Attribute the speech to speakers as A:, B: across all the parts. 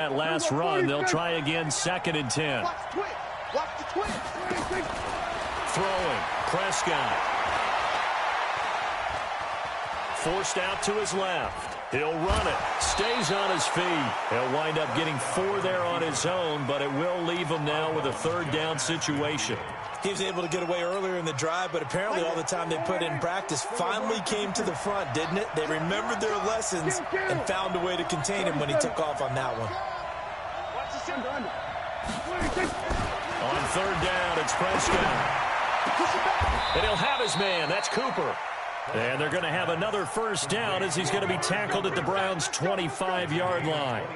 A: That last run, they'll try again, 2nd and 10. Throwing, Prescott. Forced out to his left. He'll run it. Stays on his feet. He'll wind up getting 4 there on his own, but it will leave him now with a 3rd down situation.
B: He was able to get away earlier in the drive, but apparently all the time they put in practice finally came to the front, didn't it? They remembered their lessons and found a way to contain him when he took off on that one.
A: On 3rd down, it's Prescott. And he'll have his man. That's Cooper. And they're going to have another 1st down as he's going to be tackled at the Browns' 25-yard line.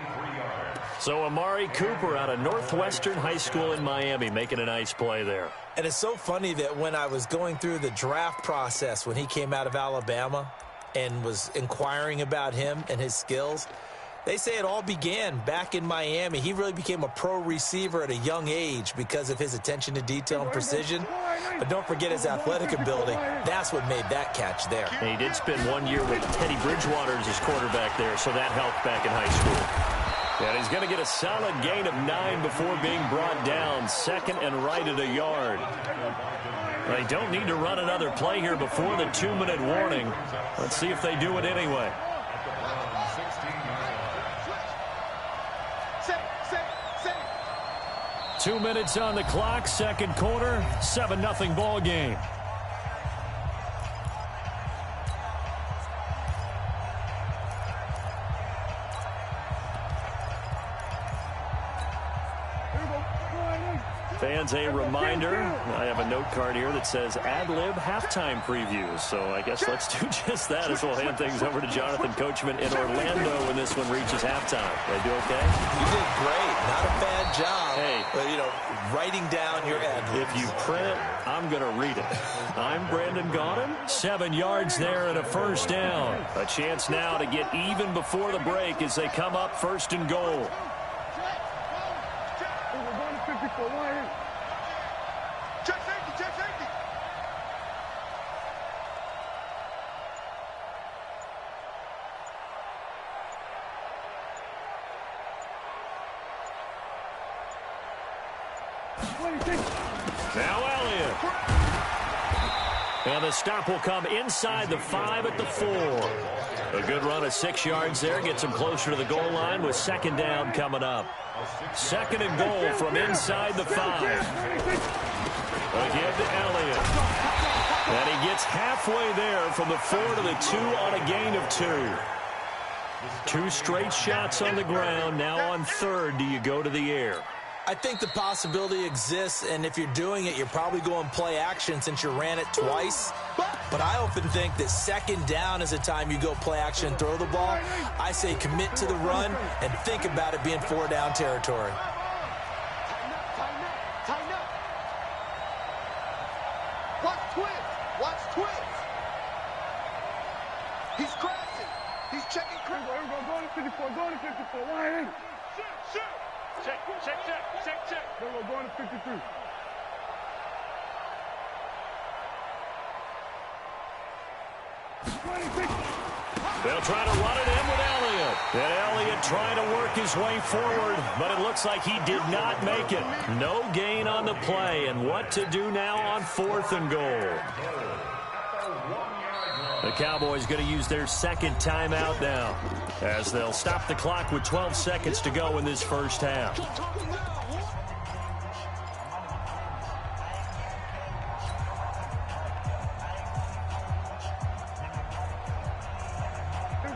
A: So Amari Cooper out of Northwestern High School in Miami making a nice play there.
B: And it's so funny that when I was going through the draft process when he came out of Alabama and was inquiring about him and his skills, they say it all began back in Miami. He really became a pro receiver at a young age because of his attention to detail and precision. But don't forget his athletic ability. That's what made that catch there.
A: And he did spend 1 year with Teddy Bridgewater as his quarterback there, so that helped back in high school. And he's going to get a solid gain of 9 before being brought down. 2nd and right at a yard. They don't need to run another play here before the 2-minute warning. Let's see if they do it anyway. Two minutes on the clock, 2nd quarter, 7-0 ball game. Fans, a reminder, I have a note card here that says ad-lib halftime previews. So I guess let's do just that as we'll hand things over to Jonathan Coachman in Orlando when this one reaches halftime. Did I do okay?
B: You did great. Not a bad job.
A: Hey.
B: But, you know, writing down your ad-libs.
A: If you print it, I'm going to read it. I'm Brandon Gaudin. 7 yards there and a 1st down. A chance now to get even before the break as they come up 1st and goal. Now Elliott. And the stop will come inside the 5 at the 4. A good run of 6 yards there. Gets him closer to the goal line with 2nd down coming up. 2nd and goal from inside the 5. Again to Elliott. And he gets halfway there from the 4 to the 2 on a gain of 2. 2 straight shots on the ground. Now on 3rd, do you go to the air?
B: I think the possibility exists, and if you're doing it, you're probably going play action since you ran it twice. But I often think that 2nd down is the time you go play action and throw the ball. I say commit to the run and think about it being 4-down territory.
C: Watch twist. He's crashing. He's checking. Go to 54. Go to 54. Line in. Shoot. Check. Go to 53.
A: They'll try to run it in with Elliott. And Elliott trying to work his way forward, but it looks like he did not make it. No gain on the play, and what to do now on 4th and goal. The Cowboys going to use their 2nd timeout now, as they'll stop the clock with 12 seconds to go in this 1st half.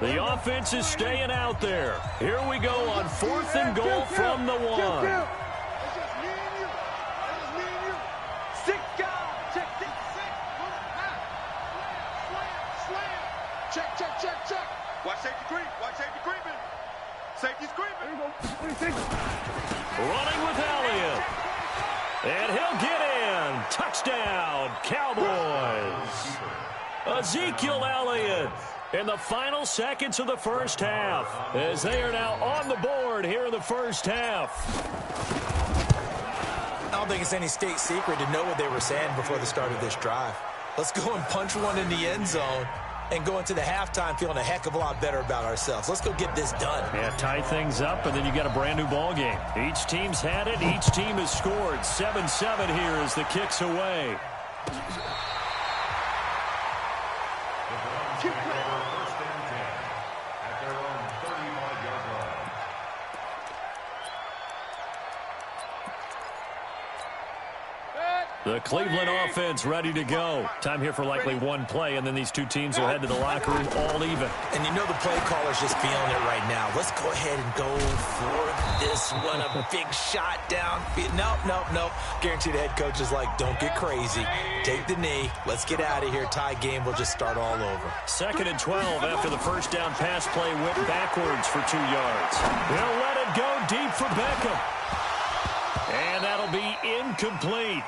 A: The offense is staying out there. Here we go on 4th and goal from the 1.
C: Safety's creeping.
A: Running with Elliott. And he'll get in. Touchdown, Cowboys. Ezekiel Elliott in the final seconds of the 1st half, as they are now on the board here in the 1st half.
B: I don't think it's any state secret to know what they were saying before the start of this drive. Let's go and punch one in the end zone and go into the halftime feeling a heck of a lot better about ourselves. Let's go get this done.
A: Yeah, tie things up, and then you got a brand new ball game. Each team's had it. Each team has scored. 7-7 here as the kick's away. The Cleveland offense ready to go. Time here for likely one play, and then these two teams will head to the locker room all even.
B: And you know the play caller's just feeling it right now. Let's go ahead and go for this one. A big shot down. Nope. Guarantee the head coach is like, don't get crazy. Take the knee. Let's get out of here. Tie game. We'll just start all over.
A: 2nd and 12 after the first down pass play went backwards for 2 yards. They'll let it go deep for Beckham. And that'll be incomplete.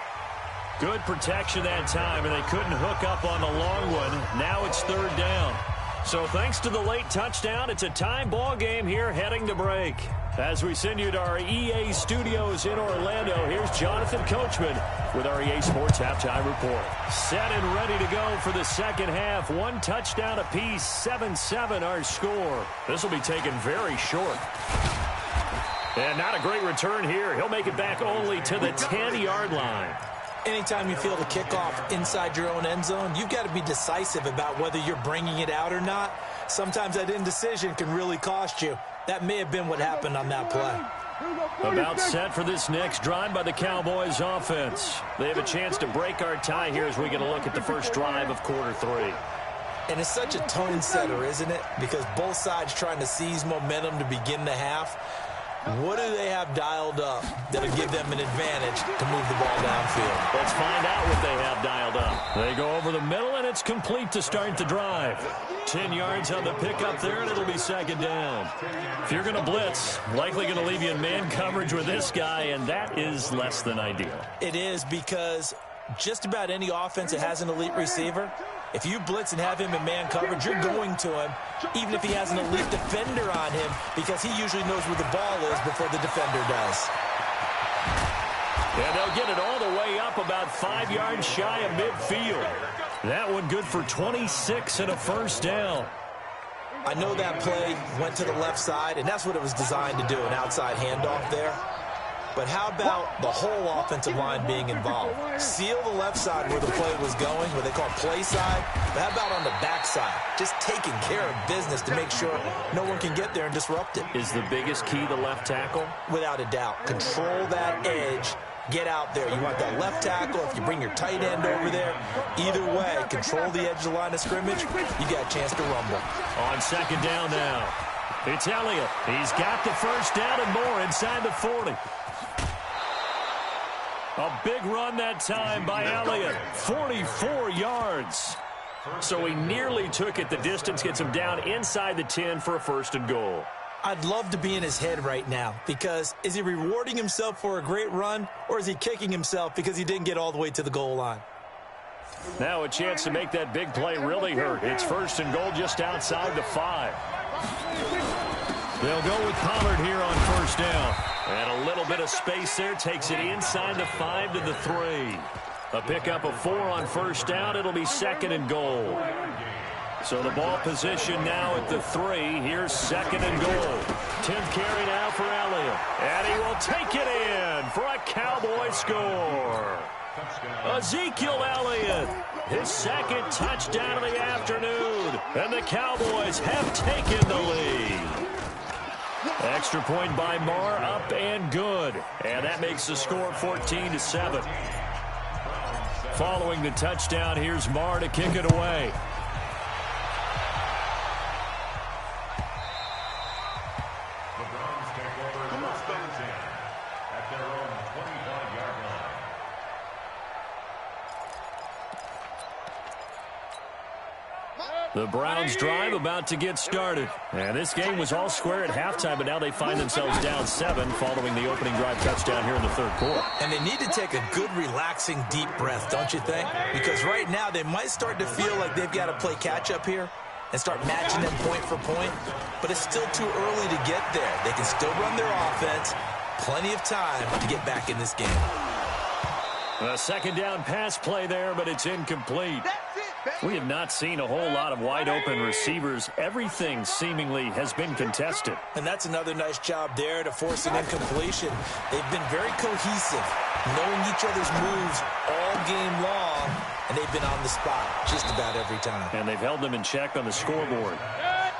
A: Good protection that time, and they couldn't hook up on the long one. Now it's 3rd down. So thanks to the late touchdown, it's a tie ball game here heading to break. As we send you to our EA studios in Orlando, here's Jonathan Coachman with our EA Sports Halftime Report. Set and ready to go for the second half. 1 touchdown apiece, 7-7 our score. This will be taken very short. And not a great return here. He'll make it back only to the 10-yard line.
B: Anytime you field a kickoff inside your own end zone, you've got to be decisive about whether you're bringing it out or not. Sometimes that indecision can really cost you. That may have been what happened on that play.
A: About set for this next drive by the Cowboys offense. They have a chance to break our tie here as we get a look at the first drive of quarter 3.
B: And it's such a tone setter, isn't it? Because both sides trying to seize momentum to begin the half. What do they have dialed up that'll give them an advantage to move the ball downfield?
A: Let's find out what they have dialed up. They go over the middle, and it's complete to start the drive. 10 yards on the pickup there, and it'll be 2nd down. If you're going to blitz, likely going to leave you in man coverage with this guy, and that is less than ideal.
B: It is, because just about any offense that has an elite receiver, if you blitz and have him in man coverage, you're going to him, even if he has an elite defender on him, because he usually knows where the ball is before the defender does.
A: And they'll get it all the way up about 5 yards shy of midfield. That one good for 26 and a first down.
B: I know that play went to the left side, and that's what it was designed to do, an outside handoff there. But how about the whole offensive line being involved? Seal the left side where the play was going, what they call play side. But how about on the back side? Just taking care of business to make sure no one can get there and disrupt it.
A: Is the biggest key the left tackle?
B: Without a doubt. Control that edge. Get out there. You want that left tackle. If you bring your tight end over there, either way, control the edge of the line of scrimmage. You got a chance to rumble.
A: On 2nd down now. It's Elliott. He's got the first down and more inside the 40. A big run that time by Elliott. 44 yards. So he nearly took it the distance, gets him down inside the 10 for a 1st and goal.
B: I'd love to be in his head right now, because is he rewarding himself for a great run, or is he kicking himself because he didn't get all the way to the goal line?
A: Now a chance to make that big play really hurt. It's 1st and goal just outside the 5. They'll go with Pollard here on 1st down. And a little bit of space there takes it inside the 5 to the 3. A pickup of 4 on 1st down. It'll be 2nd and goal. So the ball position now at the 3. Here's 2nd and goal. 10th carry now for Elliott. And he will take it in for a Cowboy score. Ezekiel Elliott, his 2nd touchdown of the afternoon. And the Cowboys have taken the lead. Extra point by Marr, up and good. And that makes the score 14-7. Following the touchdown, here's Marr to kick it away. The Browns drive about to get started. And this game was all square at halftime, but now they find themselves down 7 following the opening drive touchdown here in the 3rd quarter.
B: And they need to take a good, relaxing, deep breath, don't you think? Because right now they might start to feel like they've got to play catch-up here and start matching them point for point. But it's still too early to get there. They can still run their offense. Plenty of time to get back in this game.
A: A 2nd down pass play there, but it's incomplete.
C: That's it.
A: We have not seen a whole lot of wide-open receivers. Everything seemingly has been contested.
B: And that's another nice job there to force an incompletion. They've been very cohesive, knowing each other's moves all game long, and they've been on the spot just about every time.
A: And they've held them in check on the scoreboard.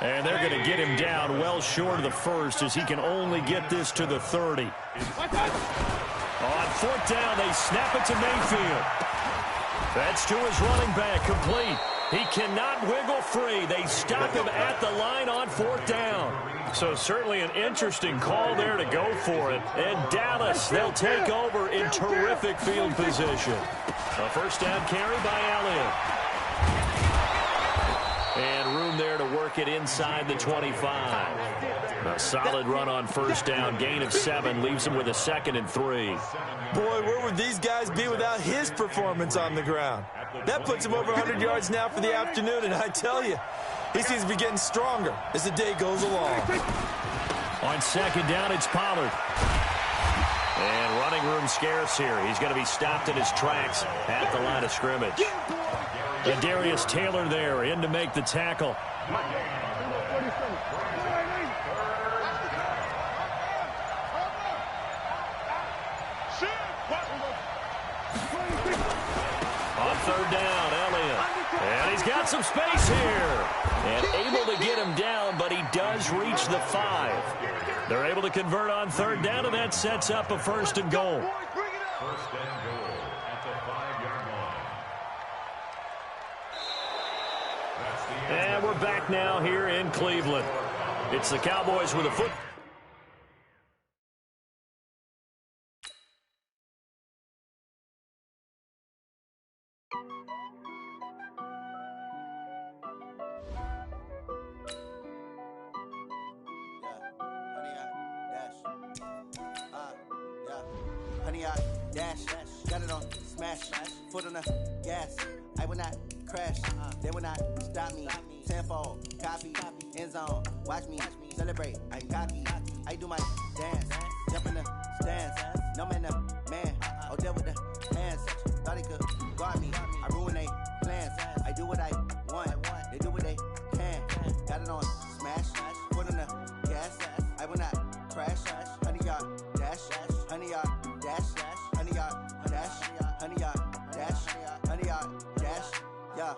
A: And they're going to get him down well short of the first, as he can only get this to the 30. On fourth down, they snap it to Mayfield. That's to his running back, complete. He cannot wiggle free. They stop him at the line on fourth down. So certainly an interesting call there to go for it. And Dallas, they'll take over in terrific field position. A first down carry by Elliott. And room there to work it inside the 25. A solid run on first down. Gain of 7 leaves him with a 2nd and 3.
B: Boy, where would these guys be without his performance on the ground? That puts him over 100 yards now for the afternoon, and I tell you, he seems to be getting stronger as the day goes along.
A: On second down, it's Pollard. And running room scarce here. He's going to be stopped in his tracks at the line of scrimmage. And Darius Taylor there in to make the tackle. On third down, Elliott. And he's got some space here. And able to get him down, but he does reach the 5. They're able to convert on third down, and that sets up a 1st and goal.
D: First and goal at the 5-yard line.
A: And we're back now here in Cleveland. It's the Cowboys with a foot.
E: Honey, I dash, got it on smash, foot on the gas. I will not crash, they will not stop me. Tenfold, copy, end zone, watch me celebrate. I'm cocky, I do my dance, jump in the stands. No man, the man, oh, deal with the hands. Thought he could guard me, I ruin they plans. I do what I want, they do what they can. Got it on smash, foot on the gas. I will not crash, 100-yard dash, 100-yard dash, 100-yard dash, 100-yard dash, 100-yard dash, yeah.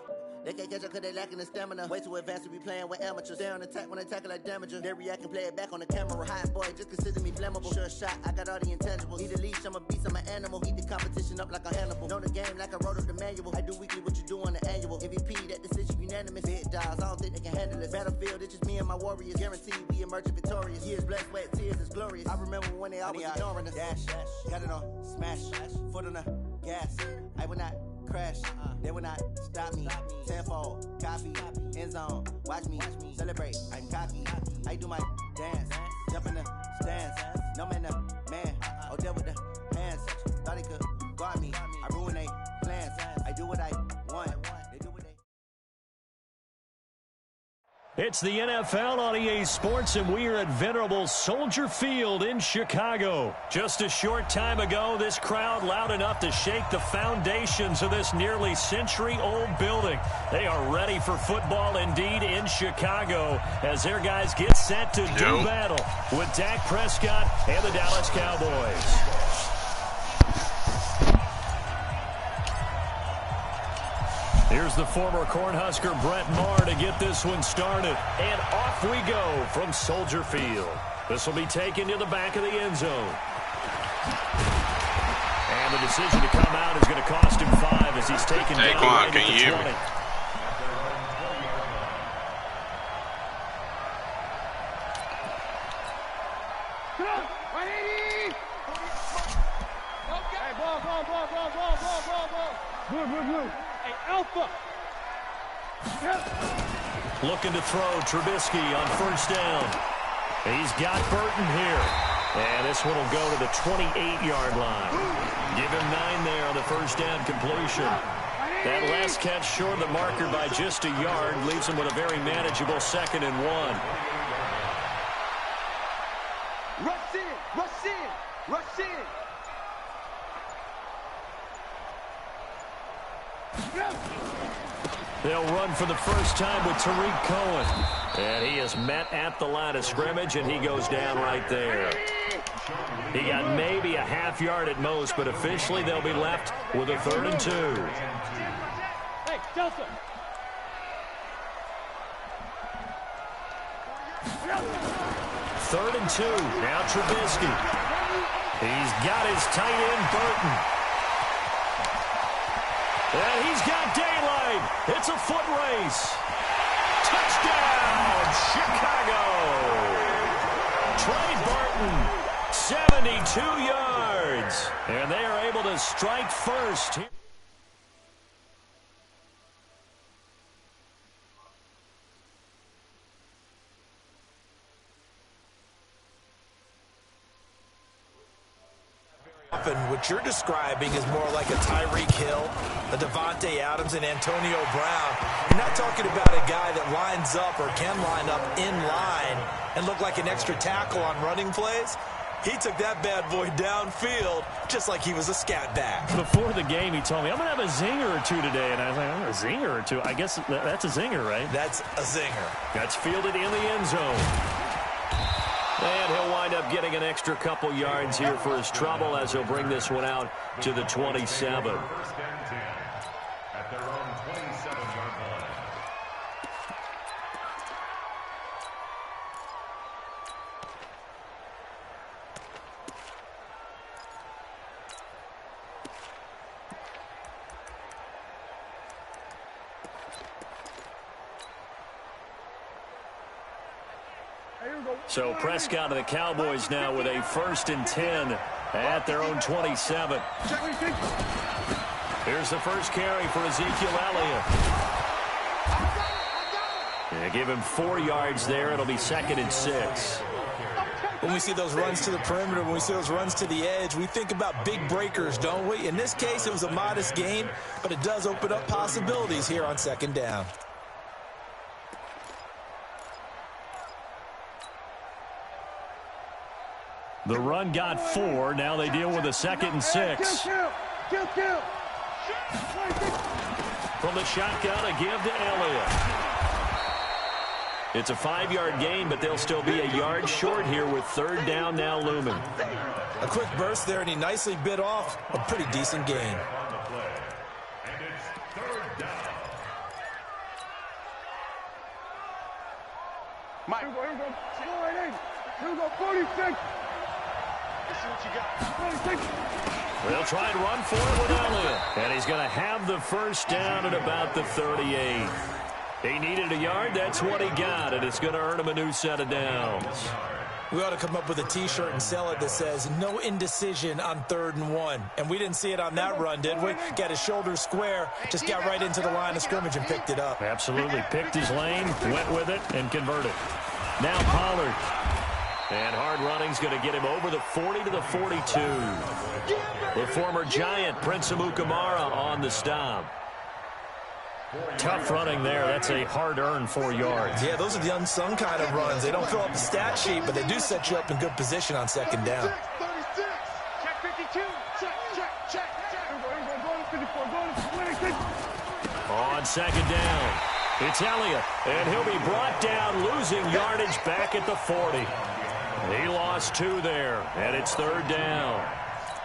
E: They can't catch up cause they lacking the stamina. Way too advanced to be playing with amateurs. They on attack when they tackle like damager. They react and play it back on the camera. Hot boy, just consider me flammable. Sure shot, I got all the intangibles. Need a leash, I'm a beast, I'm an animal. Eat the competition up like a Hannibal. Know the game like I wrote up the manual. I do weekly what you do on the annual. MVP, that decision unanimous. Big dogs, I don't think they can handle it. Battlefield, it's just me and my warriors. Guaranteed we emerging victorious. Years, blood, sweat, tears, it's glorious. I remember when they always ignoring us. Dash, got it on smash, foot on the gas. I will not crash, they will not stop me. Tenfold, copy, end zone, watch me celebrate. I'm cocky, I do my dance, jump in the stands. No man, the man, oh, deal with the hands. Thought he could guard me, I ruin they plans. I do what I want, they do what they.
A: It's the NFL on EA Sports, and we are at venerable Soldier Field in Chicago. Just a short time ago, this crowd loud enough to shake the foundations of this nearly century-old building. They are ready for football indeed in Chicago as their guys get set to do battle with Dak Prescott and the Dallas Cowboys. Here's the former Cornhusker Brett Maher to get this one started. And off we go from Soldier Field. This will be taken to the back of the end zone. And the decision to come out is going to cost him 5 as he's taken down right at the 20.
C: Alpha.
A: Looking to throw Trubisky on first down. He's got Burton here. And this one will go to the 28-yard line. Give him 9 there on the first down completion. That last catch short of the marker by just a yard leaves him with a very manageable 2nd and 1.
C: Rush in, rush in, rush in.
A: They'll run for the first time with Tariq Cohen. And he is met at the line of scrimmage, and he goes down right there. He got maybe a half yard at most, but officially they'll be left with a 3rd and 2.
C: Hey, Delta.
A: 3rd and 2. Now Trubisky. He's got his tight end, Burton. And he's got daylight. It's a foot race. Touchdown, Chicago. Trey Burton, 72 yards. And they are able to strike first.
B: What you're describing is more like a Tyreek Hill, a Devontae Adams, and Antonio Brown. You're not talking about a guy that lines up or can line up in line and look like an extra tackle on running plays. He took that bad boy downfield just like he was a scat back.
A: Before the game, he told me, I'm going to have a zinger or two today. And I was like, a zinger or two? I guess that's a zinger, right?
B: That's a zinger. That's
A: fielded in the end zone. And he'll wind up getting an extra couple yards here for his trouble as he'll bring this one out to the 27.
D: First and 10 at their own 27-yard line.
A: So Prescott and the Cowboys now with a 1st and 10 at their own 27. Here's the first carry for Ezekiel Elliott. They give him 4 yards there. It'll be 2nd and 6.
B: When we see those runs to the perimeter, when we see those runs to the edge, we think about big breakers, don't we? In this case, it was a modest gain, but it does open up possibilities here on 2nd down.
A: The run got 4. Now they deal with a 2nd and 6. From the shotgun, a give to Elliott. It's a 5-yard gain, but they'll still be a yard short here with 3rd down now looming.
B: A quick burst there, and he nicely bit off a pretty decent gain.
D: And it's 3rd down.
C: Mike. Here we go, 46.
A: They'll try and run for it with Elliott. And he's going to have the first down at about the 38. He needed a yard. That's what he got. And it's going to earn him a new set of downs.
B: We ought to come up with a T-shirt and sell it that says, no indecision on 3rd and 1. And we didn't see it on that run, did we? Got his shoulders square, just got right into the line of scrimmage and picked it up.
A: Absolutely. Picked his lane, went with it, and converted. Now Pollard. And hard running's going to get him over the 40 to the 42. The former Giant, Prince Amukamara, on the stop. Tough running there. That's a hard-earned 4 yards.
B: Yeah, those are the unsung kind of runs. They don't fill up the stat sheet, but they do set you up in good position on 2nd down.
C: Check 52. Check.
A: On 2nd down, it's Elliott, and he'll be brought down, losing yardage back at the 40. He lost 2 there, and it's 3rd down.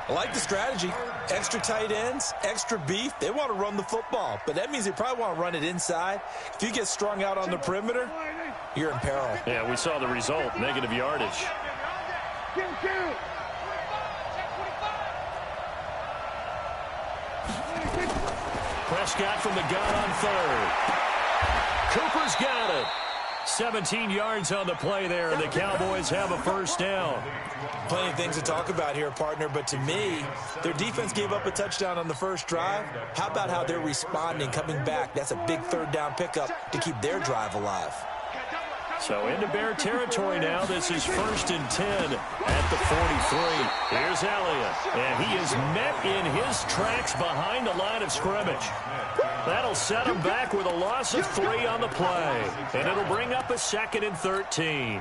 B: I like the strategy. Extra tight ends, extra beef. They want to run the football, but that means they probably want to run it inside. If you get strung out on the perimeter, you're in peril.
A: Yeah, we saw the result, negative yardage. Prescott from the gun on 3rd. Cooper's got it. 17 yards on the play there, and the Cowboys have a first down.
B: Plenty of things to talk about here, partner, but to me, their defense gave up a touchdown on the first drive. How about how they're responding, coming back? That's a big 3rd down pickup to keep their drive alive.
A: So into Bear territory now. This is 1st and 10 at the 43. Here's Elliott, and he is met in his tracks behind the line of scrimmage. That'll set him back with a loss of 3 on the play, and it'll bring up a 2nd and 13.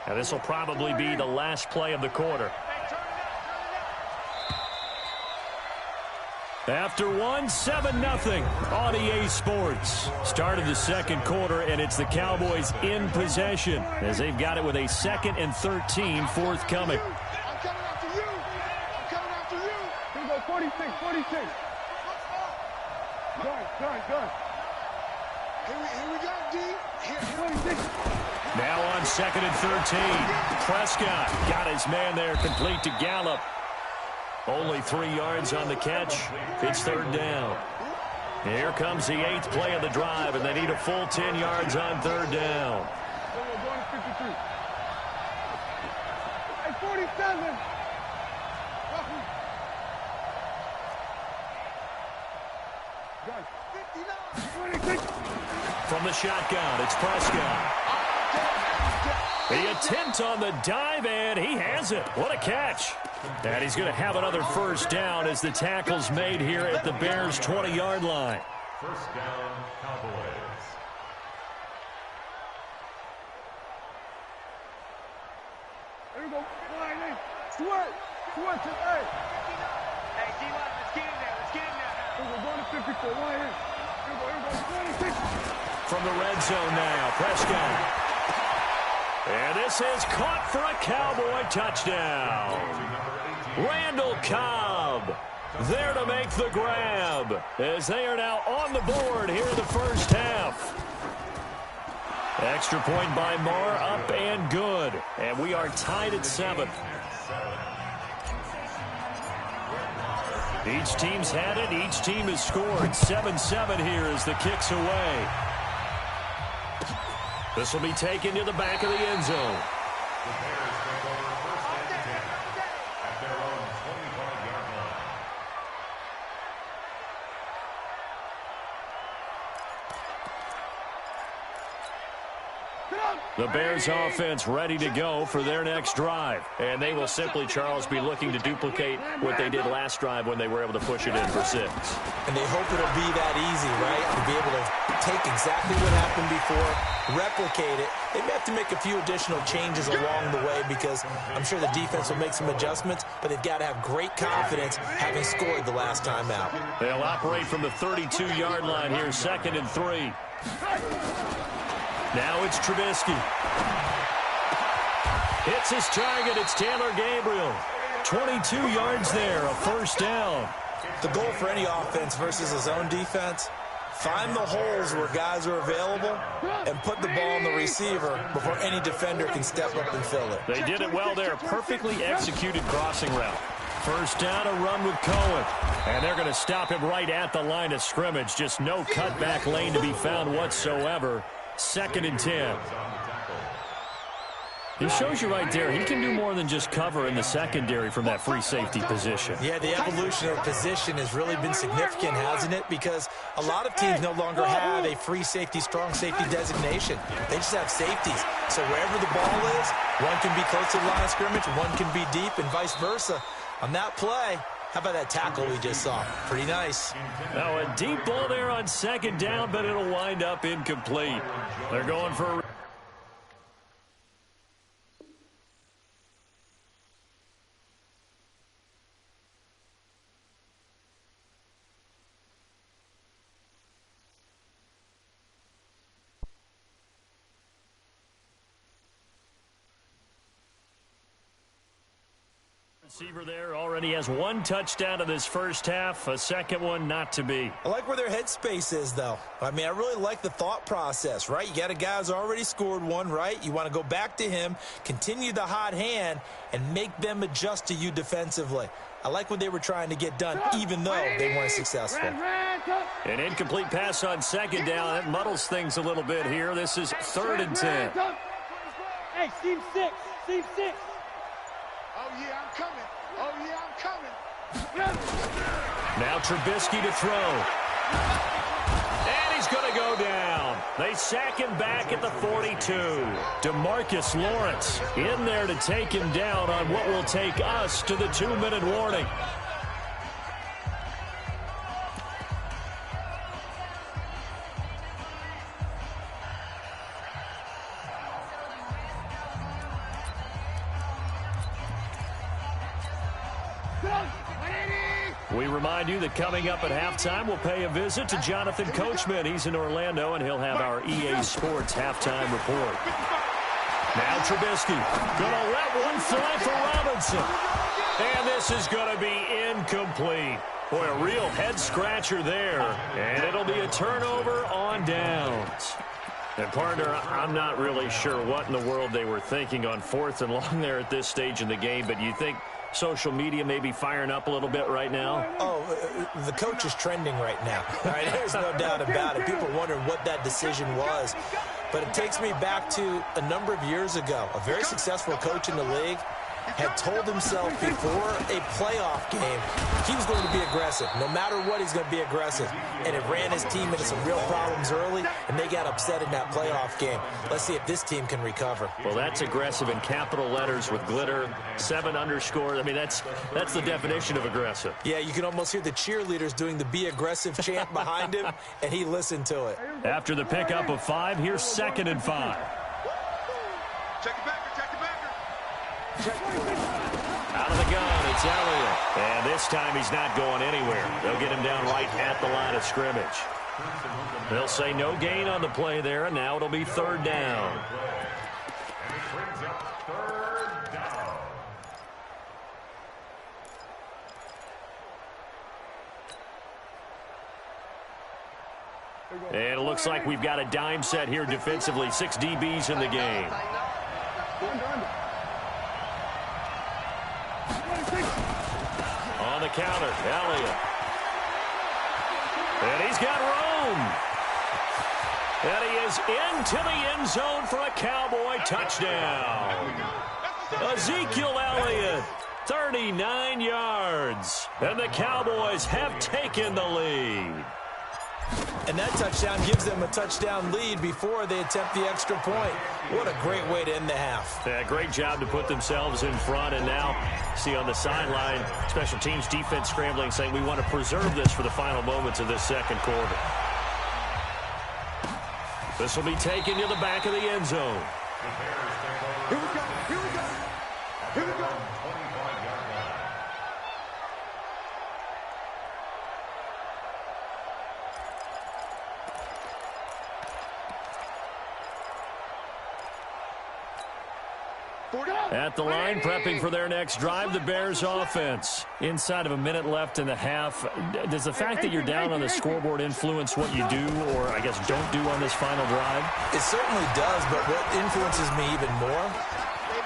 A: Now this will probably be the last play of the quarter. After one, 7-0 on EA Sports. Start of the second quarter, and it's the Cowboys in possession as they've got it with a 2nd and 13 forthcoming.
C: I'm coming after you. I'm coming after you. Here we go, 46, 46. Good. Here we go, D. Here, 46.
A: Now on 2nd and 13. Prescott got his man there, complete to Gallup. Only 3 yards on the catch. It's 3rd down. Here comes the 8th play of the drive, and they need a full 10 yards on 3rd down.
C: We're going to 53. Hey, 47. Got 59. 26.
A: From the shotgun, it's Prescott. The attempt on the dive, and he has it. What a catch. And he's going to have another 1st down as the tackle's made here at the Bears' 20-yard line.
D: 1st down, Cowboys.
C: Here we go. Sweat. Hey.
F: Hey, D-line, let's get in there.
C: Here we go, going to 54. Here we go. 26.
A: From the red zone now, Prescott. And this is caught for a Cowboy touchdown. Randall Cobb there to make the grab as they are now on the board here in the 1st half. Extra point by Marr, up and good. And we are tied at 7. Each team's had it. Each team has scored. 7-7 here as the kick's away. This will be taken to the back of the end zone.
D: The Bears take over 1st and 10 at their own 25-yard line.
A: The Bears offense ready to go for their next drive. And they will simply, Charles, be looking to duplicate what they did last drive when they were able to push it in for 6.
B: And they hope it'll be that easy, right? To be able to take exactly what happened before, replicate it. They may have to make a few additional changes along the way because I'm sure the defense will make some adjustments, but they've got to have great confidence having scored the last time out.
A: They'll operate from the 32-yard line here, 2nd and 3. Now it's Trubisky. Hits his target. It's Taylor Gabriel. 22 yards there, a 1st down.
B: The goal for any offense versus his own defense, find the holes where guys are available and put the ball on the receiver before any defender can step up and fill it.
A: They did it well there. Perfectly executed crossing route. 1st down, a run with Cohen. And they're going to stop him right at the line of scrimmage. Just no cutback lane to be found whatsoever. 2nd and 10. He shows you right there, he can do more than just cover in the secondary from that free safety position.
B: Yeah, the evolution of the position has really been significant, hasn't it? Because a lot of teams no longer have a free safety, strong safety designation. They just have safeties. So wherever the ball is, one can be close to the line of scrimmage, one can be deep, and vice versa. On that play, how about that tackle we just saw? Pretty nice.
A: Now a deep ball there on 2nd down, but it'll wind up incomplete. They're going for a receiver there already has 1 touchdown in this 1st half, a 2nd one not to be.
B: I like where their headspace is, though. I mean, I really like the thought process, right? You got a guy who's already scored 1, right? You want to go back to him, continue the hot hand, and make them adjust to you defensively. I like what they were trying to get done, even though they weren't successful.
A: An incomplete pass on 2nd down. That muddles things a little bit here. This is 3rd and 10.
F: Hey, team 6. Team 6.
C: Oh, yeah, I'm coming. Oh, yeah, I'm coming.
A: Now Trubisky to throw. And he's going to go down. They sack him back at the 42. DeMarcus Lawrence in there to take him down on what will take us to the 2-minute warning. We remind you that coming up at halftime, we'll pay a visit to Jonathan Coachman. He's in Orlando, and he'll have our EA Sports halftime report. Now Trubisky going to let one fly for Robinson. And this is going to be incomplete. Boy, a real head-scratcher there. And it'll be a turnover on downs. And, partner, I'm not really sure what in the world they were thinking on 4th and long there at this stage in the game, but you think social media may be firing up a little bit right now?
B: Oh, the coach is trending right now. All right, there's no doubt about it. People are wondering what that decision was. But it takes me back to a number of years ago. A very successful coach in the league had told himself before a playoff game he was going to be aggressive. No matter what, he's going to be aggressive. And it ran his team into some real problems early, and they got upset in that playoff game. Let's see if this team can recover.
A: Well, that's aggressive in capital letters with glitter, 7 underscore. I mean, that's the definition of aggressive.
B: Yeah, you can almost hear the cheerleaders doing the be aggressive chant behind him, and he listened to it.
A: After the pickup of 5, here's 2nd and 5.
C: Check it back.
A: Out of the gun, it's Elliott. And this time he's not going anywhere. They'll get him down right at the line of scrimmage. They'll say no gain on the play there, and now it'll be 3rd down.
D: And it brings up 3rd down.
A: And it looks like we've got a dime set here defensively. 6 DBs in the game. On the counter, Elliott. And he's got room. And he is into the end zone for a Cowboy touchdown. Ezekiel Elliott, 39 yards. And the Cowboys have taken the lead.
B: And that touchdown gives them a touchdown lead before they attempt the extra point. What a great way to end the half.
A: Yeah, great job to put themselves in front. And now, see on the sideline, special teams defense scrambling, saying we want to preserve this for the final moments of this 2nd quarter. This will be taken to the back of the end zone.
C: Here we go. Here we go. Here we go.
D: 25-yard line.
A: At the line, prepping for their next drive, the Bears offense. Inside of a minute left in the half, does the fact that you're down on the scoreboard influence what you do, or I guess don't do on this final drive?
B: It certainly does, but what influences me even more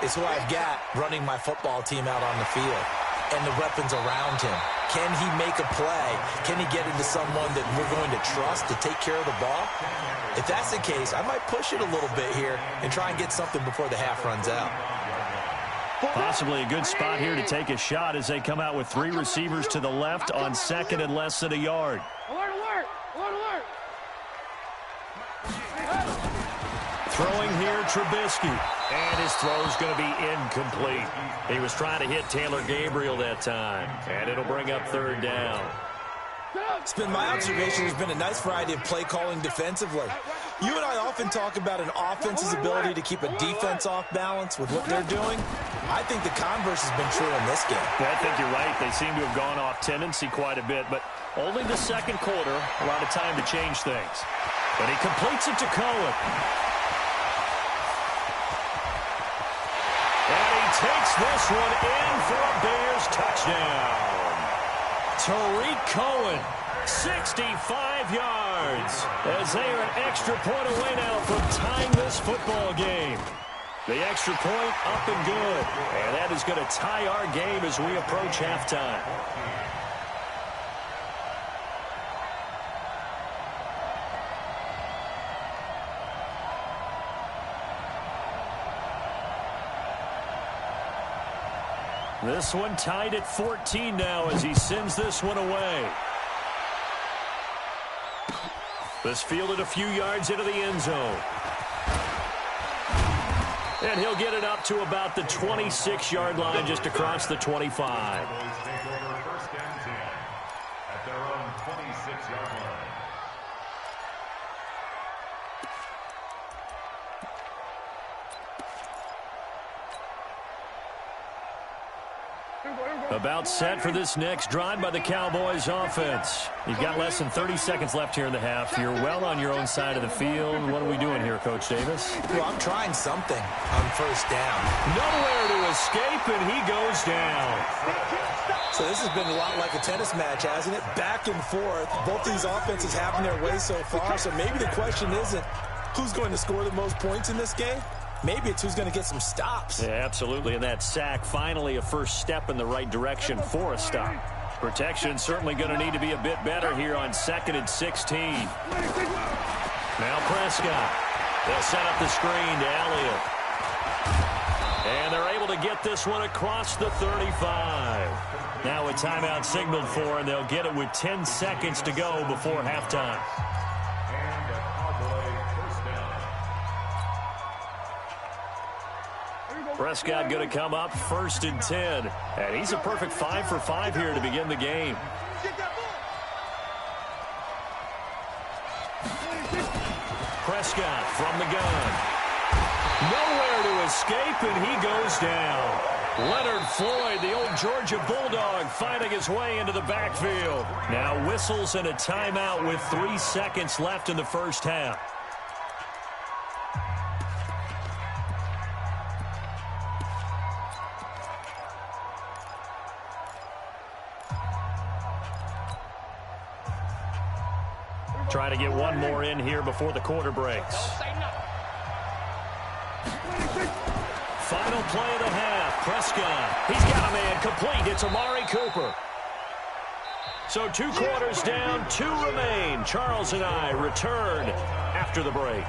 B: is who I've got running my football team out on the field and the weapons around him. Can he make a play? Can he get into someone that we're going to trust to take care of the ball? If that's the case, I might push it a little bit here and try and get something before the half runs out.
A: Possibly a good spot here to take a shot as they come out with 3 receivers to the left on 2nd and less than a yard.
F: Alert, alert! Alert, alert!
A: Throwing here, Trubisky. And his throw's going to be incomplete. He was trying to hit Taylor Gabriel that time. And it'll bring up 3rd down.
B: It's been my observation there's been a nice variety of play calling defensively. You and I often talk about an offense's ability to keep a defense off balance with what they're doing. I think the converse has been true in this game.
A: Yeah, I think you're right. They seem to have gone off tendency quite a bit, but only the 2nd quarter, a lot of time to change things. But he completes it to Cohen. And he takes this one in for a Bears touchdown. Tariq Cohen, 65 yards, as they are an extra point away now from tying this football game. The extra point up and good, and that is going to tie our game as we approach halftime. This one tied at 14 now as he sends this one away. This fielded a few yards into the end zone. And he'll get it up to about the 26-yard line just across the 25.
D: Cowboys take over 1st and 10 at their own 26-yard line.
A: About set for this next drive by the Cowboys offense. You've got less than 30 seconds left here in the half. You're well on your own side of the field. What are we doing here, Coach Davis?
B: Well, I'm trying something on first down.
A: Nowhere to escape, and he goes down.
B: So this has been a lot like a tennis match, hasn't it? Back and forth. Both these offenses having their way so far. So maybe the question isn't who's going to score the most points in this game. Maybe it's who's going to get some stops.
A: Yeah, absolutely. And that sack, finally a first step in the right direction for a stop. Protection certainly going to need to be a bit better here on 2nd and 16. Now Prescott. They'll set up the screen to Elliott. And they're able to get this one across the 35. Now a timeout signaled for, and they'll get it with 10 seconds to go before halftime. Prescott going to come up 1st and 10. And he's a perfect 5 for 5 here to begin the game. Prescott from the gun. Nowhere to escape, and he goes down. Leonard Floyd, the old Georgia Bulldog, finding his way into the backfield. Now whistles and a timeout with 3 seconds left in the first half. Trying to get one more in here before the quarter breaks. Final play of the half. Prescott. He's got a man complete. It's Amari Cooper. So 2 quarters down, 2 remain. Charles and I return after the break.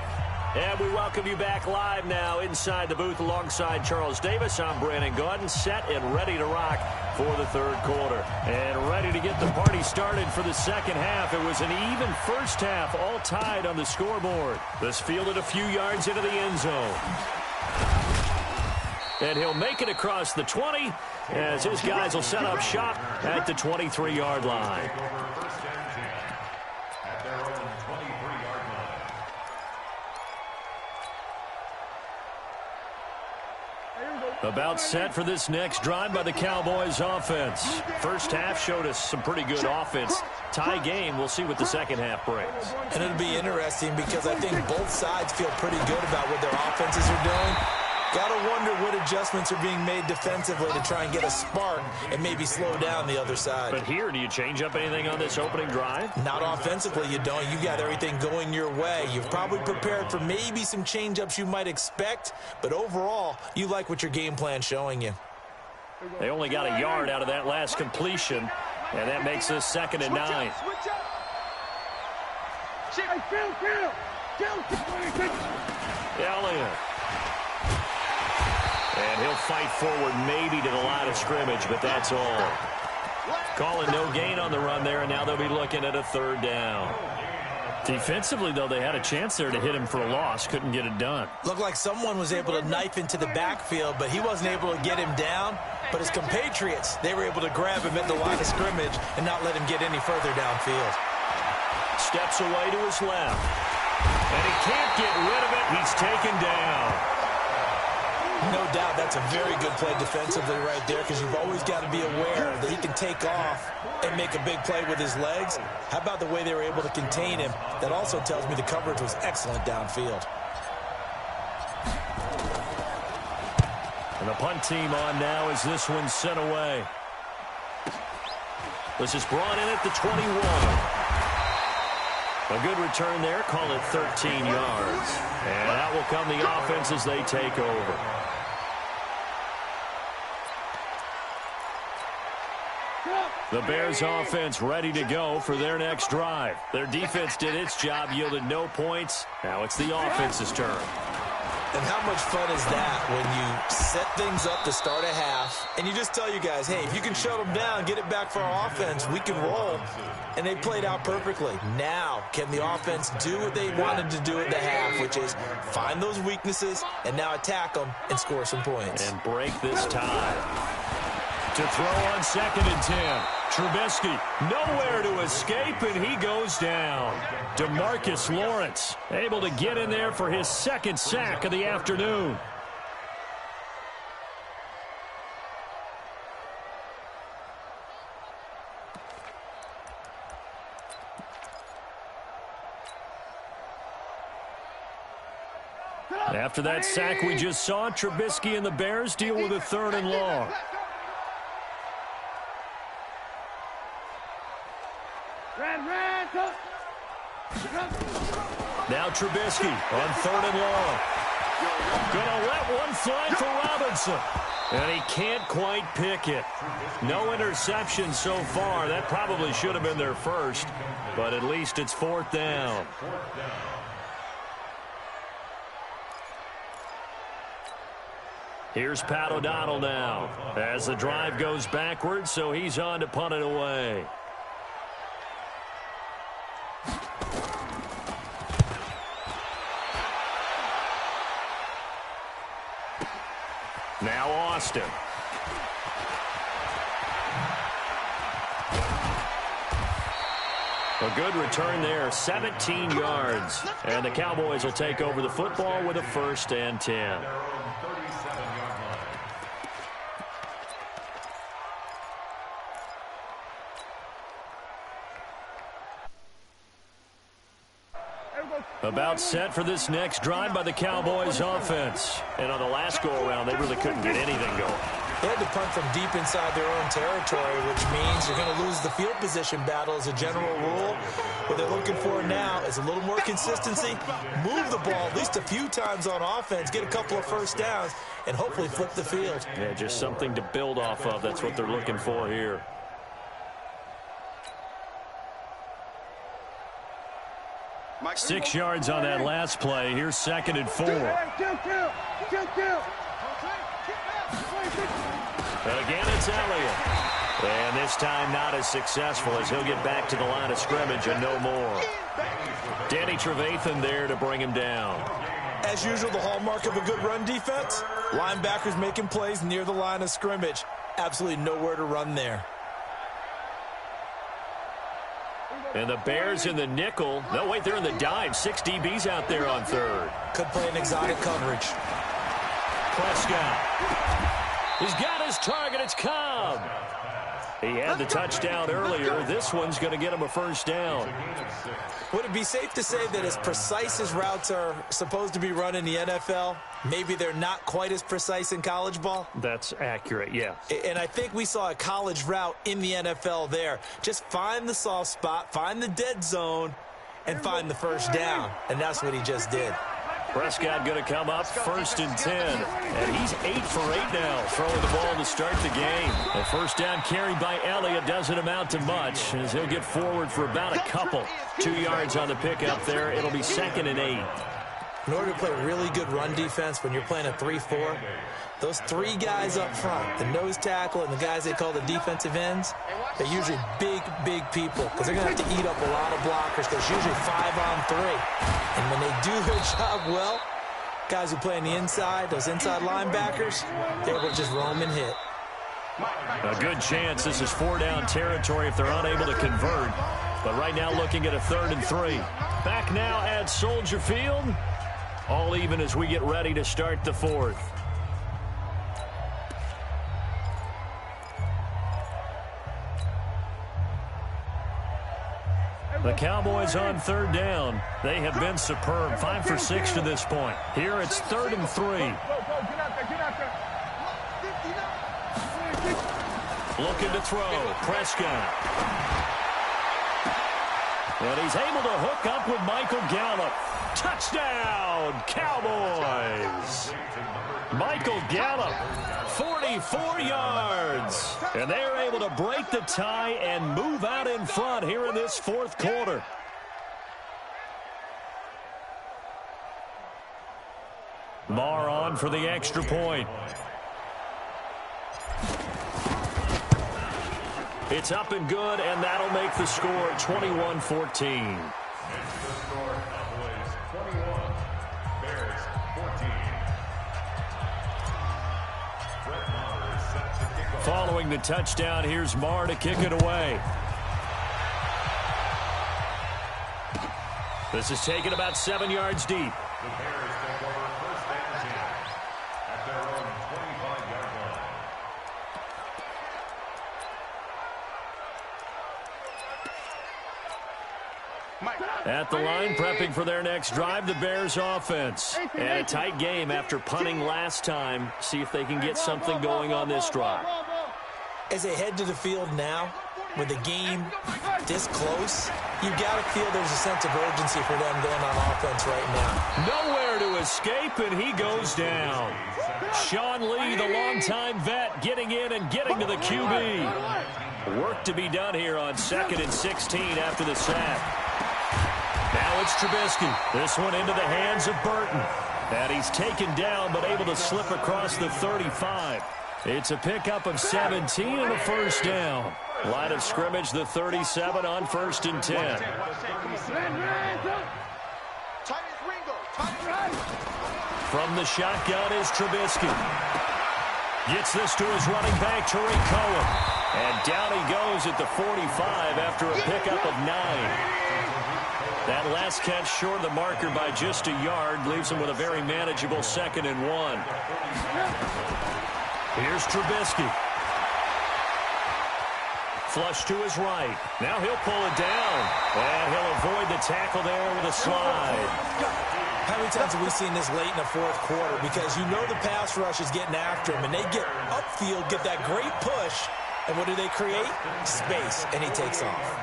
A: And we welcome you back live now inside the booth alongside Charles Davis. I'm Brandon Gaudin, set and ready to rock for the 3rd quarter. And ready to get the party started for the second half. It was an even first half, all tied on the scoreboard. This fielded a few yards into the end zone. And he'll make it across the 20 as his guys will set up shop at the 23-yard line. About set for this next drive by the Cowboys offense. First half showed us some pretty good offense. Tie game. We'll see what the second half brings.
B: And it'll be interesting because I think both sides feel pretty good about what their offenses are doing. Got to wonder what adjustments are being made defensively to try and get a spark and maybe slow down the other side.
A: But here, do you change up anything on this opening drive?
B: Not offensively, you don't. You got everything going your way. You've probably prepared for maybe some change-ups you might expect, but overall, you like what your game plan's showing you.
A: They only got a yard out of that last completion, and that makes this 2nd and 9. Elliott. And he'll fight forward maybe to the line of scrimmage, but that's all. Calling no gain on the run there, and now they'll be looking at a 3rd down. Defensively, though, they had a chance there to hit him for a loss. Couldn't get it done.
B: Looked like someone was able to knife into the backfield, but he wasn't able to get him down. But his compatriots, they were able to grab him at the line of scrimmage and not let him get any further downfield.
A: Steps away to his left. And he can't get rid of it. He's taken down.
B: No doubt that's a very good play defensively right there because you've always got to be aware that he can take off and make a big play with his legs. How about the way they were able to contain him? That also tells me the coverage was excellent downfield.
A: And the punt team on now as this one's sent away. This is brought in at the 21. A good return there. Call it 13 yards. And out will come the offense as they take over. The Bears offense ready to go for their next drive. Their defense did its job, yielded no points. Now it's the offense's turn.
B: And how much fun is that when you set things up to start a half and you just tell you guys, hey, if you can shut them down, get it back for our offense, we can roll. And they played out perfectly. Now, can the offense do what they wanted to do at the half, which is find those weaknesses and now attack them and score some points.
A: And break this tie. To throw on 2nd and 10. Trubisky nowhere to escape, and he goes down. DeMarcus Lawrence able to get in there for his 2nd sack of the afternoon. After that sack we just saw, Trubisky and the Bears deal with a 3rd and long. Now Trubisky on 3rd and long. Gonna let one fly for Robinson. And he can't quite pick it. No interception so far. That probably should have been their first, but at least it's 4th down. Here's Pat O'Donnell now as the drive goes backwards, so he's on to punt it away. Now Austin. A good return there, 17 yards. And the Cowboys will take over the football with a 1st and 10. About set for this next drive by the Cowboys offense. And on the last go-around, they really couldn't get anything going.
B: They had to punt from deep inside their own territory, which means you're going to lose the field position battle as a general rule. What they're looking for now is a little more consistency, move the ball at least a few times on offense, get a couple of 1st downs, and hopefully flip the field.
A: Yeah, just something to build off of. That's what they're looking for here.
C: Mike,
A: 6 yards on that last play. Here's 2nd and 4.
C: Kill.
A: Again, it's Elliott. And this time not as successful as he'll get back to the line of scrimmage and no more. Danny Trevathan there to bring him down.
B: As usual, the hallmark of a good run defense, linebackers making plays near the line of scrimmage. Absolutely nowhere to run there.
A: And the Bears in the nickel. No, wait, they're in the dime. 6 DBs out there on 3rd.
B: Could play an exotic coverage.
A: Prescott. He's got his target. It's Cobb. He had the touchdown earlier. This one's going to get him a 1st down.
B: Would it be safe to say that as precise as routes are supposed to be run in the NFL, maybe they're not quite as precise in college ball?
A: That's accurate, yeah.
B: And I think we saw a college route in the NFL there. Just find the soft spot, find the dead zone, and find the 1st down. And that's what he just did.
A: Prescott going to come up 1st and 10. And he's 8 for 8 now, throwing the ball to start the game. The 1st down carry by Elliott doesn't amount to much, as he'll get forward for about a couple. 2 yards on the pickup there. It'll be 2nd and 8.
B: In order to play really good run defense when you're playing a 3-4, those 3 guys up front, the nose tackle and the guys they call the defensive ends, they're usually big people because they're going to have to eat up a lot of blockers because it's usually 5 on 3. And when they do their job well, guys who play on the inside, those inside linebackers, they're able to just roam and hit.
A: A good chance this is 4-down territory if they're unable to convert. But right now looking at a 3rd and 3. Back now at Soldier Field. All even as we get ready to start the 4th. The Cowboys on 3rd down. They have been superb. 5 for 6 to this point. Here it's 3rd and 3. Looking to throw. Prescott. And he's able to hook up with Michael Gallup. Touchdown, Cowboys. Michael Gallup, 44 yards. And they're able to break the tie and move out in front here in this 4th quarter. Marr on for the extra point. It's up and good, and that'll make the score 21-14. Following the touchdown, here's Marr to kick it away. This is taken about 7 yards deep.
D: The Bears take over 1st and 10 at their own 25-yard line.
C: Mike,
A: At the line, prepping for their next drive, the Bears offense. And a tight game after punting last time. See if they can get something going on this drive.
B: As they head to the field now, with the game this close, you've got to feel there's a sense of urgency for them going on offense right now.
A: Nowhere to escape, and he goes down. Sean Lee, the longtime vet, getting in and getting to the QB. Work to be done here on 2nd and 16 after the sack. Now it's Trubisky. This one into the hands of Burton. And he's taken down but able to slip across the 35. It's a pickup of 17 and a first down. Line of scrimmage, the 37 on 1st and 10. From the shotgun is Trubisky. Gets this to his running back, Tariq Cohen. And down he goes at the 45 after a pickup of 9. That last catch short of the marker by just a yard leaves him with a very manageable 2nd and 1. Here's Trubisky. Flush to his right. Now he'll pull it down. And he'll avoid the tackle there with a slide.
B: How many times have we seen this late in the 4th quarter? Because you know the pass rush is getting after him, and they get upfield, get that great push, and what do they create? Space, and he takes off.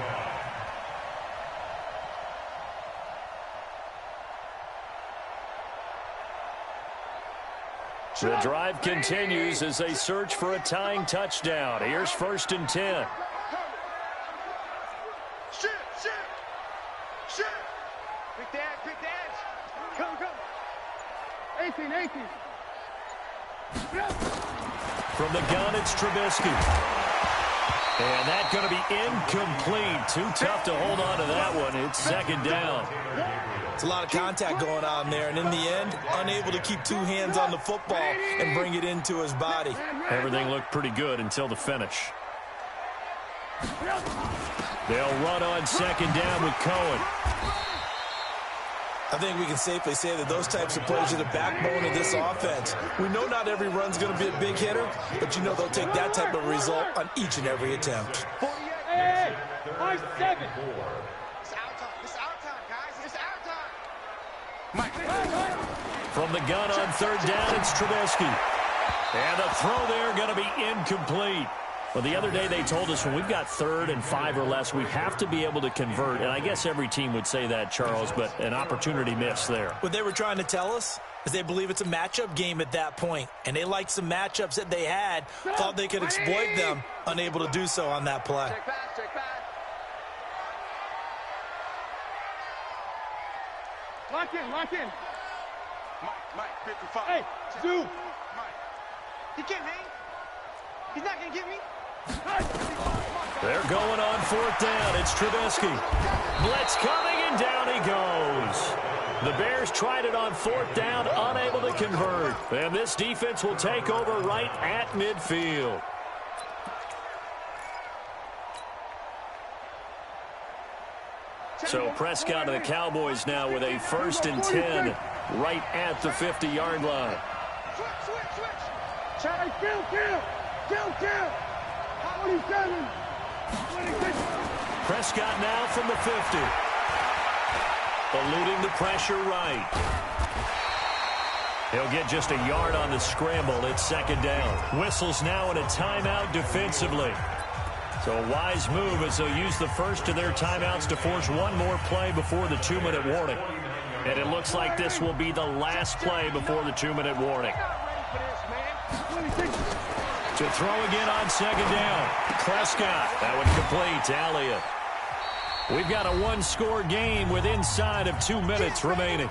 A: The drive continues as they search for a tying touchdown. Here's 1st and 10.
F: Quick dash. Come. 18.
A: From the gun, it's Trubisky. And that's going to be incomplete. Too tough to hold on to that one. It's 2nd down.
B: It's a lot of contact going on there, and in the end, unable to keep 2 hands on the football and bring it into his body.
A: Everything looked pretty good until the finish. They'll run on 2nd down with Cohen.
B: I think we can safely say that those types of plays are the backbone of this offense. We know not every run's going to be a big hitter, but you know they'll take that type of result on each and every attempt.
F: Hey, 7.
A: From the gun on 3rd down, it's Trubisky. And the throw there going to be incomplete. Well, the other day they told us when we've got 3rd and 5 or less, we have to be able to convert. And I guess every team would say that, Charles, but an opportunity missed there.
B: What they were trying to tell us is they believe it's a matchup game at that point. And they liked some matchups that they had, thought they could exploit them, unable to do so on that play.
F: Check pass. Lock in.
C: Mike, 55.
F: Hey, Stu.
C: Mike.
F: He can't hang. He's not going to get me.
A: They're going on 4th down. It's Trubisky. Blitz coming, and down he goes. The Bears tried it on 4th down, unable to convert. And this defense will take over right at midfield. So Prescott and the Cowboys now with a 1st and 10 right at the 50-yard line.
F: Switch. Charlie, kill. 27.
A: Prescott now from the 50. Eluding the pressure right. He'll get just a yard on the scramble. It's 2nd down. Whistles now in a timeout defensively. So a wise move as they'll use the first of their timeouts to force one more play before the 2-minute warning. And it looks like this will be the last play before the 2-minute warning. To throw again on 2nd down. Prescott. That one complete to Elliott. We've got a 1-score game with inside of 2 minutes remaining.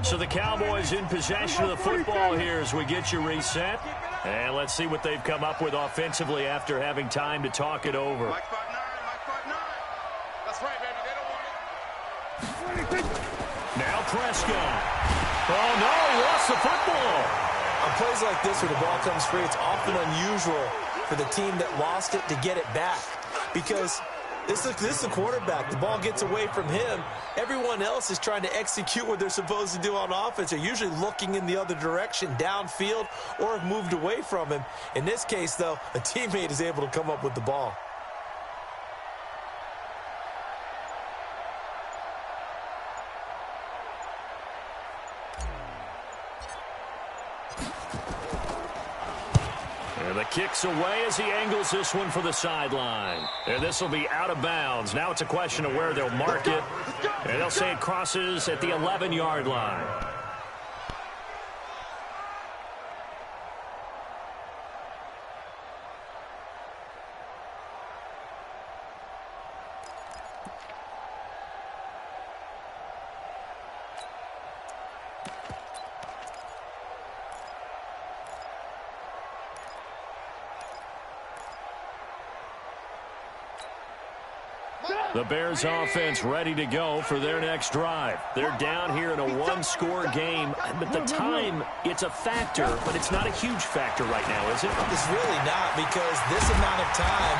A: So the Cowboys in possession of the football here as we get you reset. And let's see what they've come up with offensively after having time to talk it over.
C: Mike 5-9. That's right, baby. They don't want it.
A: Now Prescott. Oh, no, he lost the football.
B: On plays like this where the ball comes free, it's often unusual for the team that lost it to get it back because this is the quarterback. The ball gets away from him. Everyone else is trying to execute what they're supposed to do on offense. They're usually looking in the other direction, downfield, or have moved away from him. In this case, though, a teammate is able to come up with the ball.
A: And the kick's away as he angles this one for the sideline. And this will be out of bounds. Now it's a question of where they'll mark it. And they'll say it crosses at the 11-yard line. The Bears offense ready to go for their next drive. They're down here in a one-score game, but the time, it's a factor, but it's not a huge factor right now, is it?
B: It's really not because this amount of time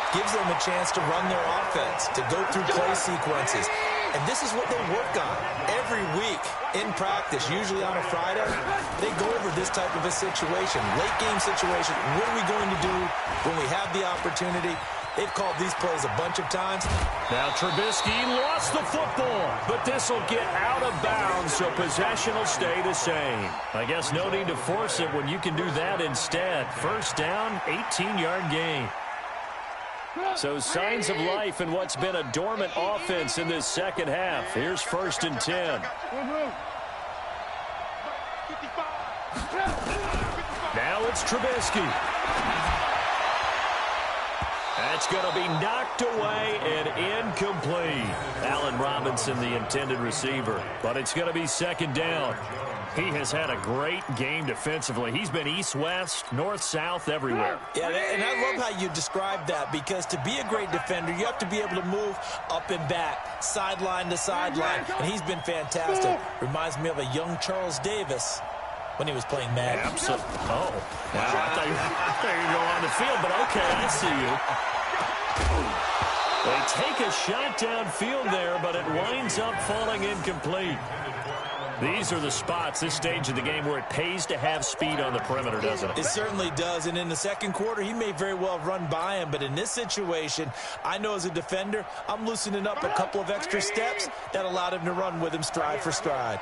B: gives them a chance to run their offense, to go through play sequences. And this is what they work on every week in practice, usually on a Friday. They go over this type of a situation, late-game situation. What are we going to do when we have the opportunity? They've called these plays a bunch of times.
A: Now Trubisky lost the football, but this will get out of bounds, so possession will stay the same. I guess no need to force it when you can do that instead. First down, 18-yard gain. So signs of life in what's been a dormant offense in this second half. Here's 1st and 10. Now it's Trubisky. That's going to be knocked away and incomplete. Allen Robinson, the intended receiver. But it's going to be 2nd down. He has had a great game defensively. He's been east-west, north-south, everywhere.
B: Yeah, and I love how you described that because to be a great defender, you have to be able to move up and back, sideline to sideline, and he's been fantastic. Reminds me of a young Charles Davis when he was playing Madden.
A: Absolutely. Oh, wow. I thought you were going on the field, but okay, I see you. They take a shot downfield there, but it winds up falling incomplete. These are the spots, this stage of the game, where it pays to have speed on the perimeter, doesn't it?
B: It certainly does, and in the second quarter, he may very well run by him, but in this situation, I know as a defender, I'm loosening up a couple of extra steps that allowed him to run with him stride for stride.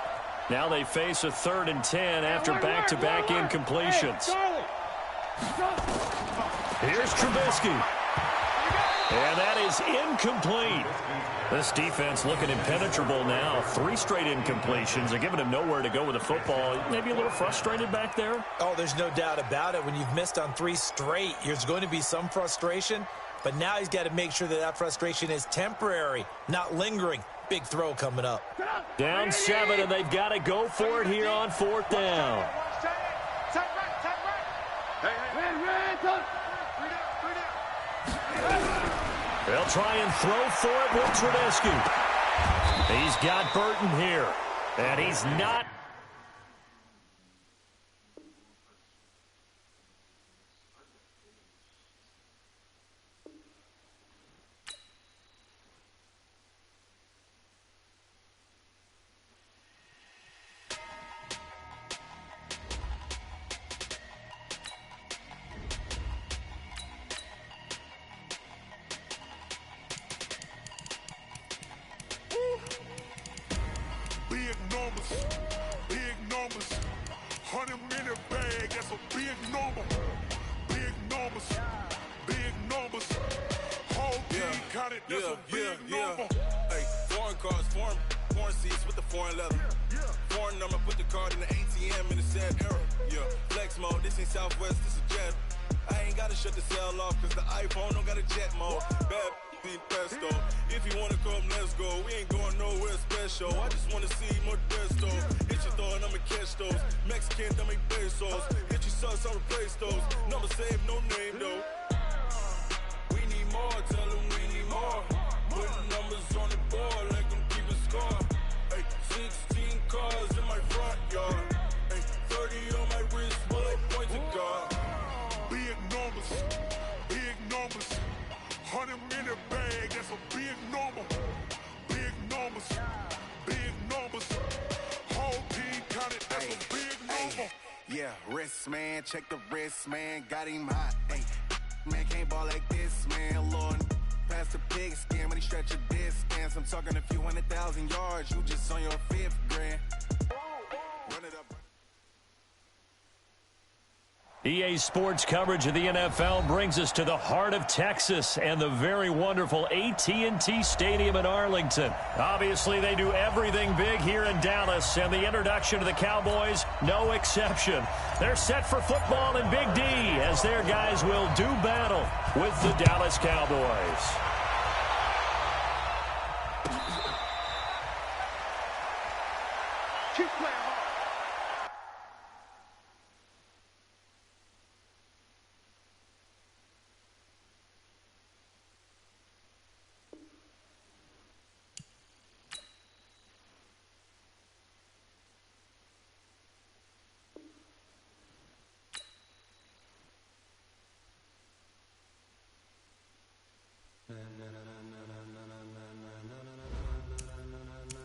A: Now they face a 3rd and 10 after back-to-back incompletions. Here's Trubisky. And that is incomplete. This defense looking impenetrable now. 3 straight incompletions. They're giving him nowhere to go with the football. Maybe a little frustrated back there?
B: Oh, there's no doubt about it. When you've missed on 3 straight, there's going to be some frustration. But now he's got to make sure that that frustration is temporary, not lingering. Big throw coming up.
A: Down 7, and they've got to go for it here on 4th down. They'll try and throw for it with Trubisky. He's got Burton here, and he's not.
G: check the wrist, man, got him hot. Hey, man, can't ball like this, man, Lord. Pass the pigskin when he stretch a distance. I'm talking a few 100,000 yards, you just on your 5th grand. Run it up.
A: EA Sports coverage of the NFL brings us to the heart of Texas and the very wonderful AT&T Stadium in Arlington. Obviously, they do everything big here in Dallas, and the introduction of the Cowboys, no exception. They're set for football in Big D as their guys will do battle with the Dallas Cowboys.
C: Keep playing hard.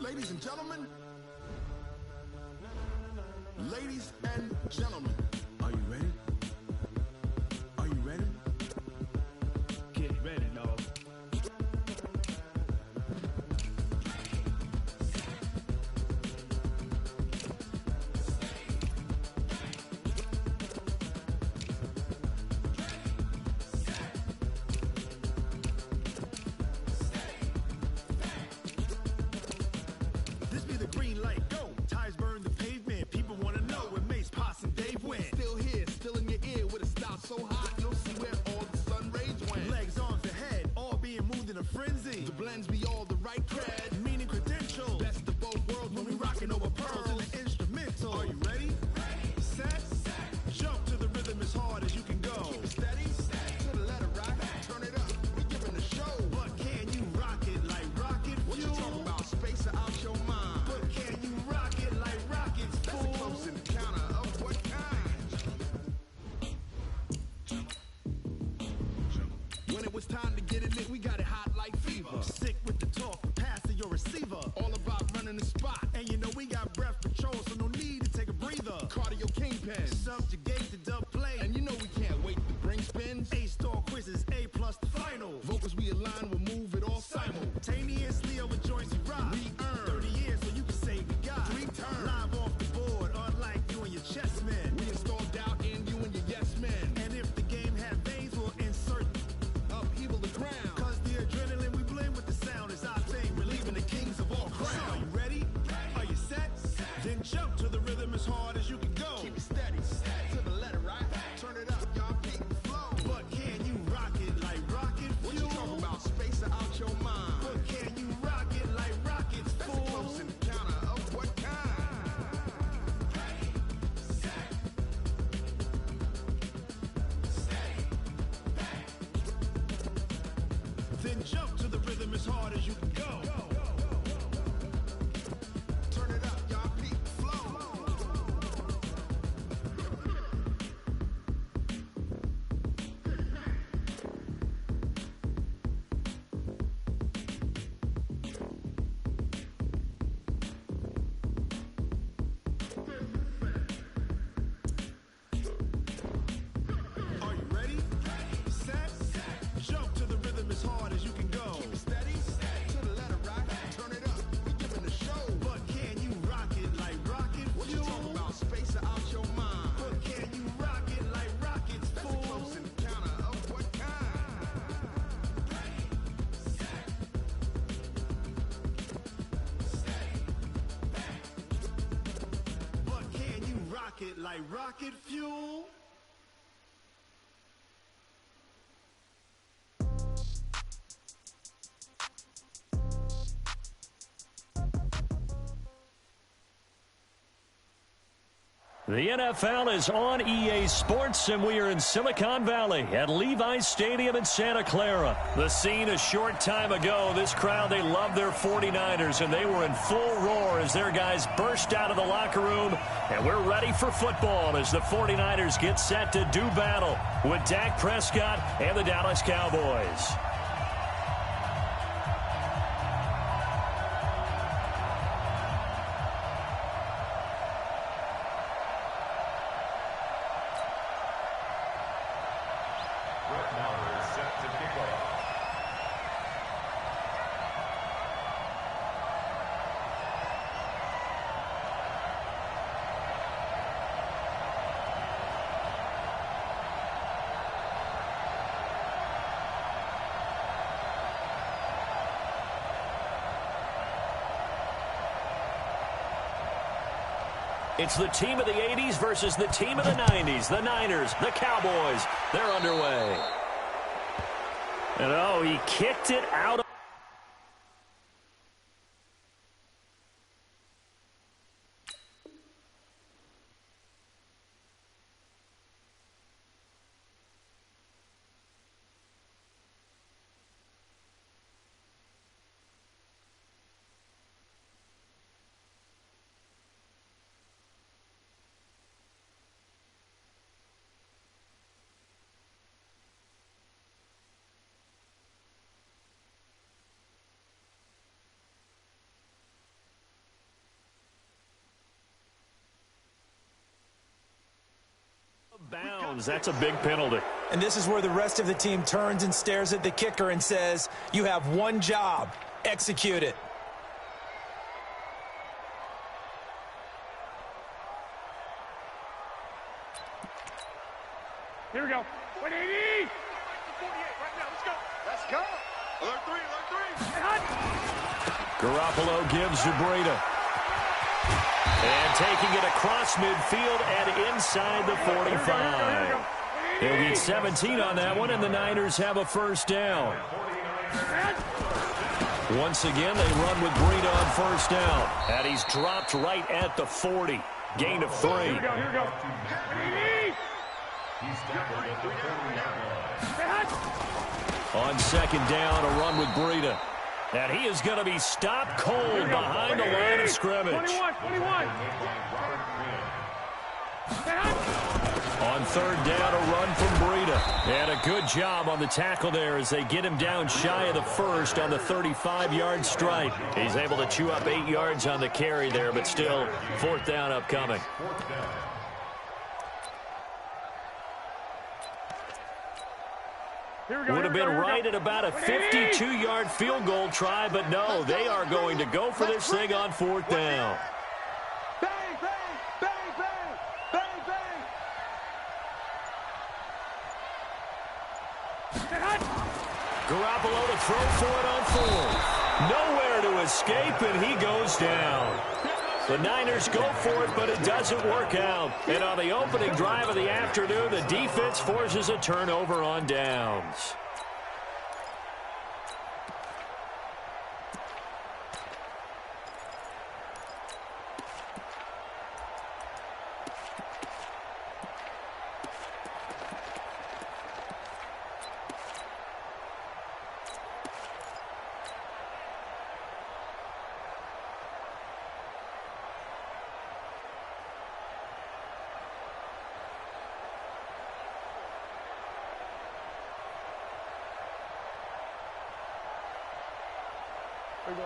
H: Ladies and gentlemen, are you ready? Are you ready?
C: Get ready, dog.
H: This be the green light, go. Tires burn the pavement. People want to know where Mace, Poss, and Dave went. Still here, still in your ear with a style so hot, you'll see where all the sun rays went. Legs, arms, and head, all being moved in a frenzy. The blends be all the right cred, meaning credentials. Best of both worlds when we rockin' over pearls in the instrumental. Are you ready? Set, jump to the rhythm as hard as you can go. Keep it steady, to the letter rock, turn it up. We giving a show. But can you rock it like rocket fuel? What you talking about? Space or out your mind? But can you rock it like rockets, fool? That's a close encounter of what kind? When it was time to get it lit, we got it hot like fever. Sick with the talk, pass to your receiver. All about running the spot. And you know we got breath patrol, so no need to take a breather. Cardio kingpin, subjugate the dub play. And you know we can't wait to bring spins. A-star quizzes, A+ the final. Vocals we align, we'll move it all simultaneously over joints we rock. We earn 30 years, so you can say we got 3 turns. Live off the board, unlike you and your chess men. We install doubt in you and your yes men. And if the game had veins, we'll insert upheaval the ground. Cause the adrenaline we blend with the sound is our thing, relieving the kings of all crowns. So are you ready? Are you set? Then jump to the rhythm as hard as you can go. Keep it steady, to the letter right. Turn it up, y'all beat the flow. But can you rock it like rocket fuel? What you talking about? Space or out your mind? But can you rock it like rockets, fool? That's a close encounter of what kind? Then jump to the rhythm as hard as you can go. Turn it up, y'all beat the flow. Are you ready? Set, jump to the rhythm as hard as you can go. Keep it steady, to the letter right. Turn it up, we giving a show. But can you rock it like rocket fuel? What you talking about? Space or out your mind? But can you rock it like rockets, fool? That's a close encounter of what kind? But can you rock it like rocket fuel?
A: The NFL is on EA Sports, and we are in Silicon Valley at Levi's Stadium in Santa Clara. The scene a short time ago, this crowd, they love their 49ers, and they were in full roar as their guys burst out of the locker room. And we're ready for football as the 49ers get set to do battle with Dak Prescott and the Dallas Cowboys. It's the team of the 80s versus the team of the 90s. The Niners, the Cowboys, they're underway. And oh, he kicked it out of bounds. That's a big penalty.
B: And this is where the rest of the team turns and stares at the kicker and says, you have one job. Execute it.
C: Here we go. 180. Right now, let's go. Let's go. Alert three.
A: Garoppolo gives to Breida. And taking it across midfield and inside the 45. They'll get 17 on that one, and the Niners have a first down. Once again, they run with Breida on first down. And he's dropped right at the 40. Gain of 3.
C: Here we go.
A: On second down, a run with Breida. And he is going to be stopped cold behind the line of scrimmage.
C: 21.
A: On third down, a run from Breida. And a good job on the tackle there as they get him down shy of the first on the 35-yard stripe. He's able to chew up 8 yards on the carry there, but still, fourth down upcoming. Would have been right at about a 52-yard field goal try, but no, they are going to go for this thing on fourth down.
C: Bang, bang, bang, bang, bang, bang.
A: Garoppolo to throw for it on fourth. Nowhere to escape, and he goes down. The Niners go for it, but it doesn't work out. And on the opening drive of the afternoon, the defense forces a turnover on downs.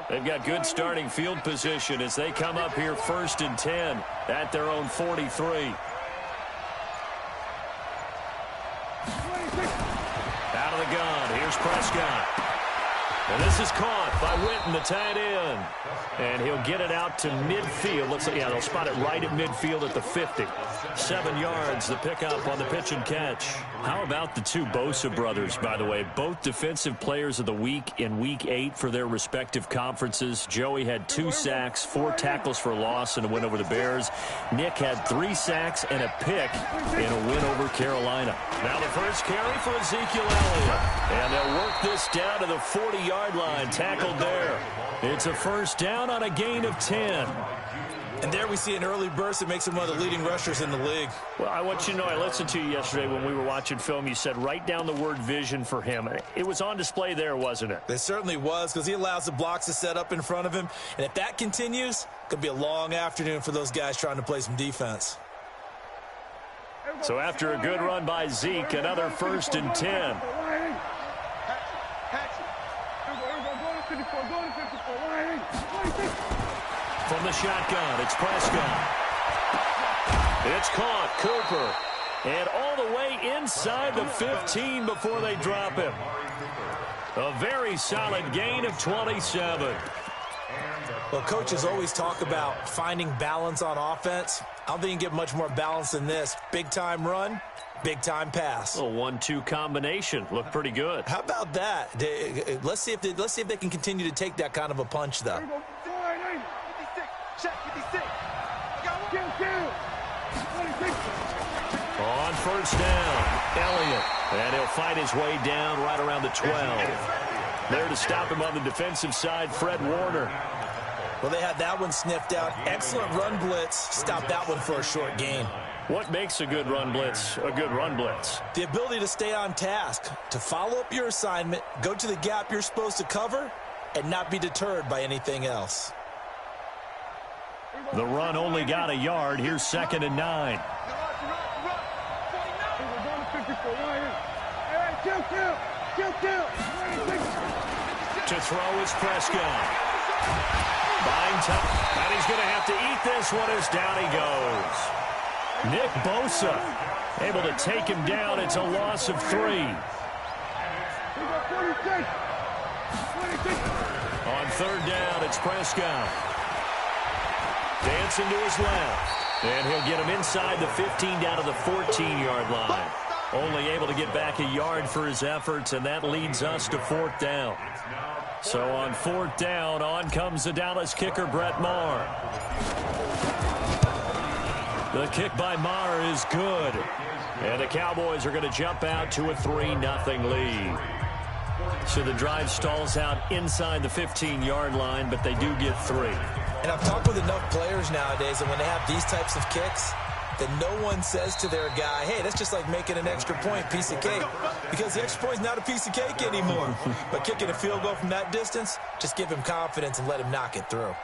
A: They've got good starting field position as they come up here first and 10 at their own 43. Out of the gun. Here's Prescott. And this is caught by Witten, the tight end. And he'll get it out to midfield. Looks like, yeah, they'll spot it right at midfield at the 50. 7 yards, the pickup on the pitch and catch. How about the two Bosa brothers, by the way? Both defensive players of the week in Week 8 for their respective conferences. Joey had 2 sacks, 4 tackles for loss in a win over the Bears. Nick had 3 sacks and a pick in a win over Carolina. Now the first carry for Ezekiel Elliott. And they'll work this down to the 40-yard line, tackled there. It's a first down on a gain of 10.
B: And there we see an early burst that makes him one of the leading rushers in the league.
A: Well, I want you to know, I listened to you yesterday when we were watching film. You said write down the word vision for him. It was on display there, wasn't it?
B: It certainly was, because he allows the blocks to set up in front of him. And if that continues, it could be a long afternoon for those guys trying to play some defense.
A: So after a good run by Zeke, another first and 10. From the shotgun, it's Prescott. It's caught, Cooper. And all the way inside the 15 before they drop him. A very solid gain of 27.
B: Well, coaches always talk about finding balance on offense. I don't think you can get much more balance than this. Big-time run, big-time pass.
A: A 1-2 combination. Looked pretty good.
B: How about that? Let's see if they can continue to take that kind of a punch, though.
C: 56. Check 56. Got one.
A: On first down, Elliott. And he'll fight his way down right around the 12. There to stop him on the defensive side, Fred Warner.
B: Well, they had that one sniffed out. Excellent run blitz. Stop that one for a short gain.
A: What makes a good run blitz a good run blitz?
B: The ability to stay on task, to follow up your assignment, go to the gap you're supposed to cover, and not be deterred by anything else.
A: The run only got a yard. Here's 2nd and 9. To throw is Prescott. Buying time. And he's going to have to eat this one as down he goes. Nick Bosa able to take him down. It's a loss of 3. On 3rd down, it's Prescott. Dancing to his left. And he'll get him inside the 15 down to the 14-yard line. Only able to get back a yard for his efforts, and that leads us to 4th down. So on 4th down, on comes the Dallas kicker, Brett Maher. The kick by Maher is good. And the Cowboys are going to jump out to a 3-0 lead. So the drive stalls out inside the 15-yard line, but they do get 3.
B: And I've talked with enough players nowadays, and when they have these types of kicks, then no one says to their guy, hey, that's just like making an extra point, piece of cake. Because the extra point is not a piece of cake anymore. But kicking a field goal from that distance, just give him confidence and let him knock it through.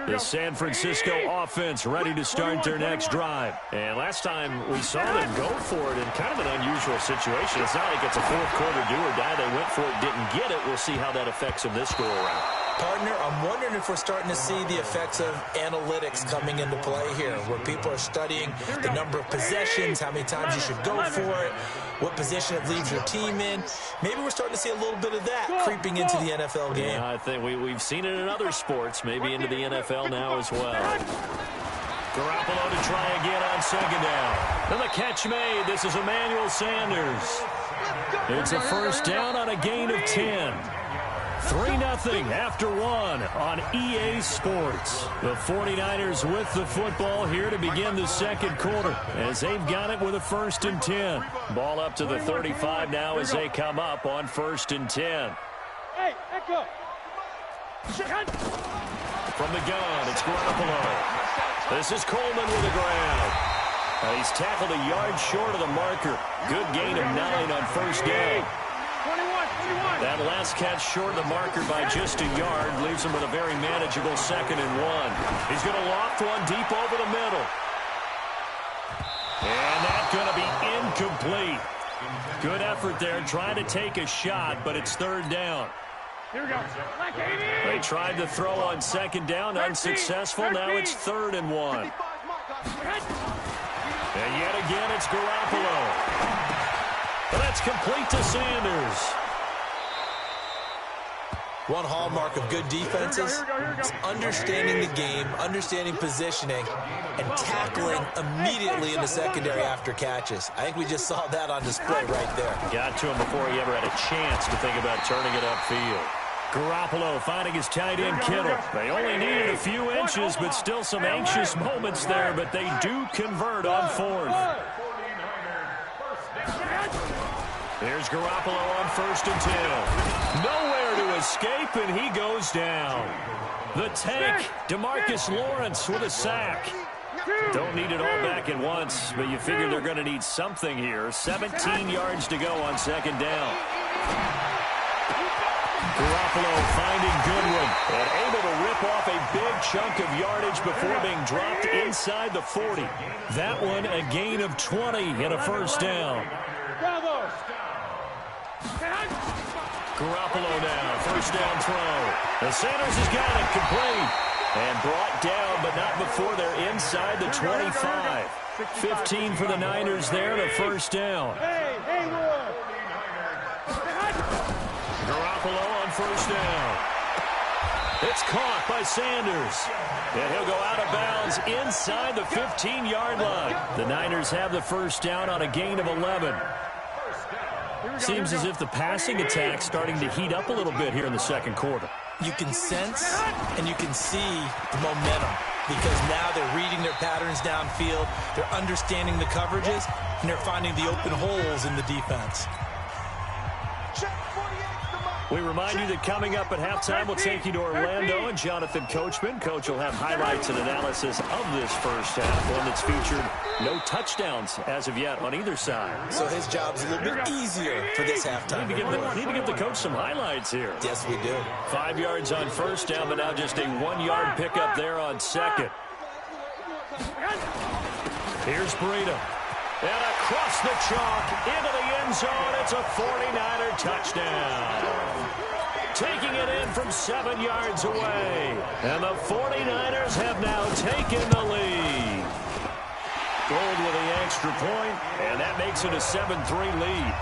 A: The San Francisco offense ready to start their next drive. And last time we saw them go for it in kind of an unusual situation. It's not like it's a fourth-quarter do or die. They went for it, didn't get it. We'll see how that affects them this go-around.
B: Partner, I'm wondering if we're starting to see the effects of analytics coming into play here, where people are studying the number of possessions, how many times you should go for it, what position it leaves your team in. Maybe we're starting to see a little bit of that creeping into the NFL game.
A: Yeah, I think we've seen it in other sports, maybe into the NFL now as well. Garoppolo to try again on 2nd down. And the catch made. This is Emmanuel Sanders. It's a 1st down on a gain of 10. 3-0 after 1 on EA Sports. The 49ers with the football here to begin the 2nd quarter as they've got it with a 1st and 10. Ball up to the 35 now as they come up on 1st and 10.
C: Hey, echo.
A: From the gun, it's Garoppolo. This is Coleman with the ground. He's tackled a yard short of the marker. Good gain of 9 on 1st down.
C: 21.
A: That last catch short of the marker by just a yard leaves him with a very manageable 2nd and 1. He's going to loft one deep over the middle. And that's going to be incomplete. Good effort there trying to take a shot, but it's 3rd down.
C: Here we go.
A: They tried to throw on 2nd down, unsuccessful. Now it's 3rd and 1. And yet again, it's Garoppolo. That's complete to Sanders.
B: One hallmark of good defenses is understanding the game, understanding positioning, and tackling immediately in the secondary after catches. I think we just saw that on display right there.
A: Got to him before he ever had a chance to think about turning it upfield. Garoppolo finding his tight end Kittle. They only needed a few inches, but still some anxious moments there, but they do convert on 4th. There's Garoppolo on 1st and 10. Nowhere to escape, and he goes down. The tank, DeMarcus Lawrence with a sack. Don't need it all back at once, but you figure they're going to need something here. 17 yards to go on 2nd down. Garoppolo finding Goodwin and able to rip off a big chunk of yardage before being dropped inside the 40. That one a gain of 20 and a 1st down. Garoppolo now, 1st down throw. And Sanders has got it complete. And brought down, but not before they're inside the 25. 15 for the Niners there to 1st down. Garoppolo on 1st down. It's caught by Sanders. And he'll go out of bounds inside the 15-yard line. The Niners have the 1st down on a gain of 11. Seems as if the passing attack's starting to heat up a little bit here in the second quarter.
B: You can sense and you can see the momentum because now they're reading their patterns downfield, they're understanding the coverages, and they're finding the open holes in the defense.
A: We remind you that coming up at halftime, we'll take you to Orlando and Jonathan Coachman. Coach will have highlights and analysis of this first half, one that's featured no touchdowns as of yet on either side.
B: So his job's a little bit easier for this halftime.
A: Need to give the coach some highlights here.
B: Yes, we do.
A: 5 yards on first down, but now just a 1 yard pickup there on second. Here's Breida. And across the chalk into the end zone. It's a 49er touchdown. Taking it in from 7 yards away. And the 49ers have now taken the lead. Gold with the extra point, and that makes it a 7-3 lead.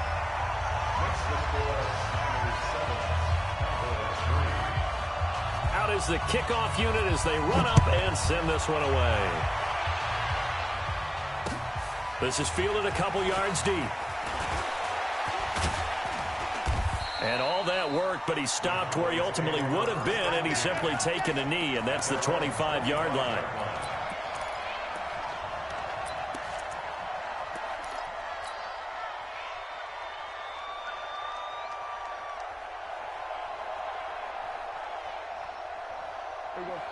A: Out is the kickoff unit as they run up and send this one away. This is fielded a couple yards deep. And all that worked, but he stopped where he ultimately would have been, and he's simply taken a knee, and that's the 25-yard line.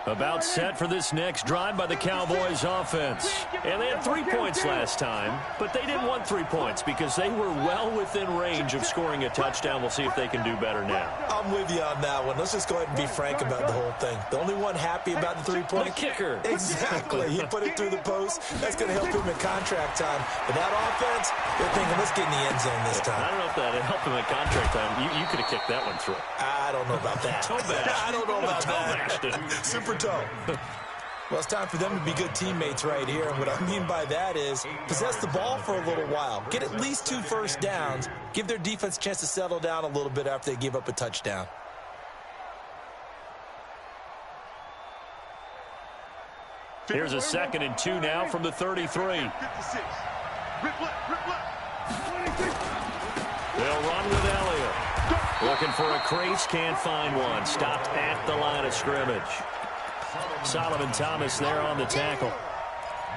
A: About set for this next drive by the Cowboys offense. And they had 3 points last time, but they didn't want 3 points because they were well within range of scoring a touchdown. We'll see if they can do better now.
B: I'm with you on that one. Let's just go ahead and be frank about the whole thing. The only one happy about the 3-point?
A: The kicker.
B: Exactly. He put it through the post. That's going to help him at contract time. But that offense, they're thinking, let's get in the end zone this time.
A: I don't know if that helped him at contract time. You could have kicked that one through.
B: I don't know about that. I don't know about that. Super toe. Well, it's time for them to be good teammates right here. And what I mean by that is possess the ball for a little while. Get at least 2 first downs. Give their defense a chance to settle down a little bit after they give up a touchdown.
A: Here's a 2nd and 2 now from the 33. They'll run with Elliott. Looking for a crease, can't find one. Stopped at the line of scrimmage. Solomon Thomas there on the tackle.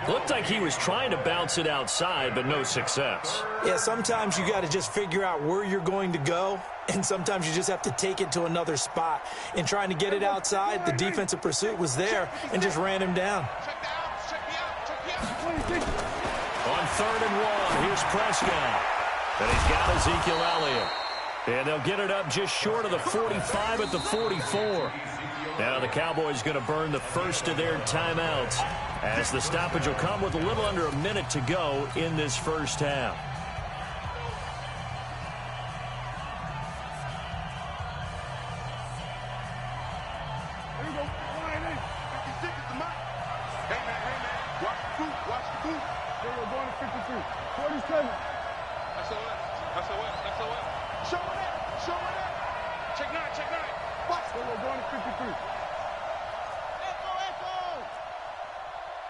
A: Looked like he was trying to bounce it outside, but no success.
B: Yeah, sometimes you got to just figure out where you're going to go, and sometimes you just have to take it to another spot. In trying to get it outside, the defensive pursuit was there and just ran him down.
A: On 3rd and 1, here's Prescott. And he's got Ezekiel Elliott. And they'll get it up just short of the 45 at the 44. Now the Cowboys going to burn the first of their timeouts as the stoppage will come with a little under a minute to go in this first half.
C: Here we go. Line in. 56 is the mark. Hey, man. Watch the boot. Watch the boot. Here we're going to 53. 47. That's all right. Show it. Check 9. Watch. Here we're going to 53. Echo.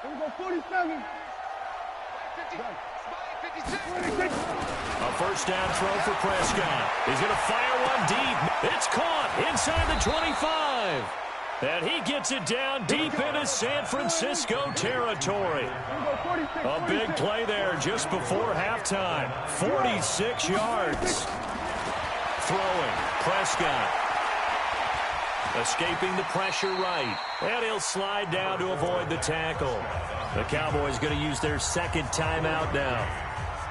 C: Here we go, 47. 56.
A: A first down throw for Prescott. He's going to fire one deep. It's caught inside the 25. And he gets it down deep into San Francisco territory. A big play there just before halftime. 46 yards. Throwing. Prescott. Escaping the pressure right. And he'll slide down to avoid the tackle. The Cowboys going to use their 2nd timeout now,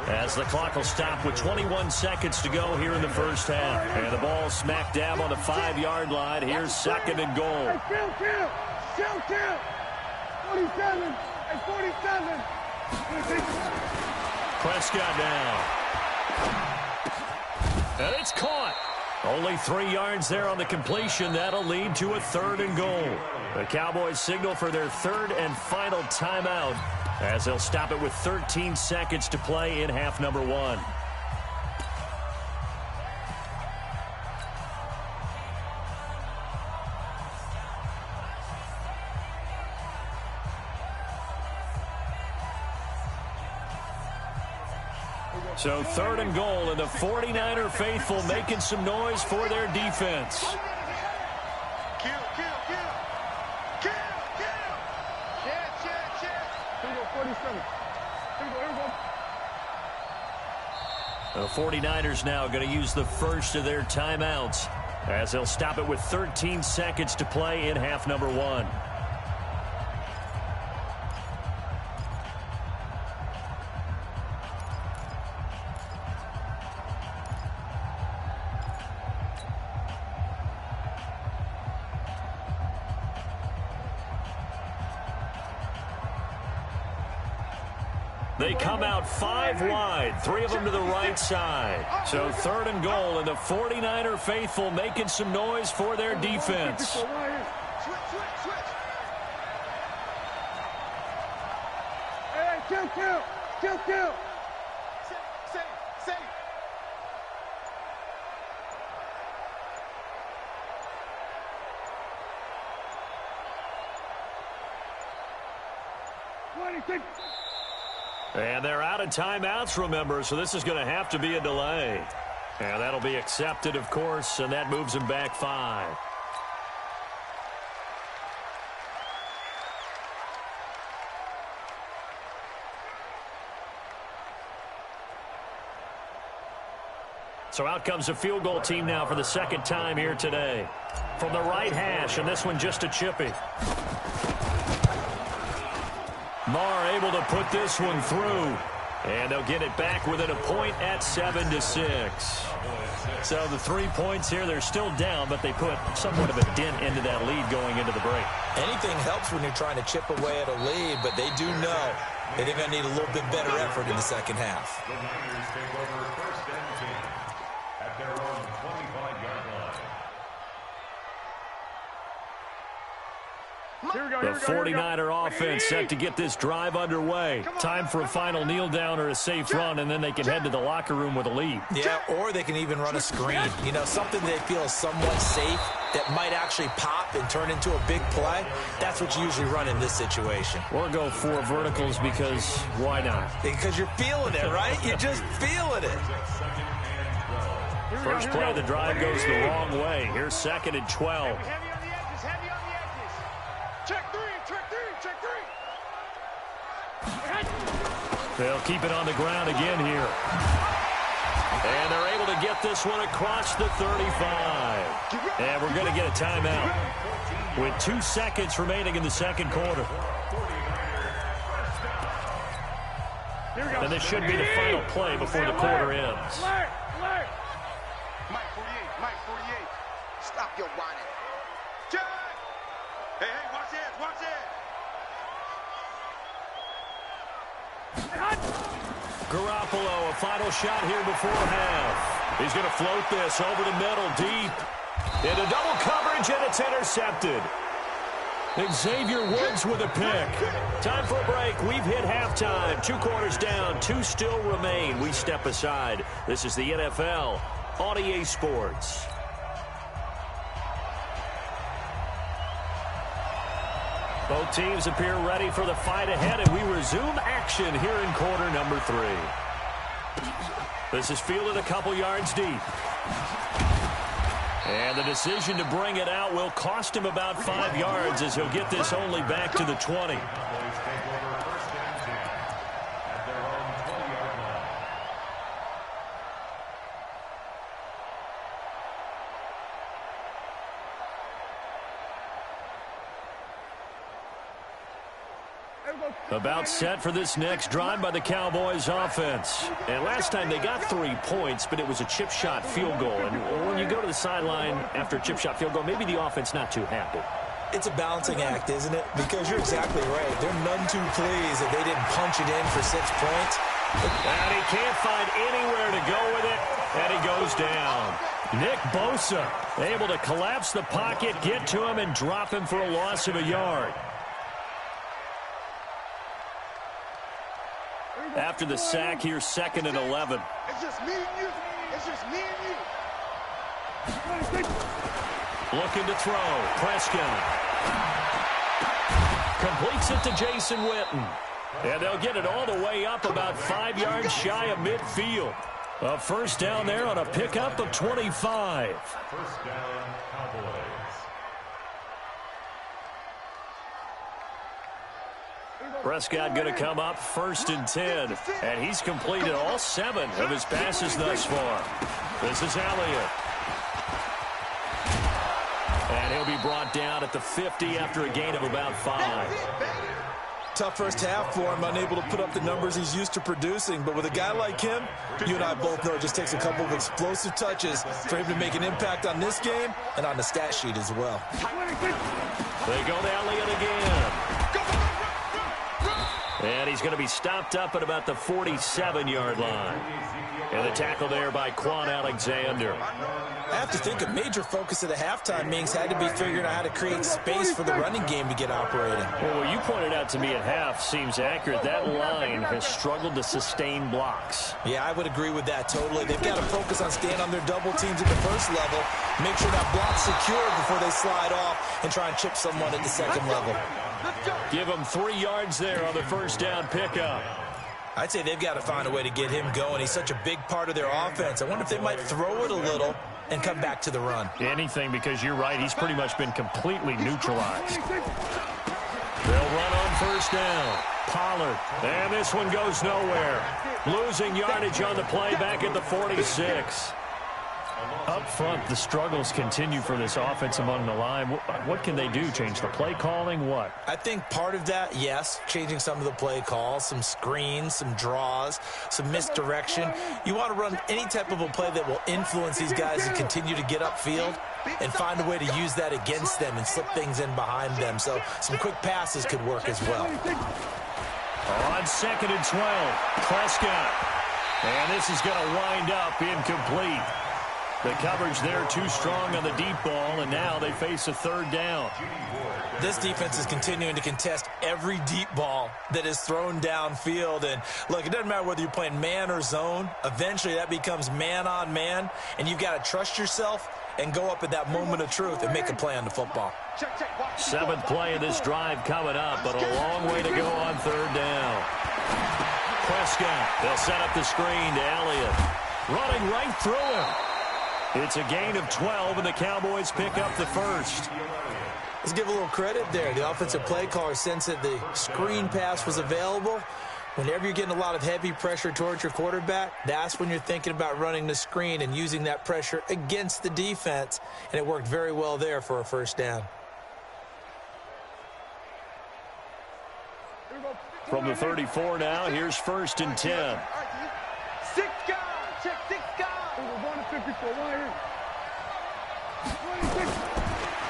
A: as the clock will stop with 21 seconds to go here in the first half. And the ball smack dab on the 5-yard line. Here's 2nd and goal.
C: Kill. 47. 47.
A: Prescott down. And it's caught. Only 3 yards there on the completion. That'll lead to a 3rd and goal. The Cowboys signal for their 3rd and final timeout, as they'll stop it with 13 seconds to play in half number 1. So 3rd and goal, and the 49er faithful making some noise for their defense.
C: Kill. Check. Here we go, 47. Here we go.
A: The 49ers now going to use the first of their timeouts as they'll stop it with 13 seconds to play in half number 1. They come out 5 wide, 3 of them to the right side. So 3rd and goal, and the 49er faithful making some noise for their defense.
C: Switch. Hey, kill. Safe. 26.
A: And they're out of timeouts, remember, so this is going to have to be a delay. And that'll be accepted, of course, and that moves them back 5. So out comes the field goal team now for the second time here today. From the right hash, and this one just a chippy. Marr able to put this one through. And they'll get it back within a point at 7-6. So the 3 points here, they're still down, but they put somewhat of a dent into that lead going into the break.
B: Anything helps when you're trying to chip away at a lead, but they do know that they're going to need a little bit better effort in the second half.
D: The Niners take over 1st and 10 at their own 25-yard line.
A: The 49er offense set to get this drive underway. Time for a final kneel down or a safe run, and then they can head to the locker room with a lead.
B: Yeah, or they can even run a screen. You know, something they feel is somewhat safe that might actually pop and turn into a big play. That's what you usually run in this situation.
A: Or go 4 verticals because why not?
B: Because you're feeling it, right? You're just feeling it.
A: First play of the drive goes the wrong way. Here's 2nd and 12.
F: Heavy on the edges. Check three.
A: They'll keep it on the ground again here. And they're able to get this one across the 35. And we're going to get a timeout with 2 seconds remaining in the second quarter. And this should be the final play before the quarter ends.
C: Mike 48. Stop your whining. Check. Hey, watch it.
A: Garoppolo, a final shot here before half. He's going to float this over the middle, deep. Into double coverage, and it's intercepted. Xavier Woods with a pick. Time for a break. We've hit halftime. 2 quarters down, 2 still remain. We step aside. This is the NFL on EA Sports. Both teams appear ready for the fight ahead, and we resume action here in quarter number 3. This is fielded a couple yards deep. And the decision to bring it out will cost him about 5 yards as he'll get this only back to the 20. About set for this next drive by the Cowboys offense. And last time they got 3 points, but it was a chip shot field goal. And when you go to the sideline after a chip shot field goal, maybe the offense not too happy.
B: It's a balancing act, isn't it? Because you're exactly right. They're none too pleased that they didn't punch it in for 6 points.
A: And he can't find anywhere to go with it, and he goes down. Nick Bosa able to collapse the pocket, get to him, and drop him for a loss of a yard. After the sack, here's 2nd and 11.
C: It's just me and you.
A: Looking to throw. Prescott. Completes it to Jason Witten. And they'll get it all the way up about 5 yards shy of midfield. A first down there on a pickup of 25.
D: First down, Cowboys.
A: Prescott going to come up 1st and 10. And he's completed all 7 of his passes thus far. This is Elliott. And he'll be brought down at the 50 after a gain of about 5.
B: Tough first half for him, unable to put up the numbers he's used to producing. But with a guy like him, you and I both know it just takes a couple of explosive touches for him to make an impact on this game and on the stat sheet as well.
A: They go to Elliott again. And he's going to be stopped up at about the 47-yard line. And the tackle there by Quan Alexander.
B: I have to think a major focus of the halftime meetings had to be figuring out how to create space for the running game to get operating.
A: Well, what you pointed out to me at half seems accurate. That line has struggled to sustain blocks.
B: Yeah, I would agree with that totally. They've got to focus on staying on their double teams at the first level, make sure that block's secured before they slide off and try and chip someone at the second level.
A: Give them 3 yards there on the first down pickup.
B: I'd say they've got to find a way to get him going. He's such a big part of their offense. I wonder if they might throw it a little and come back to the run.
A: Anything, because you're right. He's pretty much been completely neutralized. They'll run on first down. Pollard. And this one goes nowhere. Losing yardage on the play back at the 46. Up front, the struggles continue for this offense among the line. What can they do? Change the play calling? What?
B: I think part of that, yes, changing some of the play calls, some screens, some draws, some misdirection. You want to run any type of a play that will influence these guys to continue to get upfield and find a way to use that against them and slip things in behind them. So some quick passes could work as well.
A: On 2nd and 12, Prescott. And this is going to wind up incomplete. The coverage there too strong on the deep ball, and now they face a 3rd down.
B: This defense is continuing to contest every deep ball that is thrown downfield. And, look, it doesn't matter whether you're playing man or zone. Eventually that becomes man on man, and you've got to trust yourself and go up at that moment of truth and make a play on the football.
A: 7th play of this drive coming up, but a long way to go on 3rd down. Prescott, they'll set up the screen to Elliott. Running right through him. It's a gain of 12, and the Cowboys pick up the first.
B: Let's give a little credit there. The offensive play caller sensed that the screen pass was available. Whenever you're getting a lot of heavy pressure towards your quarterback, that's when you're thinking about running the screen and using that pressure against the defense. And it worked very well there for a first down.
A: From the 34 now, here's 1st and 10.
F: 6 guys. Check 6 guys.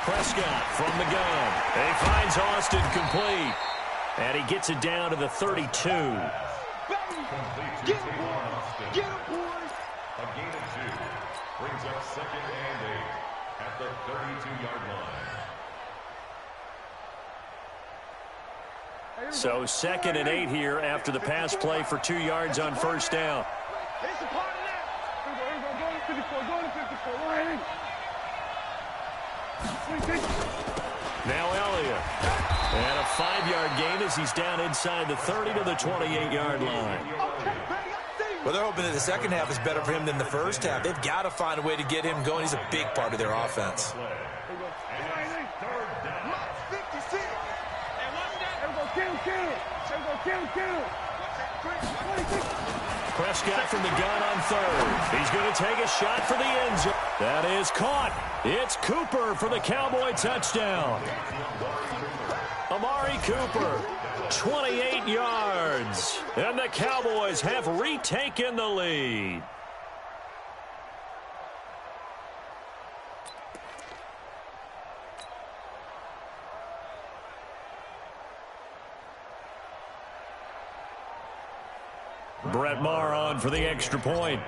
A: Prescott from the gun. And he finds Austin complete. And he gets it down to the 32.
F: Get him, boys. Get him, boys.
D: A gain of 2 brings up 2nd and 8 at the 32-yard line.
A: So 2nd and 8 here after the pass play for 2 yards on first down.
F: It's a part of that.
A: Now Elliott. And a 5-yard gain as he's down inside the 30 to the 28-yard line.
B: Well, they're hoping that the second half is better for him than the first half. They've got to find a way to get him going. He's a big part of their offense.
A: Prescott from the gun on 3rd. He's going to take a shot for the end zone. That is caught. It's Cooper for the Cowboy touchdown. Amari Cooper, 28 yards. And the Cowboys have retaken the lead. Brett Maher on for the extra point.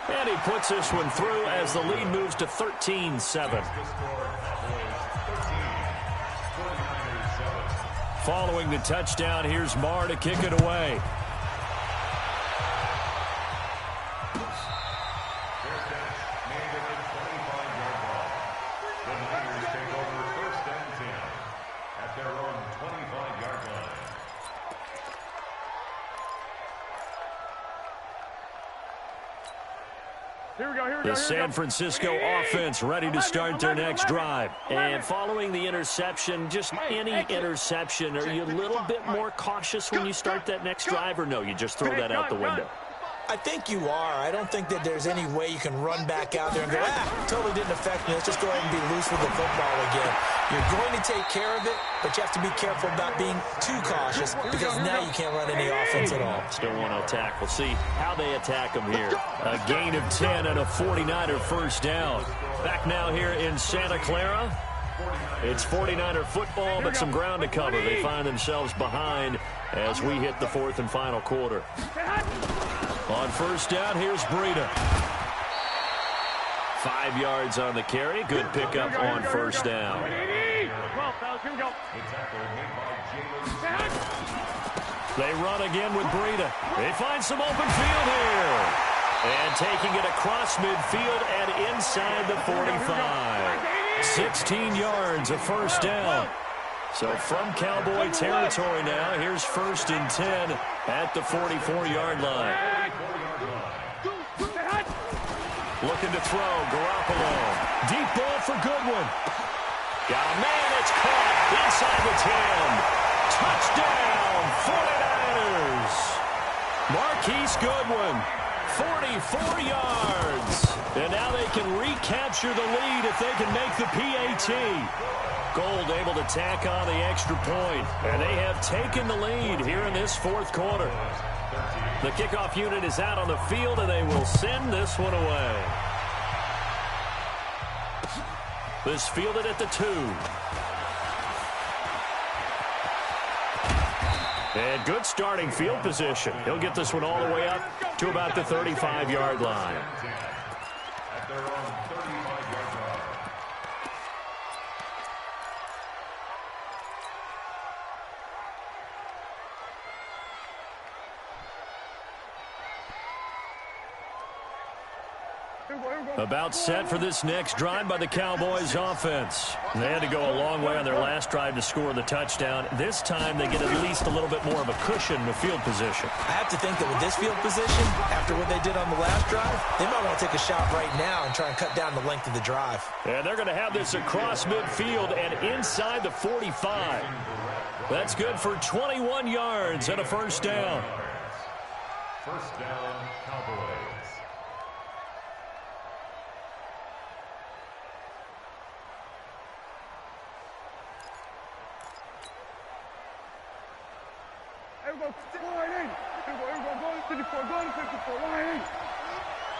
A: And he puts this one through as the lead moves to 13-7. Following the touchdown, here's Maher to kick it away. The San Francisco offense ready to start their next drive. And following the interception, just any interception, are you a little bit more cautious when you start that next drive, or no, you just throw that out the window?
B: I think you are. I don't think that there's any way you can run back out there and go, totally didn't affect me. Let's just go ahead and be loose with the football again. You're going to take care of it, but you have to be careful about being too cautious because now you can't run any offense at all.
A: Still want to attack. We'll see how they attack them here. A gain of 10 and a 49er first down. Back now here in Santa Clara. It's 49er football, but some ground to cover. They find themselves behind as we hit the fourth and final quarter. On first down, here's Breida. 5 yards on the carry. Good pickup on first down. They run again with Breida. They find some open field here. And taking it across midfield and inside the 45. 16 yards, a first down. So from Cowboy territory now, here's first and 10 at the 44-yard line. Looking to throw, Garoppolo. Deep ball for Goodwin. Got a man, it's caught inside the 10. Touchdown, 49ers. Marquise Goodwin, 44 yards. And now they can recapture the lead if they can make the PAT. Gold able to tack on the extra point. And they have taken the lead here in this fourth quarter. The kickoff unit is out on the field, and they will send this one away. This fielded at the 2. And good starting field position. He'll get this one all the way up to about the 35-yard line.
D: At their own 35-yard line.
A: About set for this next drive by the Cowboys offense. They had to go a long way on their last drive to score the touchdown. This time they get at least a little bit more of a cushion with field position.
B: I have to think that with this field position, after what they did on the last drive, they might want to take a shot right now and try and cut down the length of the drive.
A: And they're going to have this across midfield and inside the 45. That's good for 21 yards and a first down.
D: First down, Cowboys.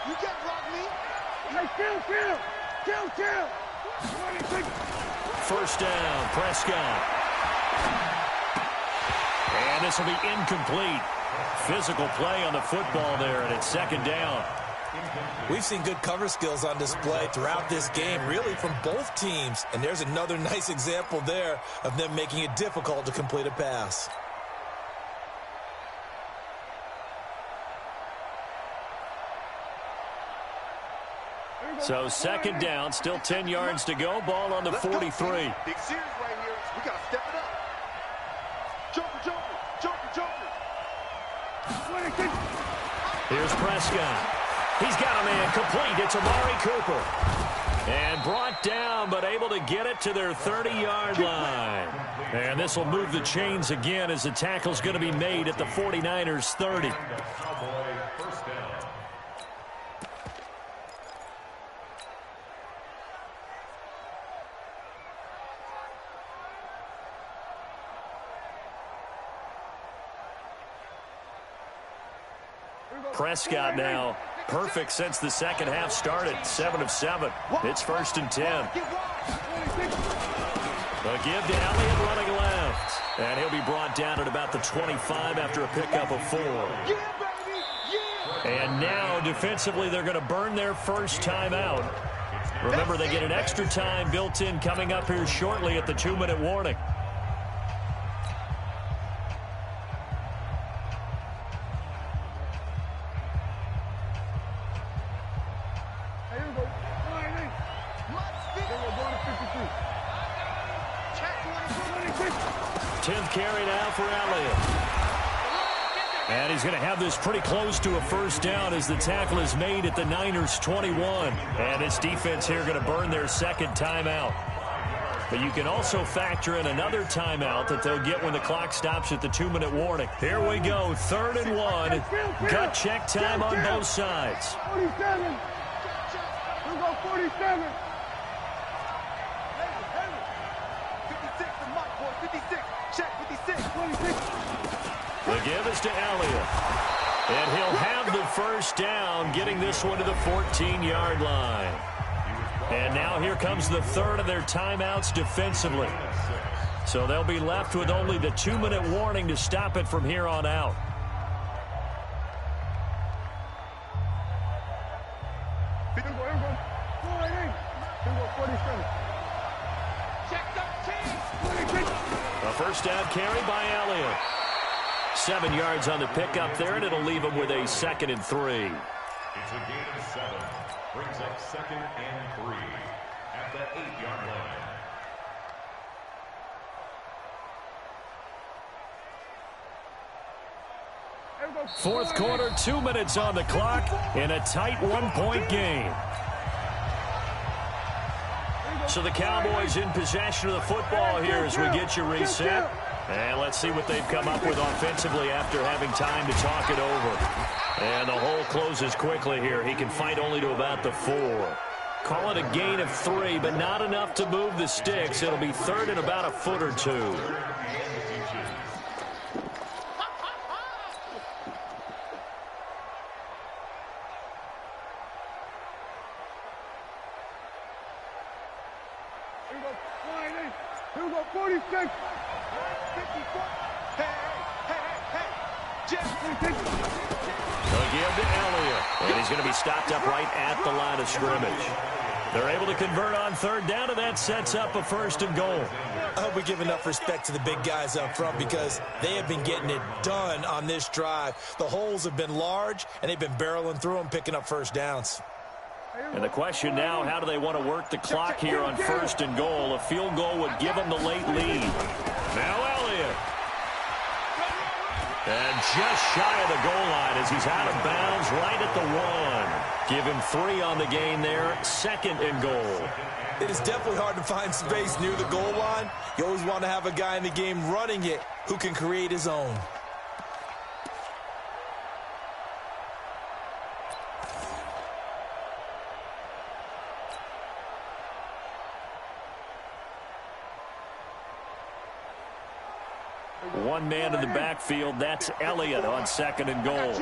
C: You can't block me. Hey, kill.
A: First down, Prescott. And this will be incomplete. Physical play on the football there, and it's second down.
B: We've seen good cover skills on display throughout this game, really from both teams. And there's another nice example there of them making it difficult to complete a pass.
A: So second down, still 10 yards to go. Ball on the 43.
C: Big series right here. We got to step it up. Jumper.
A: Here's Prescott. He's got a man complete. It's Amari Cooper. And brought down, but able to get it to their 30-yard line. And this will move the chains again as the tackle's going to be made at the 49ers' 30.
D: First down.
A: Prescott now perfect since the second half started. 7 of 7. It's first and 10. A give to Elliott running left. And he'll be brought down at about the 25 after a pickup of 4. And now defensively they're going to burn their first time out. Remember, they get an extra time built in coming up here shortly at the 2-minute warning. Carry now for Elliott. And he's going to have this pretty close to a first down as the tackle is made at the Niners' 21. And this defense here going to burn their second timeout. But you can also factor in another timeout that they'll get when the clock stops at the 2-minute warning. Here we go, 3rd and 1. Gut check time on both sides.
C: 47. We'll go 47. 56 to Mike, boy. 56. Check 56. 26.
A: The give is to Elliott. And he'll have the first down, getting this one to the 14-yard line. And now here comes the third of their timeouts defensively. So they'll be left with only the 2-minute warning to stop it from here on out.
C: Here we go. 47. Check 13.
A: A first down carry by Elliott. 7 yards on the pickup there, and it'll leave him with a 2nd and 3.
D: It's a gain of 7. Brings up 2nd and 3 at the 8-yard line.
A: Fourth quarter, 2 minutes on the clock in a tight 1-point game. So the Cowboys in possession of the football here as we get you reset. And let's see what they've come up with offensively after having time to talk it over. And the hole closes quickly here. He can fight only to about the 4. Call it a gain of 3, but not enough to move the sticks. It'll be 3rd and about a foot or 2.
C: Here we go, 46. 54. Hey. Jeff.
A: They'll give to Elliott. And he's going to be stopped up right at the line of scrimmage. They're able to convert on 3rd down, and that sets up a 1st and goal.
B: I hope we give enough respect to the big guys up front because they have been getting it done on this drive. The holes have been large, and they've been barreling through them, picking up first downs.
A: And the question now, how do they want to work the clock here on 1st and goal? A field goal would give them the late lead. Now Elliott. And just shy of the goal line as he's out of bounds right at the 1. Give him 3 on the gain there, 2nd and goal.
B: It is definitely hard to find space near the goal line. You always want to have a guy in the game running it who can create his own.
A: One man in the backfield, that's Elliott on 2nd and goal.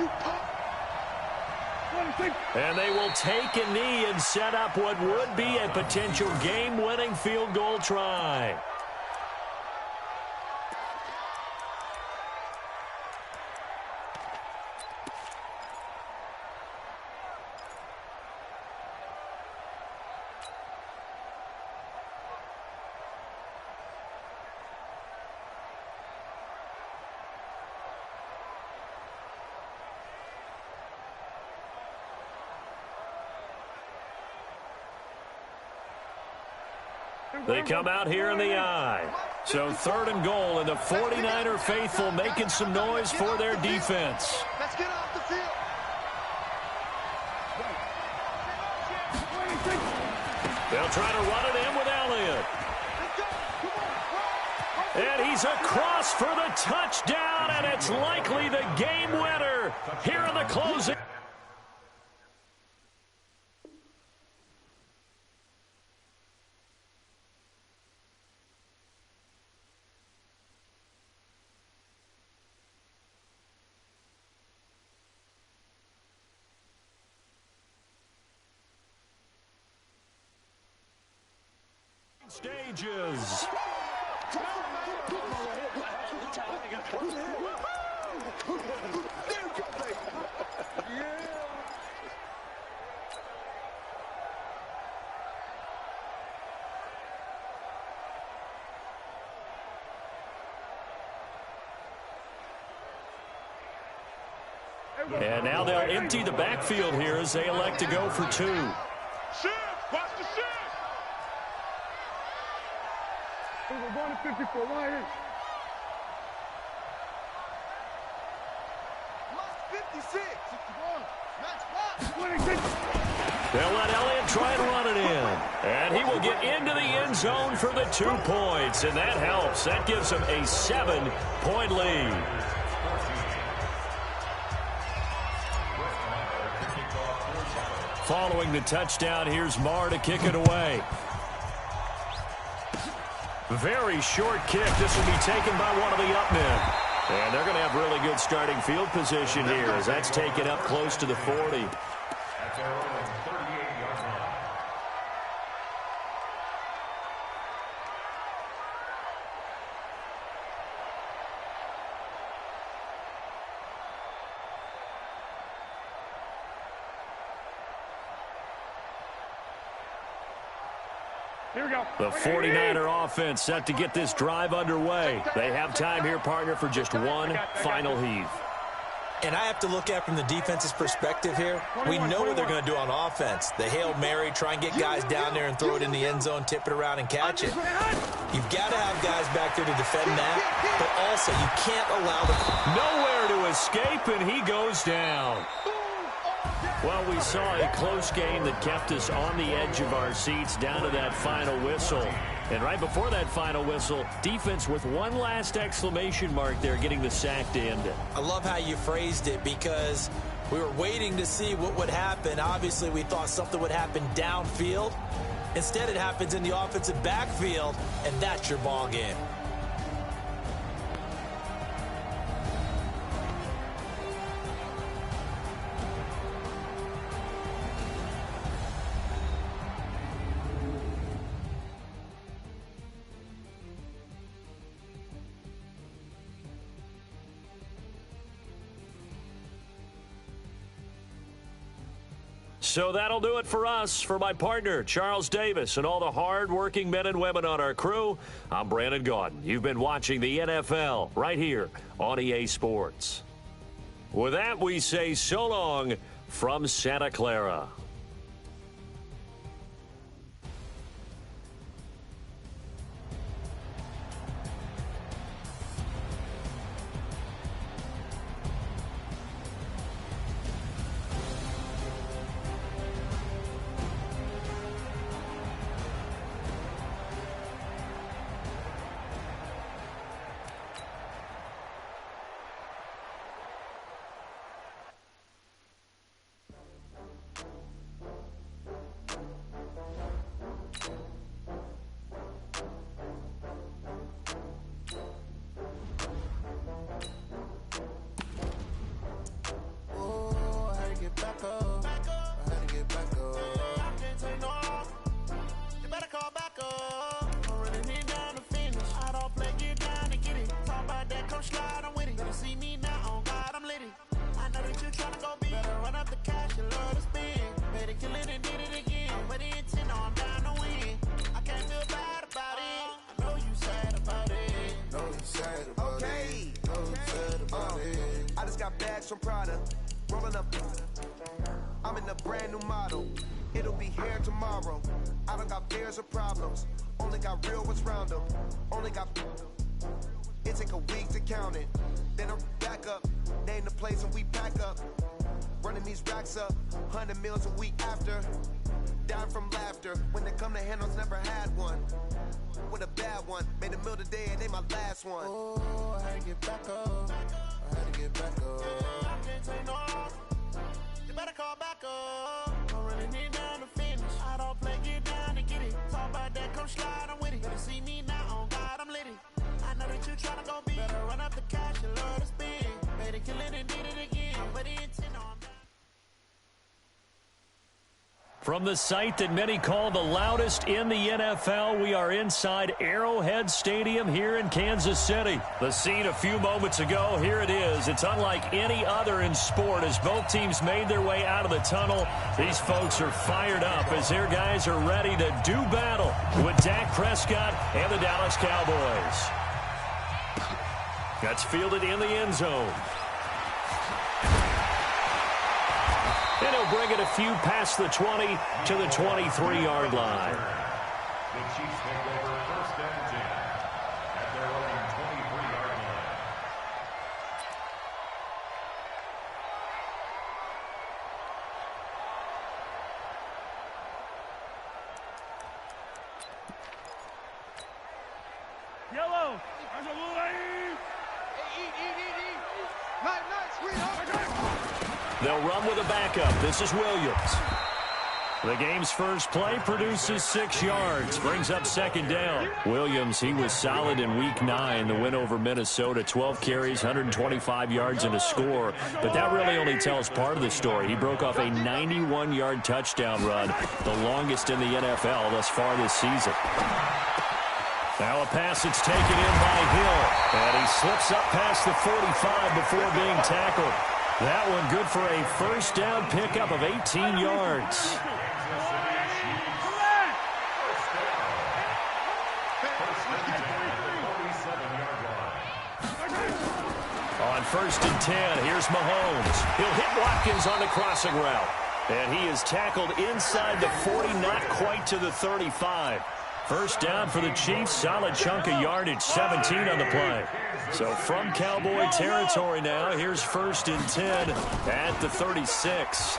A: And they will take a knee and set up what would be a potential game-winning field goal try. They come out here in the eye. So 3rd and goal, and the 49er faithful making some noise for their defense.
C: Let's get off the field.
A: They'll try to run it in with Elliott. And he's across for the touchdown, and it's likely the game winner here in the closing. Stages. And now they'll empty the backfield here as they elect to go for 2.
C: Shift! Watch the shift! We're going to 54. Right here. 56. 61.
A: They'll let Elliott try and run it in. And he will get into the end zone for the 2 points. And that helps. That gives him a 7-point lead. Following the touchdown, here's Marr to kick it away. Very short kick. This will be taken by one of the up men. And they're going to have really good starting field position here as that's taken up close to the 40.
D: At their own 38-yard line.
C: Here we go.
A: The 49er offense set to get this drive underway. They have time here, partner, for just one final heave.
B: And I have to look at from the defense's perspective here. We know what they're going to do on offense. The Hail Mary, try and get guys down there and throw it in the end zone, tip it around and catch it. You've got to have guys back there to defend that, but also you can't allow
A: Nowhere to escape, and he goes down. Well, we saw a close game that kept us on the edge of our seats down to that final whistle. And right before that final whistle, defense with one last exclamation mark there, getting the sack to end it.
B: I love how you phrased it because we were waiting to see what would happen. Obviously, we thought something would happen downfield. Instead, it happens in the offensive backfield, and that's your ball game.
A: So that'll do it for us. For my partner, Charles Davis, and all the hard-working men and women on our crew, I'm Brandon Gaudin. You've been watching the NFL right here on EA Sports. With that, we say so long from Santa Clara.
I: From Prada, rolling up. I'm in a brand new model. It'll be here tomorrow. I don't got fears or problems. Only got real ones round them. Only got. It take a week to count it. Then I'm back up. Name the place and we pack up. Running these racks up. 100 meals a week after. Down from laughter. When they come to handles, never had one. With a bad one. Made a meal today and they my last one. Oh, I had to get back up. I had to get back up. You better call back up. I'm running it down to finish. I don't play, get down and get it. Talk about that, come slide, I'm with it. Better see me now, on God, I'm litty. I know that you tryna go big. Better run up the cash, you love to spin. Made it, kill it, and did it again. But the intent on that.
A: From the site that many call the loudest in the NFL, we are inside Arrowhead Stadium here in Kansas City. The scene a few moments ago, here it is. It's unlike any other in sport as both teams made their way out of the tunnel. These folks are fired up as their guys are ready to do battle with Dak Prescott and the Dallas Cowboys. That's fielded in the end zone. And he'll bring it a few past the 20 to the 23-yard line.
D: The Chiefs take over 1st and 10 at their own 23-yard line.
C: Yellow. There's a blue lane.
F: Eat. Nice, sweetheart.
A: They'll run with a backup. This is Williams. The game's first play produces 6 yards, brings up second down. Williams, he was solid in Week 9, the win over Minnesota, 12 carries, 125 yards and a score. But that really only tells part of the story. He broke off a 91-yard touchdown run, the longest in the NFL thus far this season. Now a pass that's taken in by Hill, and he slips up past the 45 before being tackled. That one good for a first down pickup of 18 yards. On 1st and 10, here's Mahomes. He'll hit Watkins on the crossing route. And he is tackled inside the 40, not quite to the 35. First down for the Chiefs, solid chunk of yardage, 17 on the play. So from Cowboy territory now, here's 1st and 10 at the 36.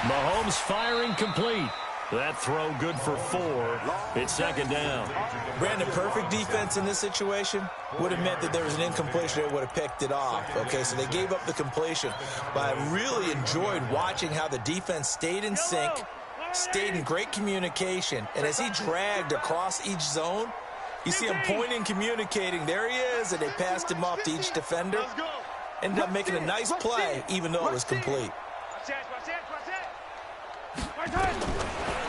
A: Mahomes firing complete. That throw good for 4. It's second down.
B: Brandon, perfect defense in this situation would have meant that there was an incompletion that would have picked it off. Okay, so they gave up the completion. But I really enjoyed watching how the defense stayed in sync, stayed in great communication. And as he dragged across each zone, you see him pointing, communicating. There he is, and they passed him off to each defender. Ended up making a nice play, even though it was complete.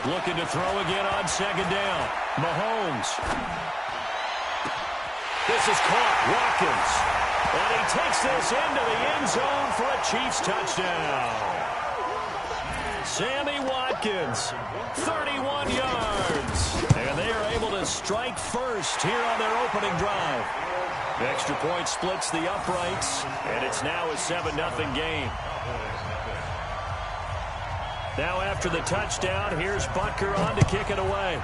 A: Looking to throw again on second down. Mahomes. This is caught. Watkins. And he takes this into the end zone for a Chiefs touchdown. Sammy Watkins, 31 yards. And they are able to strike first here on their opening drive. The extra point splits the uprights, and it's now a 7-0 game. Now after the touchdown, here's Butker on to kick it away.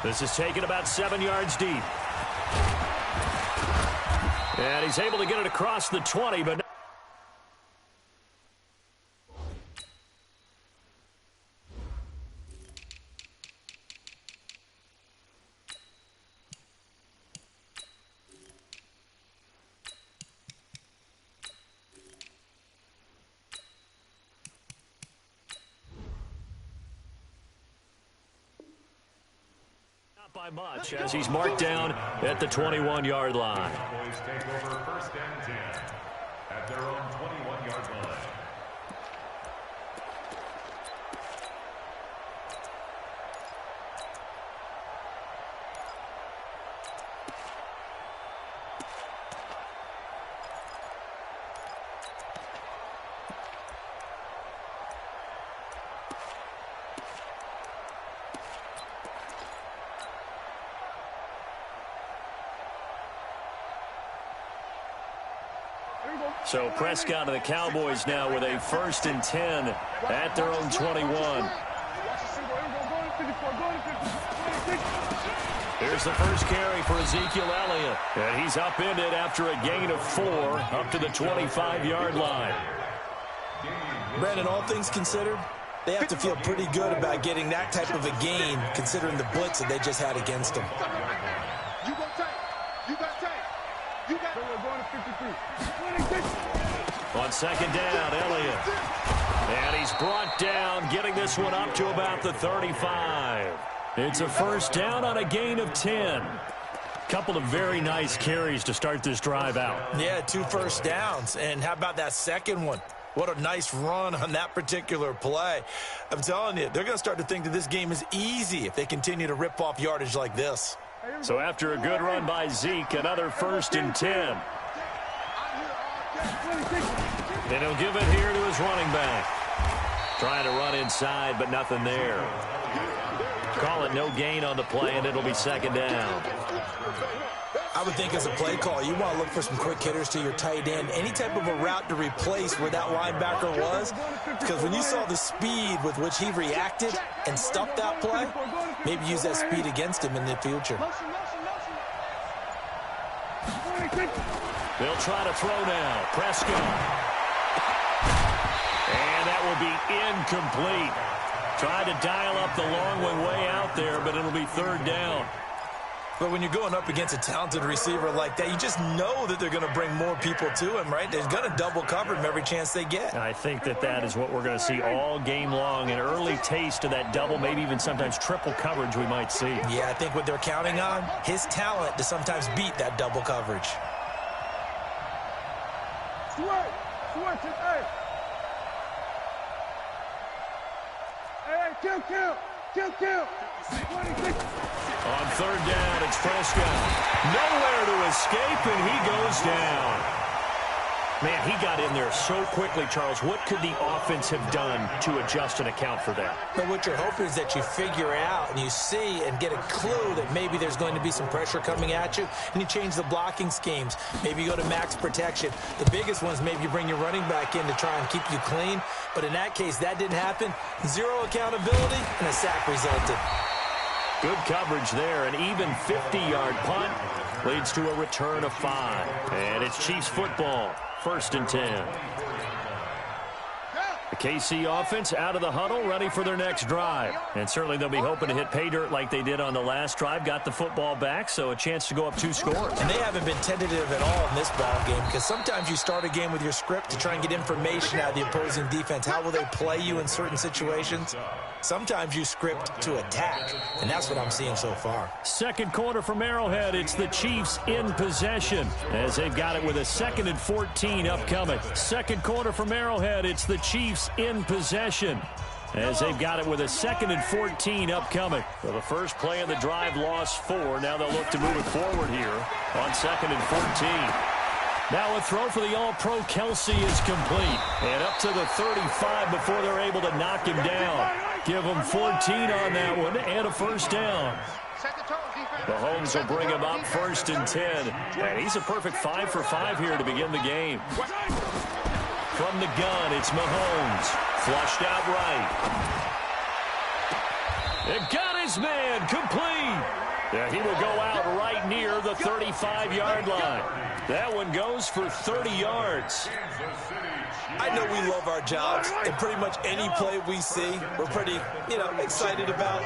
A: This is taken about 7 yards deep. And he's able to get it across the 20, but by much as he's marked down at the 21-yard line.
D: Cowboys take over 1st and 10 at their own 21-yard line.
A: So Prescott and the Cowboys now with a 1st and 10 at their own 21. Here's the first carry for Ezekiel Elliott. And he's upended after a gain of 4 up to the 25-yard line.
B: Brandon, all things considered, they have to feel pretty good about getting that type of a gain considering the blitz that they just had against them.
A: On second down, Elliott. And he's brought down, getting this one up to about the 35. It's a first down on a gain of 10. Couple of very nice carries to start this drive out.
B: Yeah, 2 first downs. And how about that second one? What a nice run on that particular play. I'm telling you, they're going to start to think that this game is easy if they continue to rip off yardage like this.
A: So after a good run by Zeke, another 1st and 10. And he'll give it here to his running back. Trying to run inside, but nothing there. Call it no gain on the play, and it'll be second down.
B: I would think as a play call, you want to look for some quick hitters to your tight end. Any type of a route to replace where that linebacker was. Because when you saw the speed with which he reacted and stuffed that play, maybe use that speed against him in the future.
A: They'll try to throw now. Prescott. And that will be incomplete. Tried to dial up the long one way out there, but it'll be third down.
B: But when you're going up against a talented receiver like that, you just know that they're going to bring more people to him, right? They're going to double cover him every chance they get.
A: I think that is what we're going to see all game long. An early taste of that double, maybe even sometimes triple coverage we might see.
B: Yeah, I think what they're counting on, his talent to sometimes beat that double coverage.
C: Kill.
A: On third down, it's Prescott. Nowhere to escape, and he goes down. Man, he got in there so quickly, Charles. What could the offense have done to adjust and account for that?
B: But what you're hoping is that you figure out and you see and get a clue that maybe there's going to be some pressure coming at you, and you change the blocking schemes. Maybe you go to max protection. The biggest ones, maybe you bring your running back in to try and keep you clean. But in that case, that didn't happen. Zero accountability, and a sack resulted.
A: Good coverage there. An even 50-yard punt leads to a return of 5. And it's Chiefs football. 1st and 10. The KC offense out of the huddle, ready for their next drive. And certainly they'll be hoping to hit pay dirt like they did on the last drive. Got the football back, so a chance to go up 2 scores.
B: And they haven't been tentative at all in this ball game, because sometimes you start a game with your script to try and get information out of the opposing defense. How will they play you in certain situations? Sometimes you script to attack, and that's what I'm seeing so far.
A: Second quarter from Arrowhead. It's the Chiefs in possession as they've got it with a 2nd and 14 upcoming. Second quarter from Arrowhead. It's the Chiefs in possession as they've got it with a 2nd and 14 upcoming. So the first play of the drive lost 4. Now they'll look to move it forward here on 2nd and 14. Now a throw for the All-Pro Kelsey is complete. And up to the 35 before they're able to knock him down. Give him 14 on that one and a first down. Mahomes will bring him up 1st and 10. And he's a perfect 5 for 5 here to begin the game. From the gun, it's Mahomes. Flushed out right. It got his man complete. Yeah, he will go out right near the 35-yard line. That one goes for 30 yards.
B: I know we love our jobs, and pretty much any play we see, we're pretty, excited about.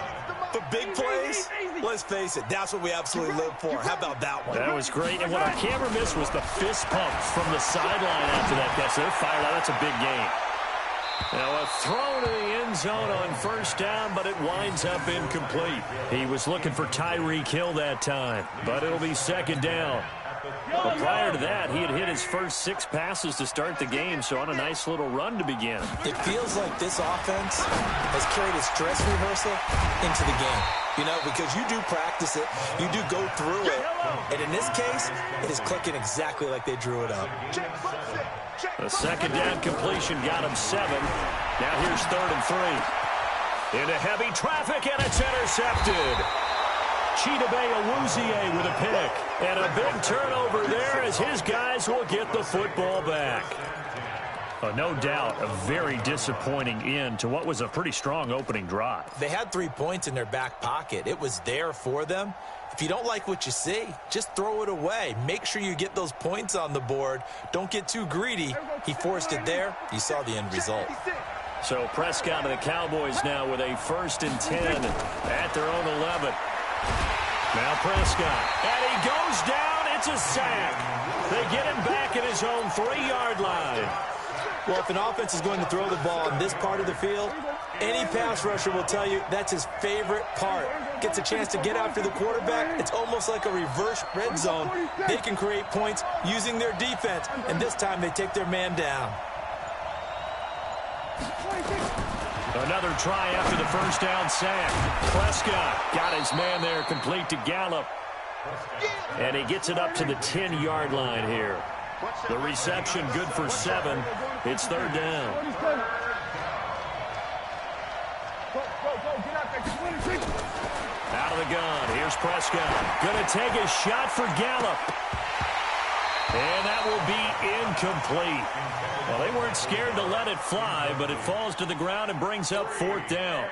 B: But big plays, let's face it, that's what we absolutely live for. How about that one?
A: That was great. And what our camera missed was the fist pump from the sideline after that catch. They're fired out. That's a big game. Now a throw to the end zone on 1st down, but it winds up incomplete. He was looking for Tyreek Hill that time, but it'll be 2nd down. But prior to that, he had hit his first 6 passes to start the game, so on a nice little run to begin.
B: It feels like this offense has carried its dress rehearsal into the game. Because you do practice it, you do go through it, and in this case, it is clicking exactly like they drew it up.
A: The 2nd down completion got him 7. Now here's 3rd and 3. Into heavy traffic, and it's intercepted. Chidobe Awuzie with a pick. And a big turnover there as his guys will get the football back. No doubt a very disappointing end to what was a pretty strong opening drive.
B: They had 3 points in their back pocket. It was there for them. If you don't like what you see, just throw it away. Make sure you get those points on the board. Don't get too greedy. He forced it there. You saw the end result.
A: So Prescott and the Cowboys now with a 1st and 10 at their own 11. Now Prescott, and he goes down. It's a sack. They get him back at his own 3-yard line.
B: Well, if an offense is going to throw the ball in this part of the field, any pass rusher will tell you that's his favorite part. Gets a chance to get after the quarterback. It's almost like a reverse red zone. They can create points using their defense, and this time they take their man down.
A: Another try after the 1st down sack. Prescott got his man there complete to Gallup. And he gets it up to the 10-yard line here. The reception good for 7. It's 3rd down. Out of the gun. Here's Prescott. Going to take a shot for Gallup. And that will be incomplete. Well, they weren't scared to let it fly, but it falls to the ground and brings up 4th down.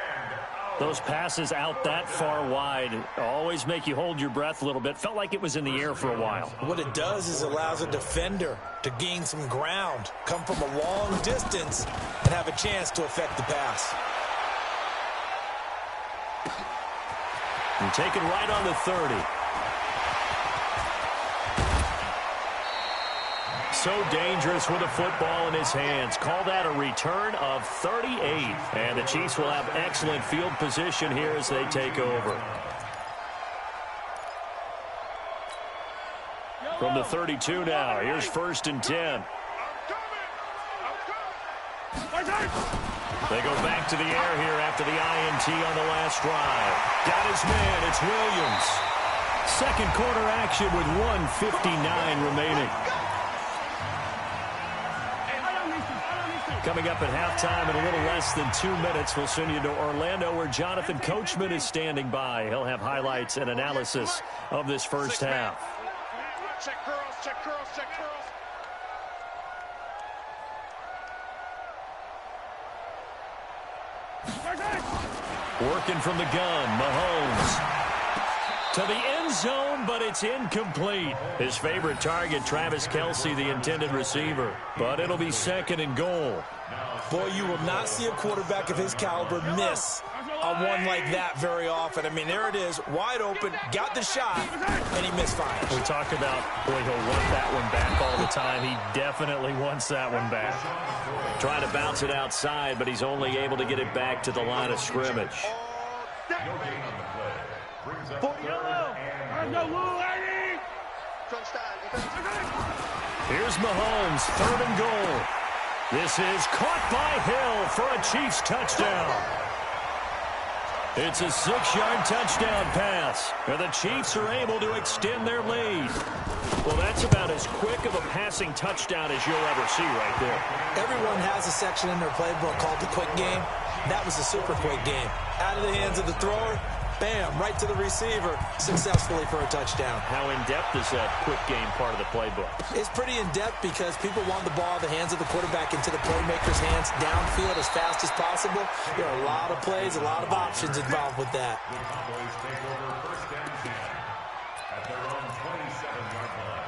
A: Those passes out that far wide always make you hold your breath a little bit. Felt like it was in the air for a while.
B: What it does is allows a defender to gain some ground, come from a long distance, and have a chance to affect the pass.
A: And taken right on the 30. So dangerous with a football in his hands. Call that a return of 38. And the Chiefs will have excellent field position here as they take over. From the 32 now, here's 1st and 10. They go back to the air here after the INT on the last drive. Got his man, it's Williams. Second quarter action with 1:59 remaining. Coming up at halftime in a little less than 2 minutes, we'll send you to Orlando where Jonathan Coachman is standing by. He'll have highlights and analysis of this first half.
C: Check curls, check curls, check curls.
A: Working from the gun, Mahomes. To the end zone, but it's incomplete. His favorite target, Travis Kelce, the intended receiver. But it'll be 2nd and goal.
B: Boy, you will not see a quarterback of his caliber miss on one like that very often. I mean, there it is, wide open, got the shot, and he misfires.
A: We talk about, boy, he'll want that one back all the time. He definitely wants that one back. Trying to bounce it outside, but he's only able to get it back to the line of scrimmage. Here's Mahomes, 3rd and goal. This is caught by Hill for a Chiefs touchdown. It's a 6-yard touchdown pass, and the Chiefs are able to extend their lead. Well, that's about as quick of a passing touchdown as you'll ever see right there.
B: Everyone has a section in their playbook called the quick game. That was a super quick game. Out of the hands of the thrower, bam, right to the receiver, successfully for a touchdown.
A: How in-depth is that quick game part of the playbook?
B: It's pretty in-depth because people want the ball in the hands of the quarterback into the playmaker's hands downfield as fast as possible. There are a lot of plays, a lot of options involved with that.
D: The Cowboys take over 1st and 10 at their own 27-yard line.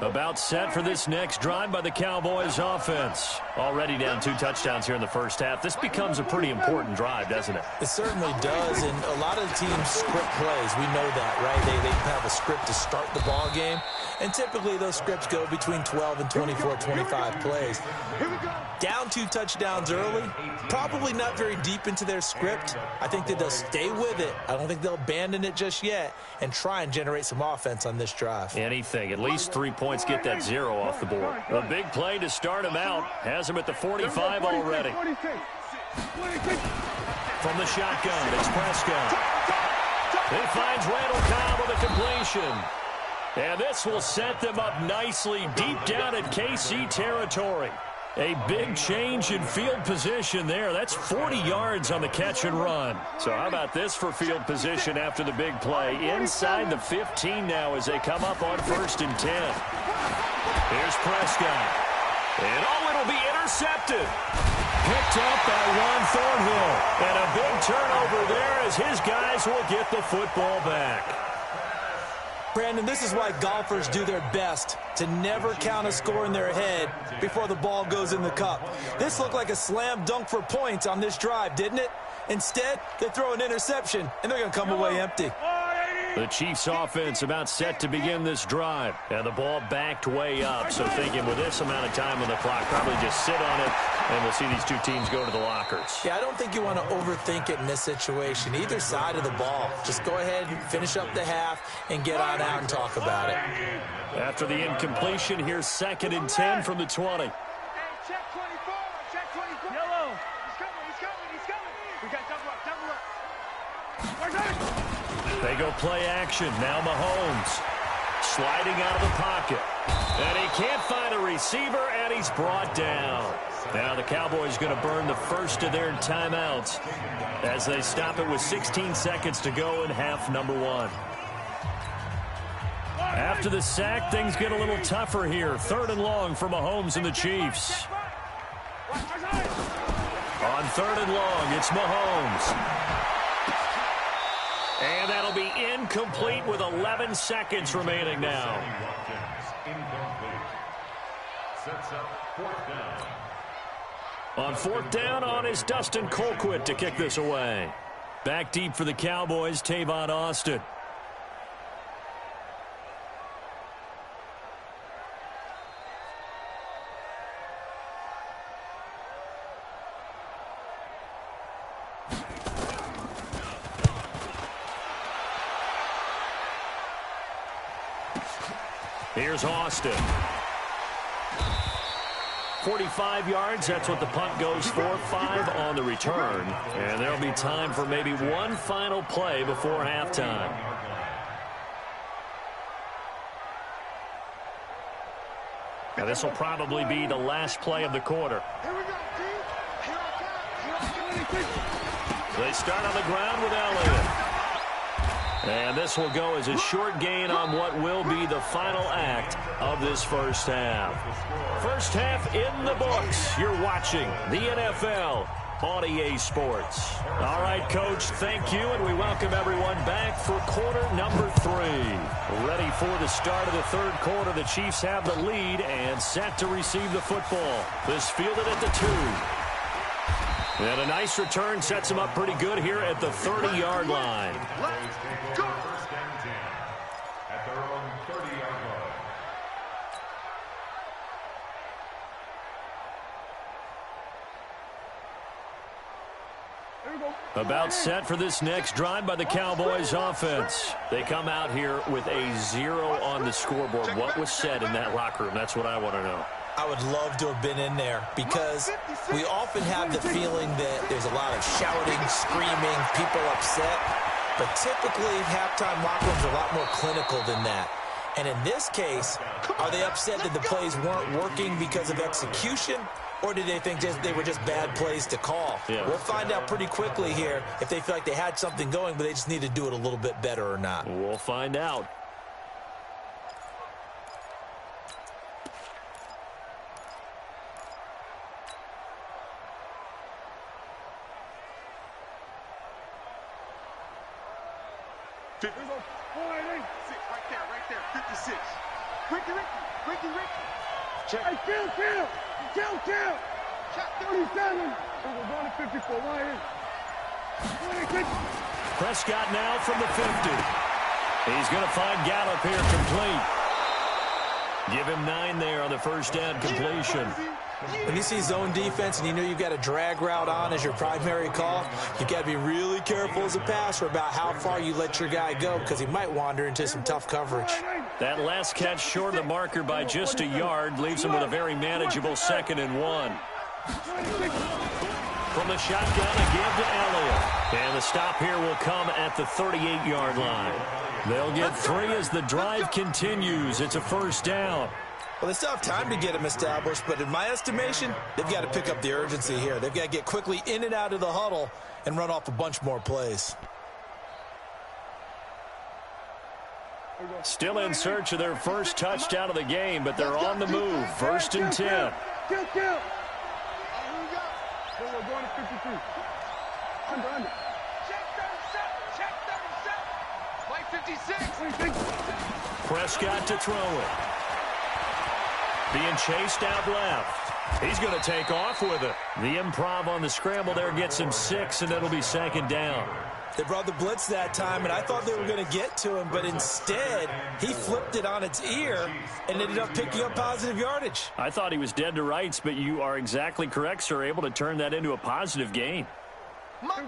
A: About set for this next drive by the Cowboys offense. Already down 2 touchdowns here in the first half. This becomes a pretty important drive, doesn't it?
B: It certainly does, and a lot of the teams script plays. We know that, right? They have a script to start the ball game, and typically those scripts go between 12 and 24, 25 plays. Down 2 touchdowns early, probably not very deep into their script. I think that they'll stay with it. I don't think they'll abandon it just yet and try and generate some offense on this drive.
A: Anything, at least 3 points, get that 0 off the board. A big play to start him out. Has him at the 45 already. From the shotgun, it's Prescott. He finds Randall Cobb with a completion. And this will set them up nicely deep down at KC territory. A big change in field position there. That's 40 yards on the catch and run. So how about this for field position after the big play? Inside the 15 now as they come up on 1st and 10. Here's Prescott. And it'll be intercepted. Picked up by Juan Thornhill. And a big turnover there as his guys will get the football back.
B: Brandon, this is why golfers do their best to never count a score in their head before the ball goes in the cup. This looked like a slam dunk for points on this drive, didn't it? Instead, they throw an interception, and they're going to come away empty.
A: The Chiefs offense about set to begin this drive. And the ball backed way up. So thinking with this amount of time on the clock, probably just sit on it, and we'll see these two teams go to the lockers.
B: Yeah, I don't think you want to overthink it in this situation. Either side of the ball. Just go ahead and finish up the half and get on out and talk about it.
A: After the incompletion, here's 2nd and 10 from the 20.
F: Hey, check 24, check 24. Yellow. He's coming. We got double up.
A: They go play action. Now Mahomes sliding out of the pocket. And he can't find a receiver, and he's brought down. Now the Cowboys going to burn the first of their timeouts as they stop it with 16 seconds to go in half number 1. After the sack, things get a little tougher here. 3rd and long for Mahomes and the Chiefs. On 3rd and long, it's Mahomes. And that'll be incomplete with 11 seconds remaining now.
D: sets up 4th down.
A: On 4th down is Dustin Colquitt to kick this away. Back deep for the Cowboys, Tavon Austin. Here's Austin. 45 yards, that's what the punt goes for. 5 on the return. And there'll be time for maybe one final play before halftime. Now this will probably be the last play of the quarter. They start on the ground with Elliott. And this will go as a short gain on what will be the final act of this first half. First half in the books. You're watching the NFL on EA Sports. All right, Coach, thank you, and we welcome everyone back for quarter number 3. Ready for the start of the third quarter. The Chiefs have the lead and set to receive the football. This fielded at the 2. And a nice return sets them up pretty good here at the 30-yard line.
D: Let's take over 1st and 10 at their own 30-yard line.
A: About set for this next drive by the Cowboys offense. They come out here with a 0 on the scoreboard. What was said in that locker room? That's what I want to know.
B: I would love to have been in there because we often have the feeling that there's a lot of shouting, screaming, people upset. But typically, halftime locker rooms are a lot more clinical than that. And in this case, are they upset that the plays weren't working because of execution? Or did they think they were just bad plays to call? Yeah. We'll find out pretty quickly here if they feel like they had something going, but they just need to do it a little bit better or not.
A: We'll find out.
C: Right there, 56. Ricky. Check. Hey, kill. Check 37. We're going to 54. Why is?
A: Prescott now from the 50. He's going to find Gallup here complete. Give him 9 there on the first down completion.
B: When you see zone defense and you know you've got a drag route on as your primary call, you've got to be really careful as a passer about how far you let your guy go because he might wander into some tough coverage.
A: That last catch short of the marker by just a yard leaves him with a very manageable 2nd and 1. From the shotgun, a give to Elliott. And the stop here will come at the 38-yard line. They'll get 3 as the drive continues. It's a first down.
B: Well, they still have time to get them established, but in my estimation, they've got to pick up the urgency here. They've got to get quickly in and out of the huddle and run off a bunch more plays.
A: Still in search of their first touchdown of the game, but they're on the move. 1st and 10.
C: Kill. We're going to 53. Under. Check 37. Play 56.
A: Prescott to throw it. Being chased out left. He's going to take off with it. The improv on the scramble there gets him 6, and it'll be 2nd down.
B: They brought the blitz that time, and I thought they were going to get to him, but instead, he flipped it on its ear and ended up picking up positive yardage.
A: I thought he was dead to rights, but you are exactly correct, sir, able to turn that into a positive gain.
C: Here we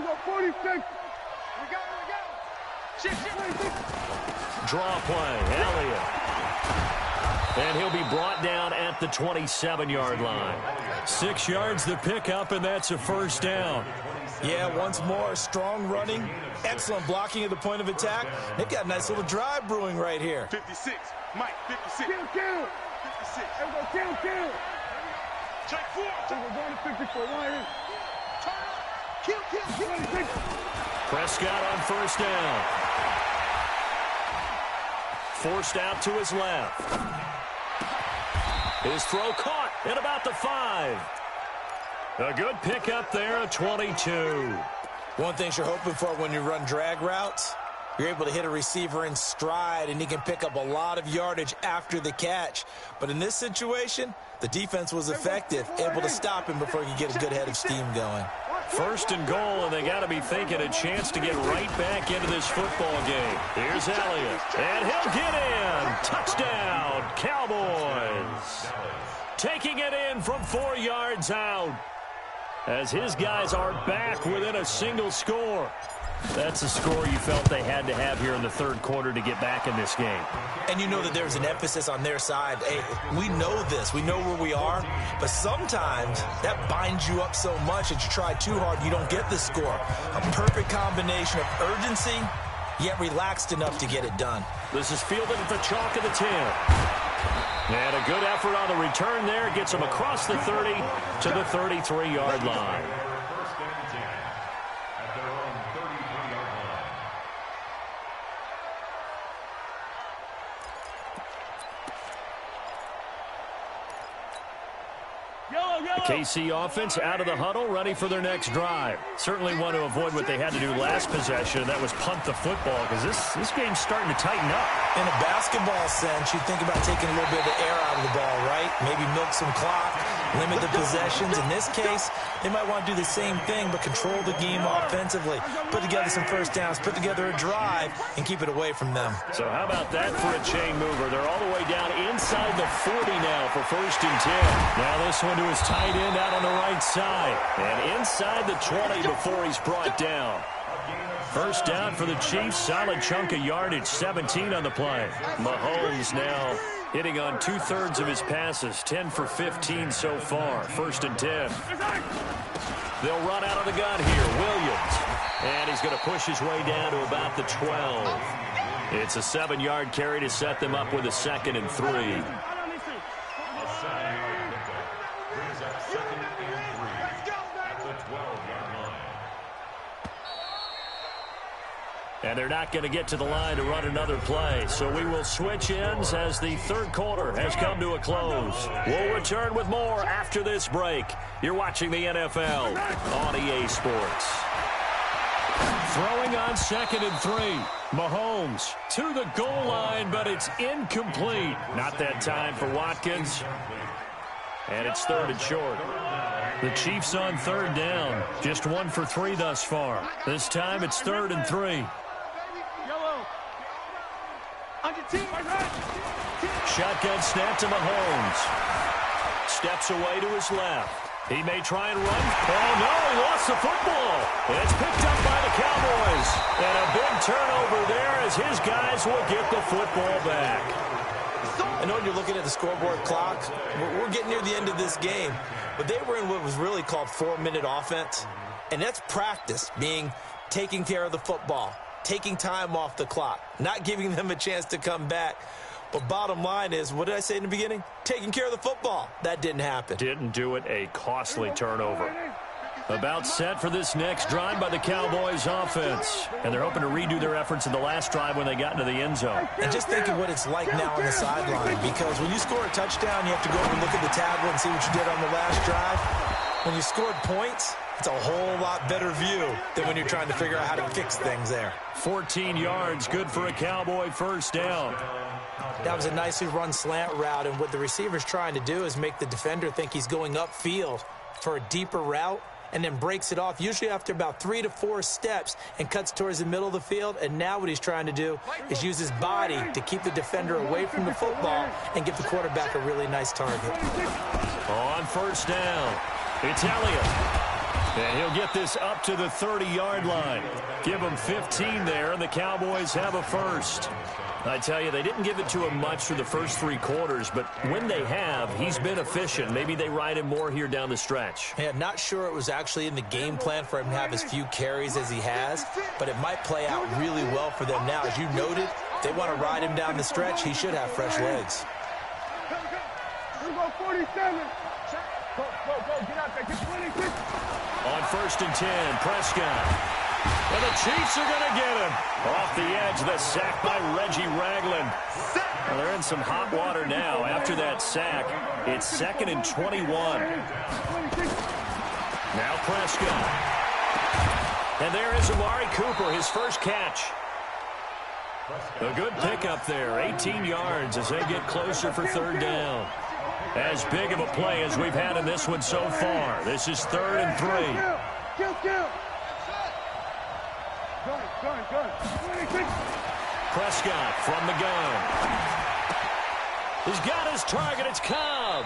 C: go, 46. Here we go.
A: Draw play, Elliott. And he'll be brought down at the 27-yard line. 6 yards the pickup, and that's a first down.
B: Yeah, once more, strong running, excellent blocking at the point of attack. They've got a nice little drive brewing right here.
C: 56, Mike, 56. Kill. 56. Kill. Check 4. We're going to 54. Why is? Kill.
A: Prescott on first down. Forced out to his left. His throw caught at about the 5. A good pickup there, a 22.
B: One thing you're hoping for when you run drag routes, You're able to hit a receiver in stride, and he can pick up a lot of yardage after the catch. But in this situation, the defense was effective, able to stop him before he could get a good head of steam going.
A: First and goal, and they got to be thinking a chance to get right back into this football game. Here's Elliott, and he'll get in. Touchdown, Cowboys. Taking it in from 4 yards out, as his guys are back within a single score. That's a score you felt they had to have here in the third quarter to get back in this game.
B: And you know that there's an emphasis on their side. Hey, we know this. We know where we are. But sometimes that binds you up so much that you try too hard and you don't get the score. A perfect combination of urgency, yet relaxed enough to get it done.
A: This is fielded at the chalk of the 10. And a good effort on the return there. Gets him across the 30 to the 33-yard line. The KC offense out of the huddle, ready for their next drive. Certainly want to avoid what they had to do last possession, and that was punt the football, because this game's starting to tighten up.
B: In a basketball sense, you think about taking a little bit of the air out of the ball, right? Maybe milk some clock, limit the possessions. In this case, they might want to do the same thing, but control the game offensively. Put together some first downs, put together a drive, and keep it away from them.
A: So how about that for a chain mover? They're all the way down inside the 40 now for 1st and 10. Now this one to his tight end out on the right side. And inside the 20 before he's brought down. First down for the Chiefs. Solid chunk of yardage. 17 on the play. Mahomes now hitting on 2/3 of his passes. 10 for 15 so far. 1st and 10. They'll run out of the gun here. Williams. And he's going to push his way down to about the 12. It's a 7-yard carry to set them up with a 2nd and 3. And they're not going to get to the line to run another play. So we will switch ends as the third quarter has come to a close. We'll return with more after this break. You're watching the NFL on EA Sports. Throwing on 2nd and 3. Mahomes to the goal line, but it's incomplete. Not that time for Watkins. And it's 3rd and short. The Chiefs on 3rd down. Just 1 for 3 thus far. This time it's 3rd and 3. Shotgun snap to Mahomes. Steps away to his left. He may try and run. Oh, no, he lost the football. It's picked up by the Cowboys. And a big turnover there as his guys will get the football back.
B: I know you're looking at the scoreboard clock. We're getting near the end of this game. But they were in what was really called 4-minute offense. And that's practice, being taking care of the football, taking time off the clock, not giving them a chance to come back. But bottom line is, what did I say in the beginning? Taking care of the football. That didn't happen.
A: Didn't do it. A costly turnover. About set for this next drive by the Cowboys offense. And they're hoping to redo their efforts in the last drive when they got into the end zone.
B: And just think of what it's like now on the sideline, because when you score a touchdown, you have to go over and look at the tablet and see what you did on the last drive. When you scored points, it's a whole lot better view than when you're trying to figure out how to fix things there.
A: 14 yards, good for a Cowboy first down.
B: That was a nicely run slant route, and what the receiver's trying to do is make the defender think he's going upfield for a deeper route, and then breaks it off, usually after about 3 to 4 steps, and cuts towards the middle of the field. And now what he's trying to do is use his body to keep the defender away from the football and give the quarterback a really nice target.
A: On first down, it's Elliott. And he'll get this up to the 30-yard line. Give him 15 there, and the Cowboys have a first. I tell you, they didn't give it to him much through the first 3 quarters, but when they have, he's been efficient. Maybe they ride him more here down the stretch.
B: Yeah, not sure it was actually in the game plan for him to have as few carries as he has, but it might play out really well for them now. As you noted, if they want to ride him down the stretch, he should have fresh legs.
C: Here we go, 47. Go, get out there, get 26.
A: On 1st and 10, Prescott. And the Chiefs are going to get him. Off the edge, the sack by Reggie Ragland. Well, they're in some hot water now. After that sack, it's 2nd and 21. Now Prescott. And there is Amari Cooper, his first catch. A good pickup there, 18 yards as they get closer for third down. As big of a play as we've had in this one so far. This is 3rd and 3. Prescott from the gun. He's got his target. It's Cobb.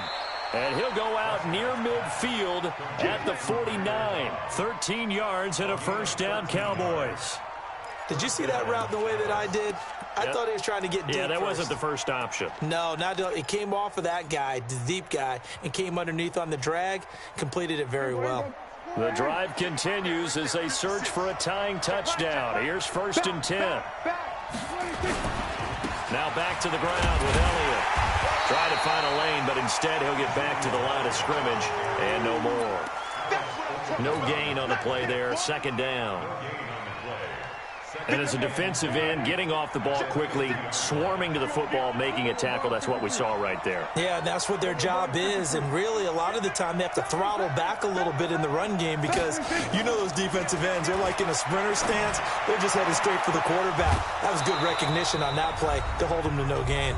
A: And he'll go out near midfield at the 49. 13 yards and a first down, Cowboys.
B: Did you see that route the way that I did? I thought he was trying to get deep.
A: Yeah, that
B: first.
A: wasn't the first option.
B: No, it came off of that guy, the deep guy, and came underneath on the drag, completed it very well.
A: The drive continues as they search for a tying touchdown. Here's 1st and 10. Now back to the ground with Elliott. Trying to find a lane, but instead he'll get back to the line of scrimmage and no more. No gain on the play there, 2nd down. And as a defensive end, getting off the ball quickly, swarming to the football, making a tackle, that's what we saw right there.
B: Yeah, that's what their job is, and really a lot of the time they have to throttle back a little bit in the run game because you know those defensive ends, they're like in a sprinter stance. They're just headed straight for the quarterback. That was good recognition on that play to hold them to no gain.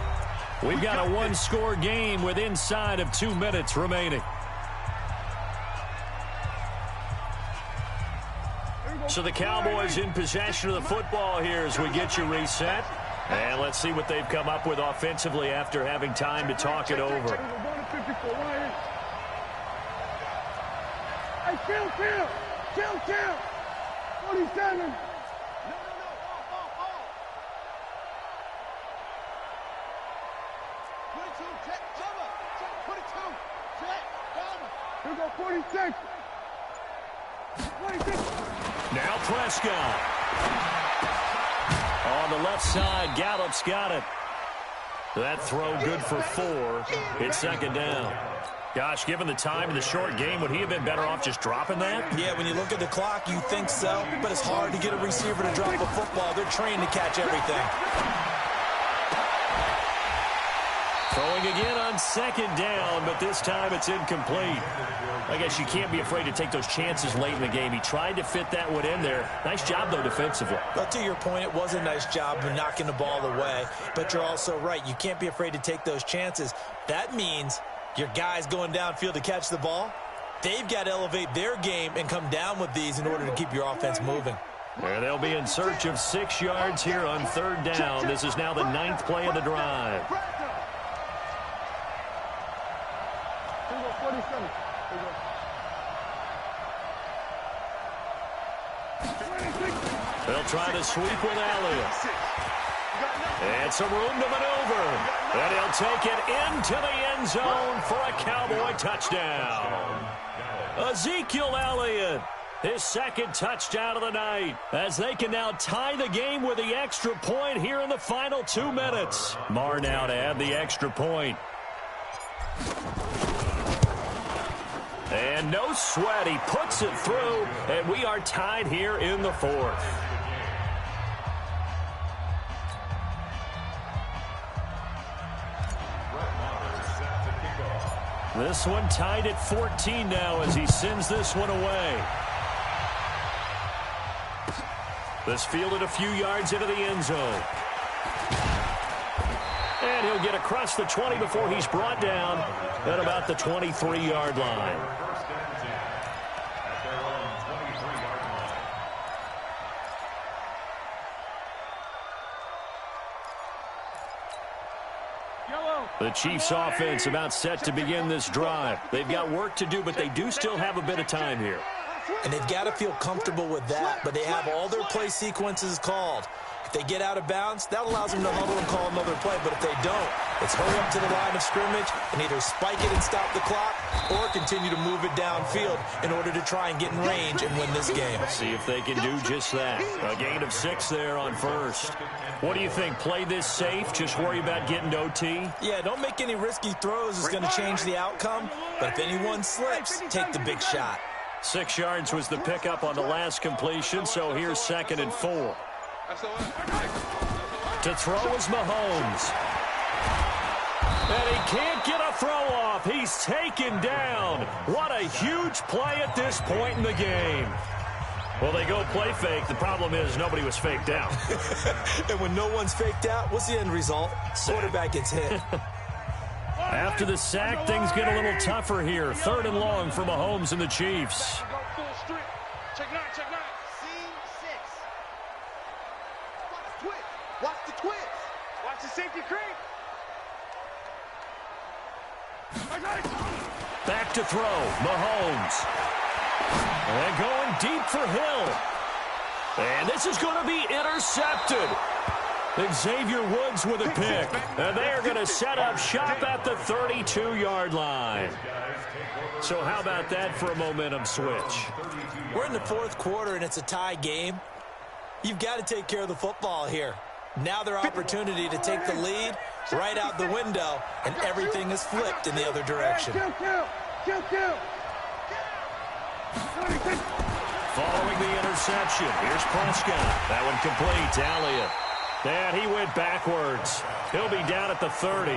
A: We've got a 1-score game with inside of 2 minutes remaining. So the Cowboys in possession of the football here as we get you reset. And let's see what they've come up with offensively after having time to talk it over.
C: Hey, chill. 47. Here we go, 46. 26.
A: Now Prescott. On the left side, Gallup's got it. That throw good for 4. It's 2nd down. Gosh, given the time in the short game, would he have been better off just dropping that?
B: Yeah, when you look at the clock, you think so, but it's hard to get a receiver to drop a football. They're trained to catch everything.
A: Throwing again on 2nd down, but this time it's incomplete. I guess you can't be afraid to take those chances late in the game. He tried to fit that one in there. Nice job, though, defensively.
B: Well, to your point, it was a nice job of knocking the ball away, but you're also right. You can't be afraid to take those chances. That means your guys going downfield to catch the ball, they've got to elevate their game and come down with these in order to keep your offense moving.
A: And they'll be in search of 6 yards here on 3rd down. This is now the 9th play of the drive.
C: 47.
A: They'll try to sweep with Elliott. And some room to maneuver. And he'll take it into the end zone for a Cowboy touchdown. Ezekiel Elliott, his 2nd touchdown of the night, as they can now tie the game with the extra point here in the final 2 minutes. Marr now to add the extra point. And no sweat, he puts it through, and we are tied here in the 4th. This one tied at 14 now as he sends this one away. This fielded a few yards into the end zone. And he'll get across the 20 before he's brought down at about the 23-yard line. The Chiefs offense about set to begin this drive. They've got work to do, but they do still have a bit of time here.
B: And they've got to feel comfortable with that, but they have all their play sequences called. If they get out of bounds, that allows them to huddle and call another play, but if they don't, it's hurry up to the line of scrimmage and either spike it and stop the clock or continue to move it downfield in order to try and get in range and win this game.
A: See if they can do just that. A gain of 6 there on 1st. What do you think? Play this safe? Just worry about getting to OT?
B: Yeah, don't make any risky throws. It's going to change the outcome, but if anyone slips, take the big shot.
A: 6 yards was the pickup on the last completion, so here's 2nd and 4. To throw is Mahomes. And he can't get a throw off. He's taken down. What a huge play at this point in the game. Well, they go play fake. The problem is nobody was faked out.
B: And when no one's faked out, what's the end result? Quarterback gets hit.
A: After the sack, things get a little tougher here. 3rd and long for Mahomes and the Chiefs.
F: Go full strip. Check 9, check 9.
I: Scene 6. Watch the twist. Watch the twist.
F: Watch the safety creep.
A: Back to throw. Mahomes. And going deep for Hill. And this is going to be intercepted. Xavier Woods with a pick. And they are going to set up shop at the 32-yard line. So how about that for a momentum switch?
B: We're in the 4th quarter, and it's a tie game. You've got to take care of the football here. Now their opportunity to take the lead right out the window, and everything is flipped in the other direction.
A: Following the interception, here's Prescott. That one complete to Elliott. And he went backwards. He'll be down at the 30.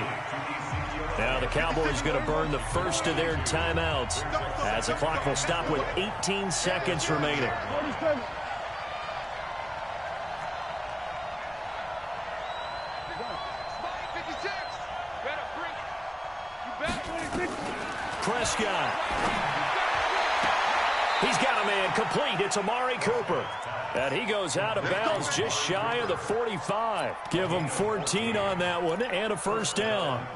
A: Now the Cowboys going to burn the first of their timeouts as the clock will stop with 18 seconds remaining. Prescott. He's got a man complete. It's Amari Cooper. And he goes out of bounds just shy of the 45. Give him 14 on that one and a first down.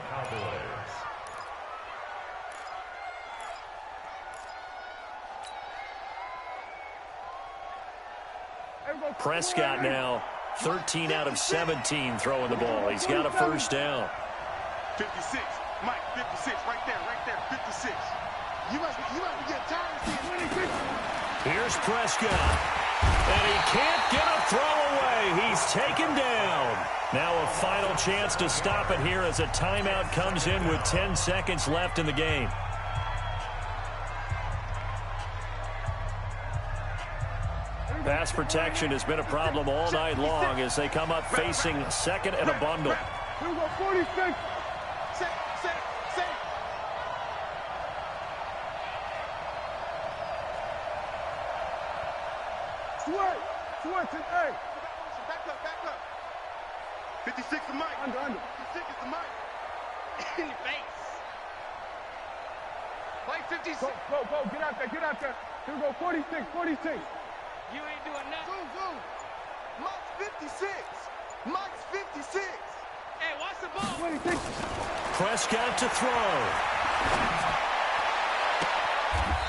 A: Prescott now 13 out of 17 throwing the ball. He's got a first down.
C: 56. Mike, 56. Right there, 56. You must be getting tired of seeing 26.
A: Here's Prescott. And he can't get a throw away. He's taken down. Now a final chance to stop it here as a timeout comes in with 10 seconds left in the game. Pass protection has been a problem all night long as they come up facing 2nd and a bundle.
C: Here we go, 46. Set. Switch, and A. Back up. 56 to Mike. Under. 56 is to Mike.
F: In your face. Play 56.
C: Go. Get out there. Here we go, 46.
F: You ain't doing nothing.
I: Zoom. Mike's 56.
F: Hey, watch the ball.
C: 26.
A: Prescott to throw.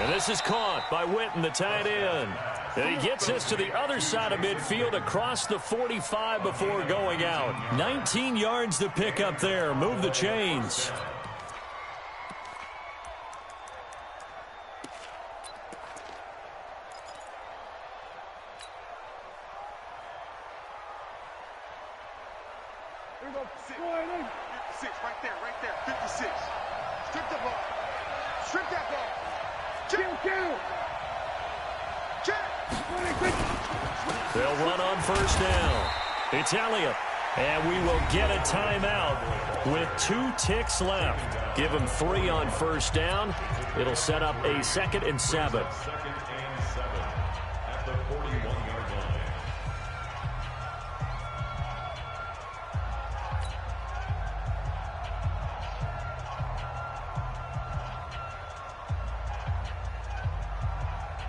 A: And this is caught by Witten, the tight end. And he gets this to the other side of midfield across the 45 before going out. 19 yards to pick up there. Move the chains.
C: Here we go, 56, right there, 56. Strip the ball. Strip that ball. Kill.
A: They'll run on first down. It's Elliott. And we will get a timeout with 2 ticks left. Give him 3 on first down. It'll set up a 2nd and 7.
D: 2nd and 7 at the 41-yard line.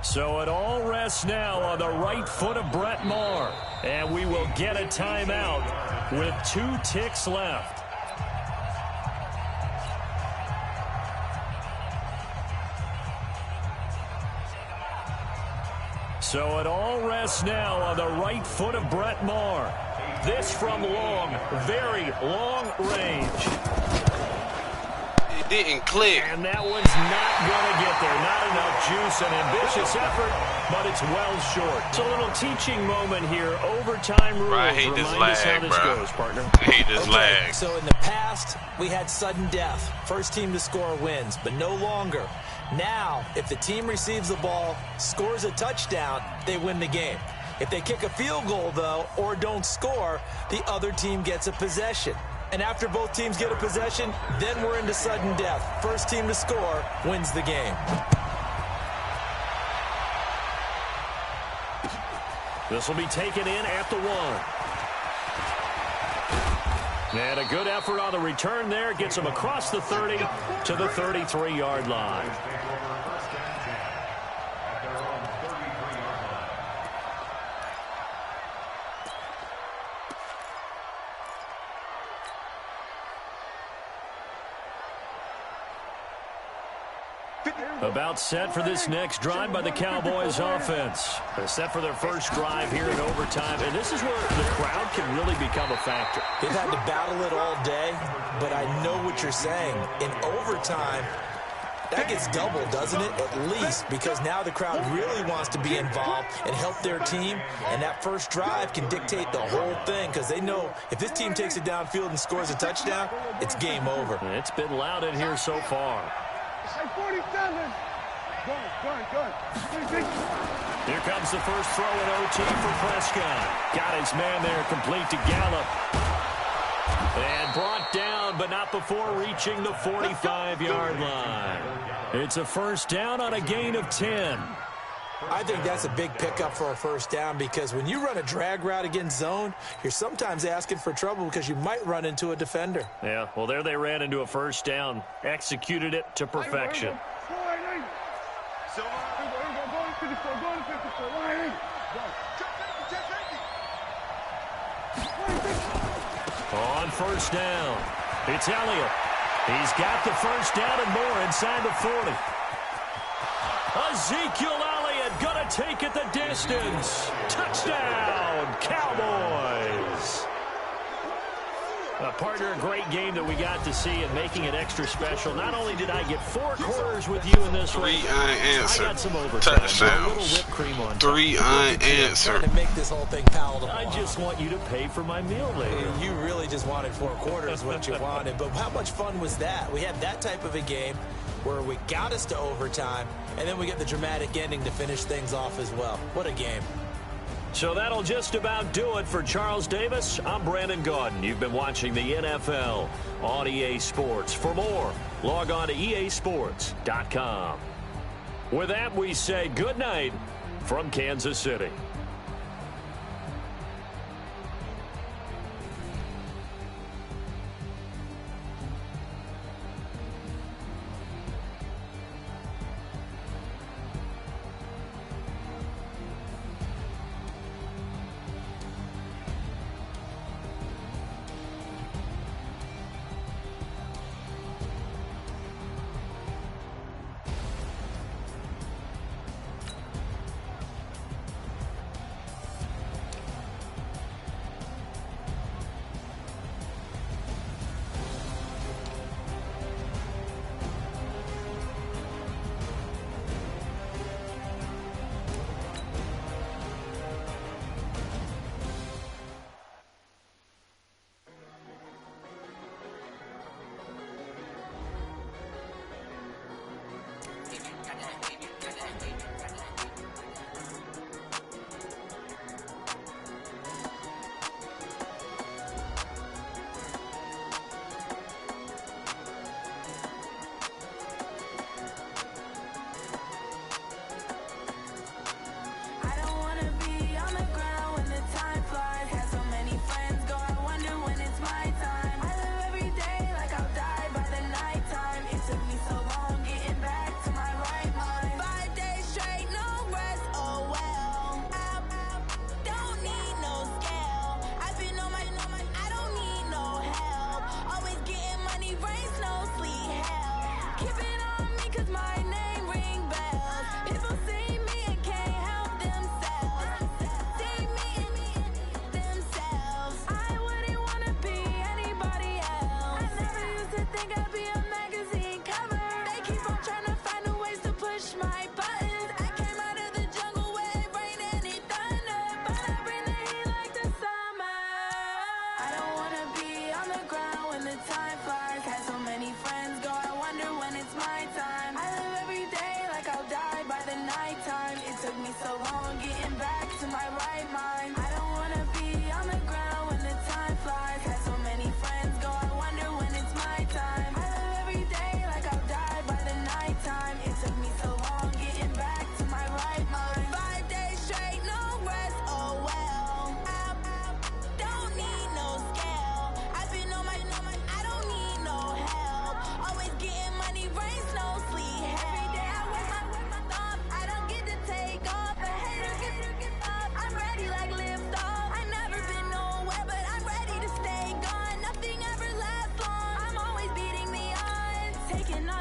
A: So it all rests now on the right foot of Brett Maher. And we will get a timeout with 2 ticks left. So it all rests now on the right foot of Brett Maher. This from long, very long range.
J: Didn't click.
A: And that one's not going to get there. Not enough juice, an ambitious effort, but it's well short. It's a little teaching moment here. Overtime rules.
J: Bro, I hate this
A: Remind us how
J: lag,
A: this
J: bro.
A: goes, partner.
J: I hate this lag.
B: So in the past, we had sudden death. First team to score wins, but no longer. Now, if the team receives the ball, scores a touchdown, they win the game. If they kick a field goal, though, or don't score, the other team gets a possession. And after both teams get a possession, then we're into sudden death. First team to score wins the game.
A: This will be taken in at the 1. And a good effort on the return there. Gets him across the 30 to the 33-yard line. About set for this next drive by the Cowboys offense. They're set for their first drive here in overtime, and this is where the crowd can really become a factor.
B: They've had to battle it all day, but I know what you're saying. In overtime, that gets doubled, doesn't it? At least, because now the crowd really wants to be involved and help their team, and that first drive can dictate the whole thing because they know if this team takes it downfield and scores a touchdown, it's game over.
A: It's been loud in here so far.
C: 47. Go.
A: Here comes the first throw in OT for Prescott. Got his man there, complete to Gallup. And brought down, but not before reaching the 45-yard line. It's a first down on a gain of 10.
B: I think that's a big pickup for a first down because when you run a drag route against zone, you're sometimes asking for trouble because you might run into a defender.
A: Yeah, well, there they ran into a first down. Executed it to perfection. On first down, it's Elliott. He's got the first down and more inside the 40. Ezekiel Elliott gonna take it the distance. Touchdown, Cowboys. Partner, a great game that we got to see and making it extra special. Not only did I get 4 quarters with you in this one, I got some overtime. A little whipped cream on top.
J: 3 unanswered.
B: To make this whole thing palatable.
A: I just want you to pay for my meal later.
B: You really just wanted 4 quarters, what you wanted. But how much fun was that? We had that type of a game where we got us to overtime, and then we get the dramatic ending to finish things off as well. What a game.
A: So that'll just about do it for Charles Davis. I'm Brandon Gaudin. You've been watching the NFL on EA Sports. For more, log on to easports.com. With that, we say good night from Kansas City.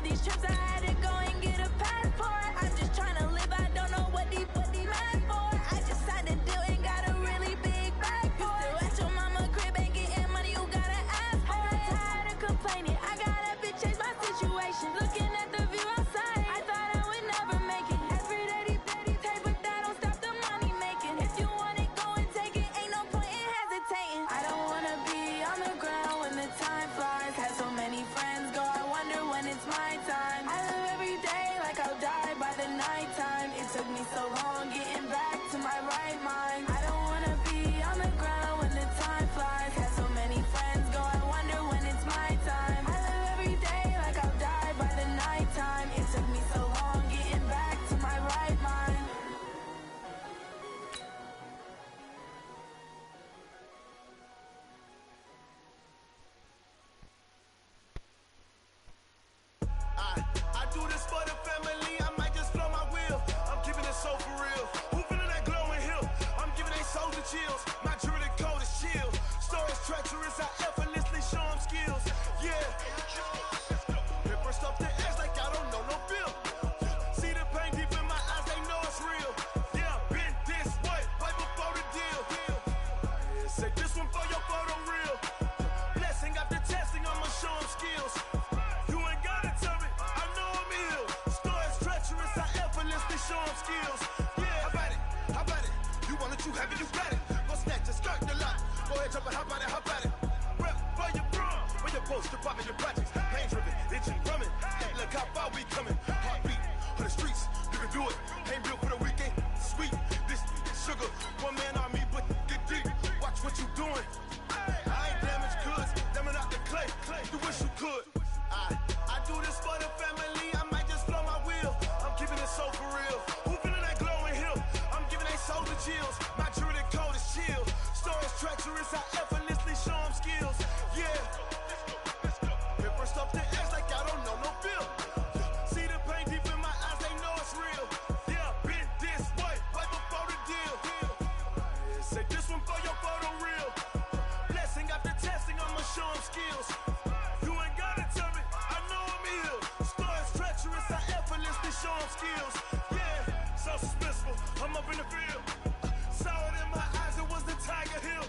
J: all these trips, I had to go and get a passport. I'm just trying to live, I don't know what these mad for. I just signed a deal and got a really big bag for it. Still at your mama crib, ain't getting money, you gotta ask for it. I got tired of complaining, I gotta bitch change my situation. Looking at the view outside, I thought I would never make it. Every day they take, but that don't stop the money making. If you want it, go and take it, ain't no point in hesitating. I don't wanna be on the ground when the time flies. Had so many friends go, I wonder when it's my time. I live every day like I'll die by the nighttime. It took me so long getting back to my right mind. I don't wanna be on the ground when the time flies. Had so many friends go, I wonder when it's my time. I live every day like I'll die by the nighttime. It took me so long getting back to my right mind.
H: I do this for the family, I might just flow my wheel. I'm keeping it so for real. Who feeling that glowing hill? I'm giving they souls the chills. My jewelry code is chill. Stories treacherous, I effortlessly show them skills. Yeah. Paper stuff the edge like I don't know no bill. See the pain deep in my eyes, they know it's real. Yeah, been this way, way before the deal. Say this one for your photo reel. Blessing after testing, I'ma show them skills. You ain't gotta tell me, I know I'm ill. Stories treacherous, I effortlessly show them skills. Yeah, how about it? You want it, you have it, you got it. Go snatch it, skirt the lot. Go ahead, jump it, how about it? Rep for your bro, for your poster, popping your projects. Pain driven, itching, drumming. Hey, look how far we coming. Heartbeat on the streets, you can do it. Ain't built for the weekend, sweet. This sugar, one man army, but get deep. Watch what you doing. I ain't damaged goods, damn it out the clay. You wish you could. I do this for the family, I might just flow my wheel. I'm keeping it so for real. Who feeling that glowing hill? I'm giving they souls the chills. My jewelry code is chill. Stories treacherous, I effortlessly show them skills. Yeah. Paper stuff the edge like I don't know no bill. See the pain deep in my eyes, they know it's real. Yeah, been this way, way before the deal. Say this one for your photo reel. Blessing after testing, I'ma show them skills. You ain't gotta tell me, I know I'm ill. Stories treacherous, I effortlessly show them skills. Yeah, so suspenseful, I'm up in the field. Saw it in my eyes, it was the Tiger Hill.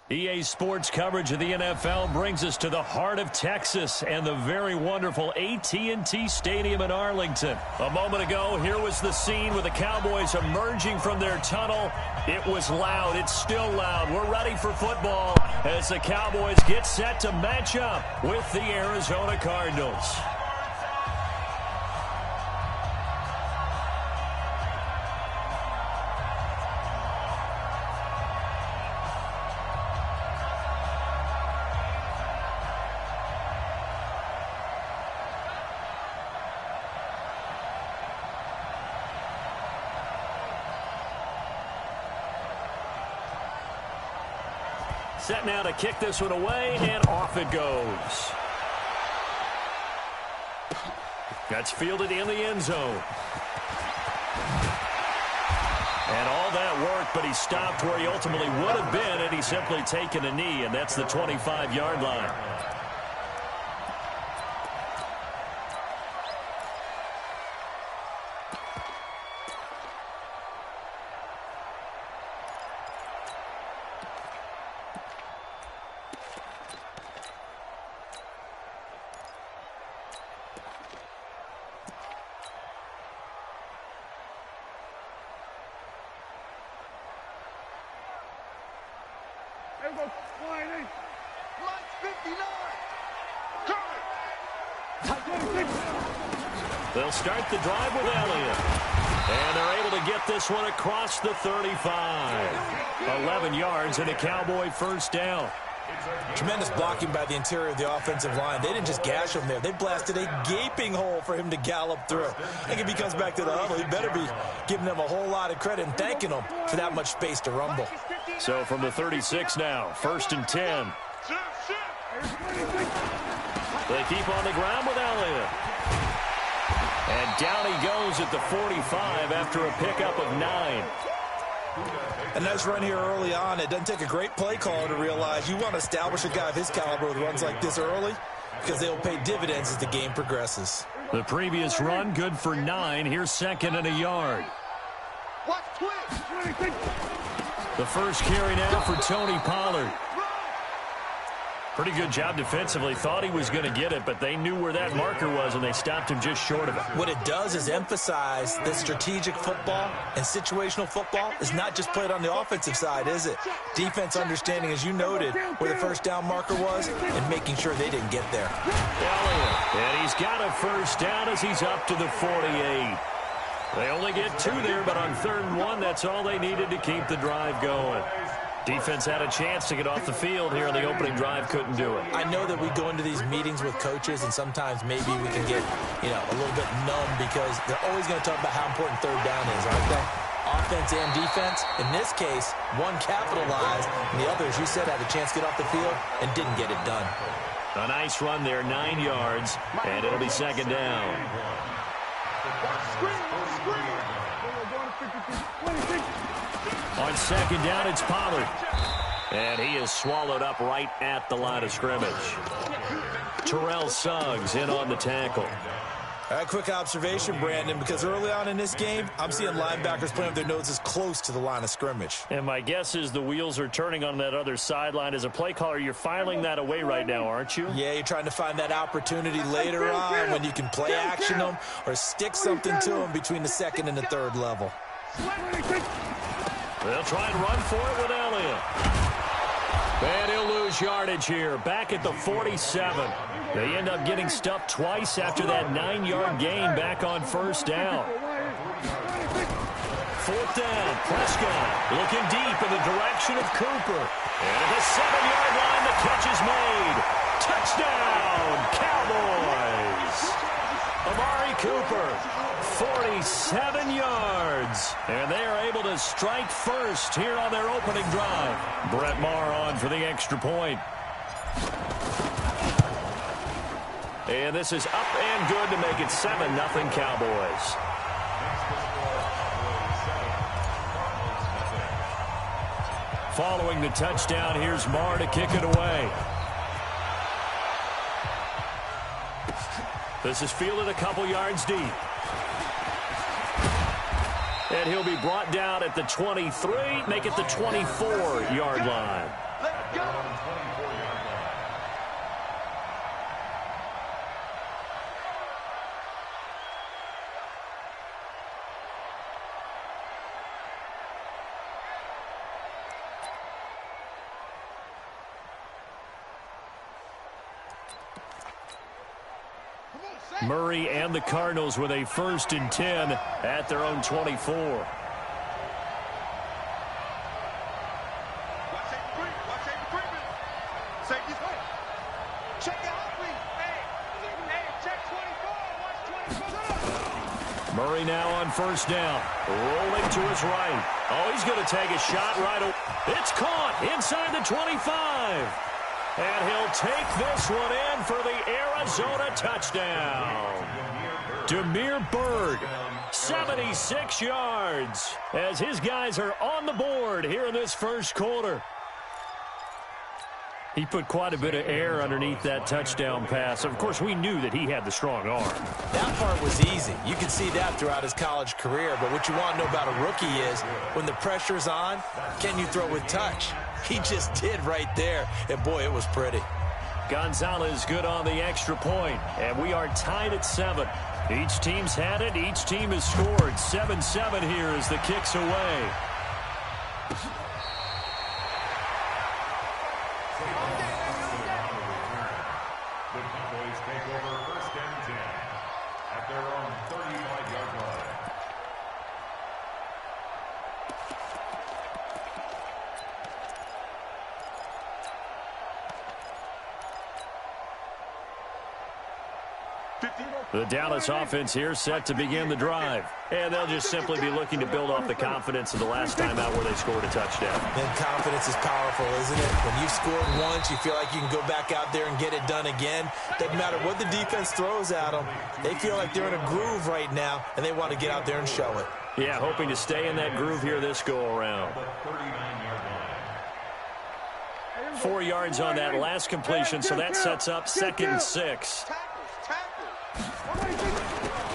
A: EA Sports coverage of the NFL brings us to the heart of Texas and the very wonderful AT&T Stadium in Arlington. A moment ago, here was the scene with the Cowboys emerging from their tunnel. It was loud. It's still loud. We're ready for football as the Cowboys get set to match up with the Arizona Cardinals. Set now to kick this one away, and off it goes. That's fielded in the end zone. And all that work, but he stopped where he ultimately would have been had he simply taken a knee, and that's the 25-yard line.
C: There we go. Line in.
F: Line 59.
A: They'll start the drive with Elliott. And they're able to get this one across the 35. 11 yards and a Cowboy first down.
B: Tremendous blocking by the interior of the offensive line. They didn't just gash him there. They blasted a gaping hole for him to gallop through. I think if he comes back to the huddle, he better be giving them a whole lot of credit and thanking them for that much space to rumble.
A: So from the 36 now, 1st and 10. They keep on the ground with Elliott. And down he goes at the 45 after a pickup of 9.
B: A nice run here early on. It doesn't take a great play caller to realize you want to establish a guy of his caliber with runs like this early because they'll pay dividends as the game progresses.
A: The previous run, good for 9. Here's second and a yard.
C: Watch twitch.
A: The first carry now for Tony Pollard. Pretty good job defensively. Thought he was going to get it, but they knew where that marker was, and they stopped him just short of it.
B: What it does is emphasize that strategic football and situational football is not just played on the offensive side, is it? Defense understanding, as you noted, where the first down marker was and making sure they didn't get there.
A: And he's got a first down as he's up to the 48. They only get 2 there, but on 3rd and 1, that's all they needed to keep the drive going. Defense had a chance to get off the field here on the opening drive, couldn't do it.
B: I know that we go into these meetings with coaches, and sometimes maybe we can get, a little bit numb because they're always going to talk about how important 3rd down is, aren't they? Offense and defense. In this case, one capitalized, and the other, as you said, had a chance to get off the field and didn't get it done.
A: A nice run there, 9 yards, and it'll be 2nd down. On 2nd down, it's Pollard. And he is swallowed up right at the line of scrimmage. Terrell Suggs in on the tackle.
B: All right, quick observation, Brandon, because early on in this game, I'm seeing linebackers playing with their noses close to the line of scrimmage.
A: And my guess is the wheels are turning on that other sideline. As a play caller, you're filing that away right now, aren't you?
B: Yeah, you're trying to find that opportunity later on when you can play action them or stick something to them between the 2nd and the 3rd level.
A: They'll try and run for it with Elliott. And he'll lose yardage here, back at the 47. They end up getting stuffed twice after that 9-yard gain back on 1st down. 4th down, Prescott looking deep in the direction of Cooper. And at the 7-yard line, the catch is made. Touchdown, Cowboys! Amari Cooper, 47 yards. And they are able to strike first here on their opening drive. Brett Maher on for the extra point. And this is up and good to make it 7-0 Cowboys. Following the touchdown, here's Maher to kick it away. This is fielded a couple yards deep. And he'll be brought down at the 23, make it the 24-yard line.
C: Let's go.
A: Murray and the Cardinals with a 1st and 10 at their own 24. Murray now on 1st down, rolling to his right. Oh, he's going to take a shot right away. It's caught inside the 25. And he'll take this one in for the Arizona touchdown. Damiere Byrd, 76 yards, as his guys are on the board here in this 1st quarter. He put quite a bit of air underneath that touchdown pass. Of course, we knew that he had the strong arm.
B: That part was easy. You can see that throughout his college career. But what you want to know about a rookie is when the pressure's on, can you throw with touch? He just did right there. And, boy, it was pretty.
A: Gonzalez good on the extra point. And we are tied at 7. Each team's had it. Each team has scored. 7-7 here as the kick's away. The Dallas offense here set to begin the drive. And they'll just simply be looking to build off the confidence of the last time out where they scored a touchdown.
B: And confidence is powerful, isn't it? When you've scored once, you feel like you can go back out there and get it done again. Doesn't matter what the defense throws at them. They feel like they're in a groove right now, and they want to get out there and show it.
A: Yeah, hoping to stay in that groove here this go-around. 4 yards on that last completion, so that sets up 2nd and 6.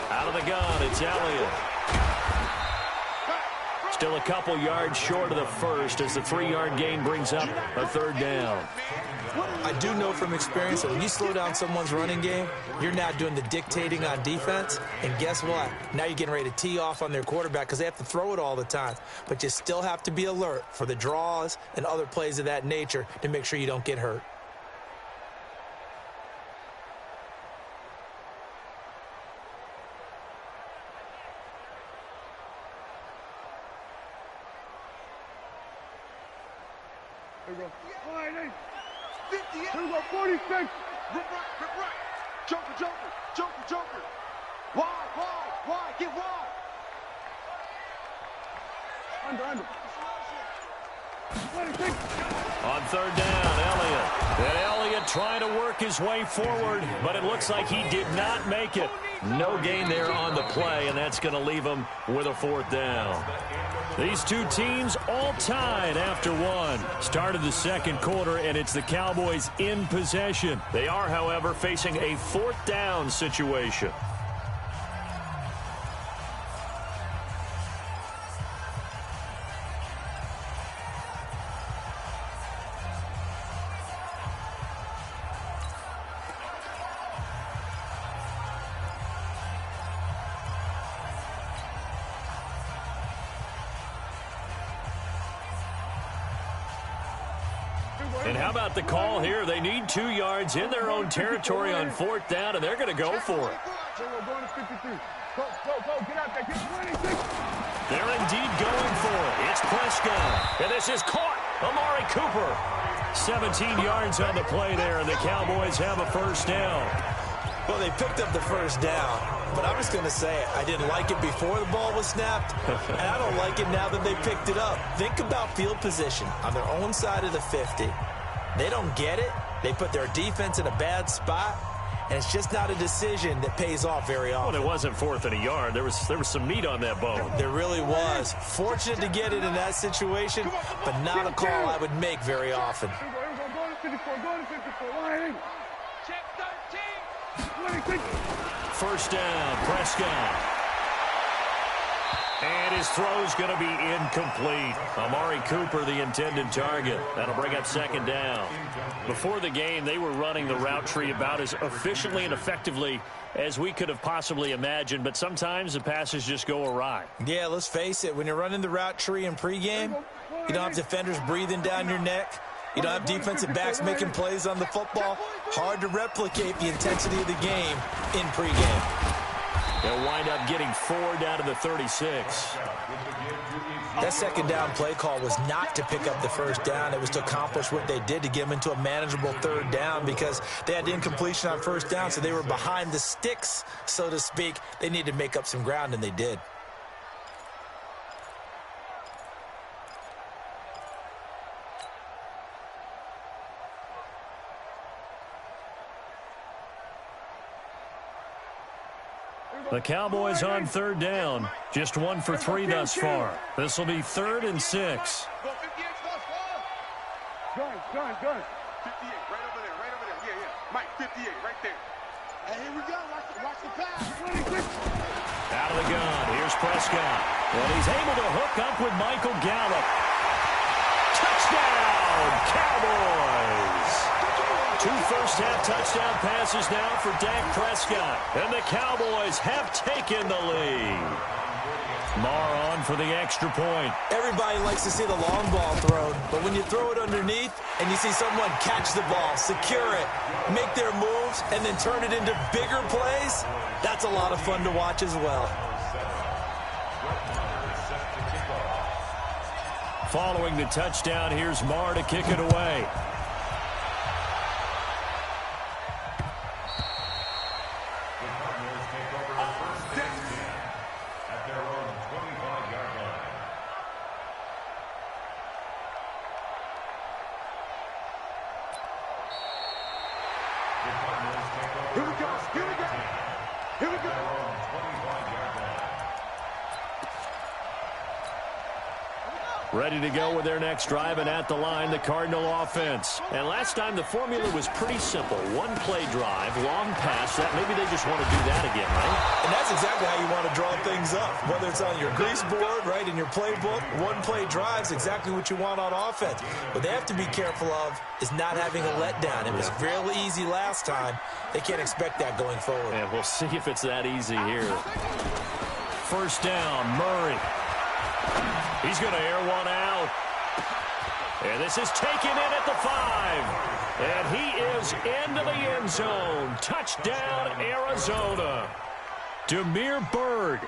A: Out of the gun, it's Elliott. Still a couple yards short of the first as the 3-yard gain brings up a 3rd down.
B: I do know from experience that when you slow down someone's running game, you're now doing the dictating on defense. And guess what? Now you're getting ready to tee off on their quarterback because they have to throw it all the time. But you still have to be alert for the draws and other plays of that nature to make sure you don't get hurt.
C: Here we go. 46. Rip right. Joker. Wide. Get wide. Under. 26.
A: On 3rd down, Elliott. And Elliott trying to work his way forward, but it looks like he did not make it. No gain there on the play, and that's going to leave him with a 4th down. These two teams all tied after one. Started the 2nd quarter, and it's the Cowboys in possession. They are, however, facing a 4th down situation. And how about the call here? They need 2 yards in their own territory on 4th down, and they're going to go for it. They're indeed going for it. It's Prescott, and this is caught. Amari Cooper. 17 yards on the play there, and the Cowboys have a 1st down.
B: Well, they picked up the 1st down, but I'm just going to say it. I didn't like it before the ball was snapped, and I don't like it now that they picked it up. Think about field position on their own side of the 50. They don't get it. They put their defense in a bad spot, and it's just not a decision that pays off very often.
A: Well, it wasn't 4th and a yard. There was some meat on that bone.
B: There really was. Fortunate to get it in that situation, but not a call I would make very often.
F: Check 13.
A: 1st down, Prescott. And his throw's going to be incomplete. Amari Cooper, the intended target. That'll bring up 2nd down. Before the game, they were running the route tree about as efficiently and effectively as we could have possibly imagined, but sometimes the passes just go awry.
B: Yeah, let's face it. When you're running the route tree in pregame, you don't have defenders breathing down your neck. You don't have defensive backs making plays on the football. Hard to replicate the intensity of the game in pregame.
A: They'll wind up getting 4 down to the 36.
B: That 2nd down play call was not to pick up the 1st down. It was to accomplish what they did to get them into a manageable 3rd down because they had incompletion on 1st down, so they were behind the sticks, so to speak. They needed to make up some ground, and they did.
A: The Cowboys on 3rd down. Just 1 for 3 thus far. This will be 3rd and 6.
C: Gun. 58, right over there. Yeah. Mike, 58, right there. And here we go. Watch the pass. 26.
A: Out of the gun. Here's Prescott. Well, he's able to hook up with Michael Gallup. Touchdown, Cowboys. 2 first-half touchdown passes now for Dak Prescott. And the Cowboys have taken the lead. Marr on for the extra point.
B: Everybody likes to see the long ball thrown, but when you throw it underneath and you see someone catch the ball, secure it, make their moves, and then turn it into bigger plays, that's a lot of fun to watch as well.
A: Following the touchdown, here's Marr to kick it away. Ready to go with their next drive, and at the line, the Cardinal offense. And last time, the formula was pretty simple. One-play drive, long pass. That maybe they just want to do that again, right?
B: And that's exactly how you want to draw things up. Whether it's on your grease board, right, in your playbook, one-play drives exactly what you want on offense. What they have to be careful of is not having a letdown. It was real easy last time. They can't expect that going forward.
A: And we'll see if it's that easy here. First down, Murray. He's going to air one out. And this is taken in at the 5. And he is into the end zone. Touchdown, Arizona. Damiere Byrd.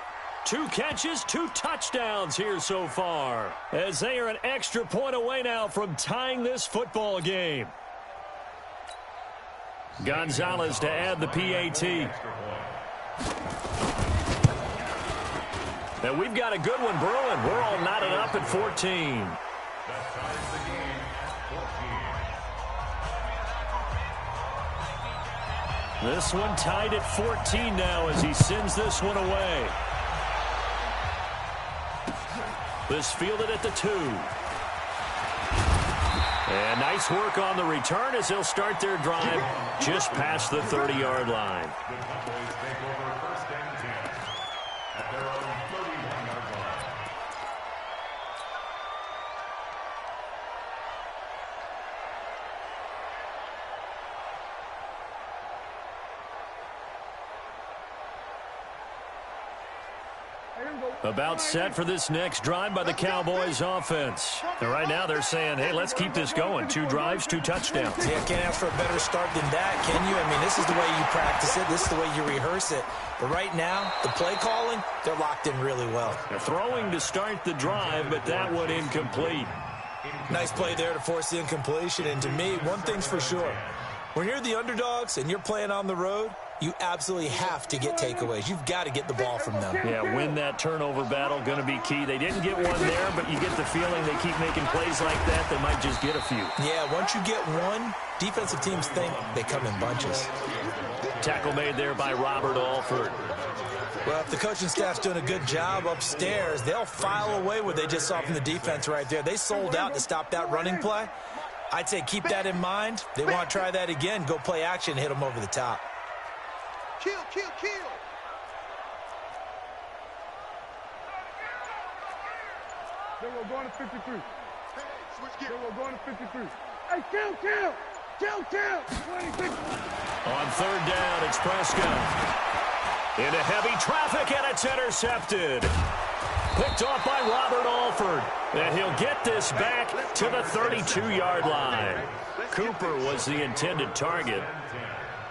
A: 2 catches, 2 touchdowns here so far, as they are an extra point away now from tying this football game. Gonzalez to add the PAT. And we've got a good one brewing. We're all knotted up at 14. This one tied at 14 now as he sends this one away. This fielded at the 2. And nice work on the return as they'll start their drive just past the 30-yard line. About set for this next drive by the Cowboys offense. And right now they're saying, hey, let's keep this going. 2 drives, 2 touchdowns.
B: Yeah, can't ask for a better start than that, can you? I mean, this is the way you practice it. This is the way you rehearse it. But right now, the play calling, they're locked in really well.
A: They're throwing to start the drive, but that one incomplete.
B: Nice play there to force the incompletion. And to me, one thing's for sure. When you're the underdogs and you're playing on the road, you absolutely have to get takeaways. You've got to get the ball from them.
A: Yeah, win that turnover battle, going to be key. They didn't get one there, but you get the feeling they keep making plays like that, they might just get a few.
B: Yeah, once you get one, defensive teams think they come in bunches.
A: Tackle made there by Robert Alford.
B: Well, if the coaching staff's doing a good job upstairs, they'll file away what they just saw from the defense right there. They sold out to stop that running play. I'd say keep that in mind. They want to try that again, go play action, hit them over the top.
C: Kill, kill, kill. Then we're going to 53. Hey, switch gear. Then we're going to 53. Hey, kill, kill. Kill, kill. 26.
A: On third down, it's Prescott. Into heavy traffic, and it's intercepted. Picked off by Robert Alford. And he'll get this back to the 32-yard line. Cooper was the intended target.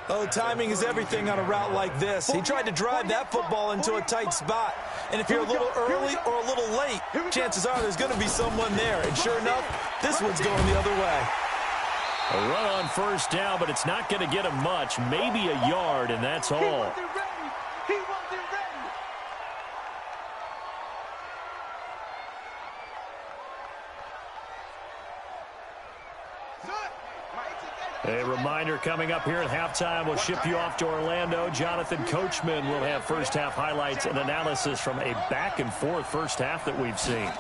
B: Oh, timing is everything on a route like this. He tried to drive that football into a tight spot. And if you're a little early or a little late, chances are there's going to be someone there. And sure enough, this one's going the other way.
A: A run on first down, but it's not going to get him much. Maybe a yard, and that's all.
F: He wasn't ready.
A: A reminder coming up here at halftime. We'll ship you off to Orlando. Jonathan Coachman will have first-half highlights and analysis from a back-and-forth first half that we've seen.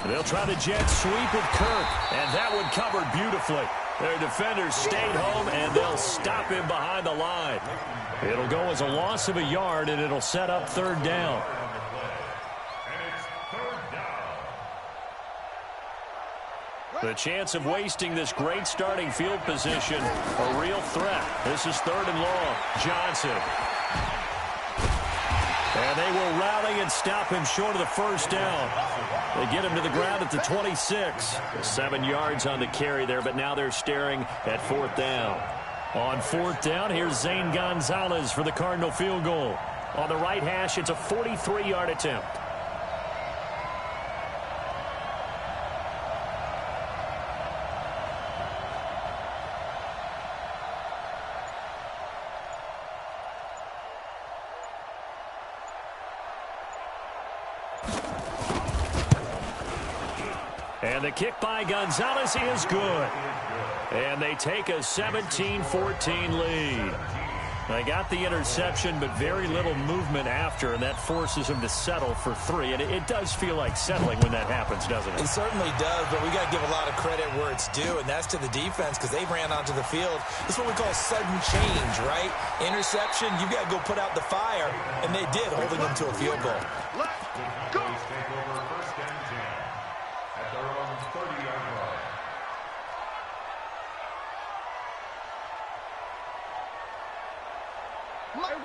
A: They'll try the jet sweep with Kirk, and that one covered beautifully. Their defenders stayed home, and they'll stop him behind the line. It'll go as a loss of a yard, and it'll set up third down. The chance of wasting this great starting field position, a real threat. This is third and long. Johnson. And they will rally and stop him short of the first down. They get him to the ground at the 26. 7 yards on the carry there, but now they're staring at fourth down. On fourth down, here's Zane Gonzalez for the Cardinal field goal. On the right hash, it's a 43-yard attempt. And the kick by Gonzalez is good. And they take a 17-14 lead. They got the interception, but very little movement after, and that forces him to settle for 3. And it does feel like settling when that happens, doesn't it?
B: It certainly does, but we got to give a lot of credit where it's due, and that's to the defense because they ran onto the field. This is what we call sudden change, right? Interception, you got to go put out the fire, and they did, holding them to a field goal.
D: Let's go. Take over first and 10 at their own 30-yard line.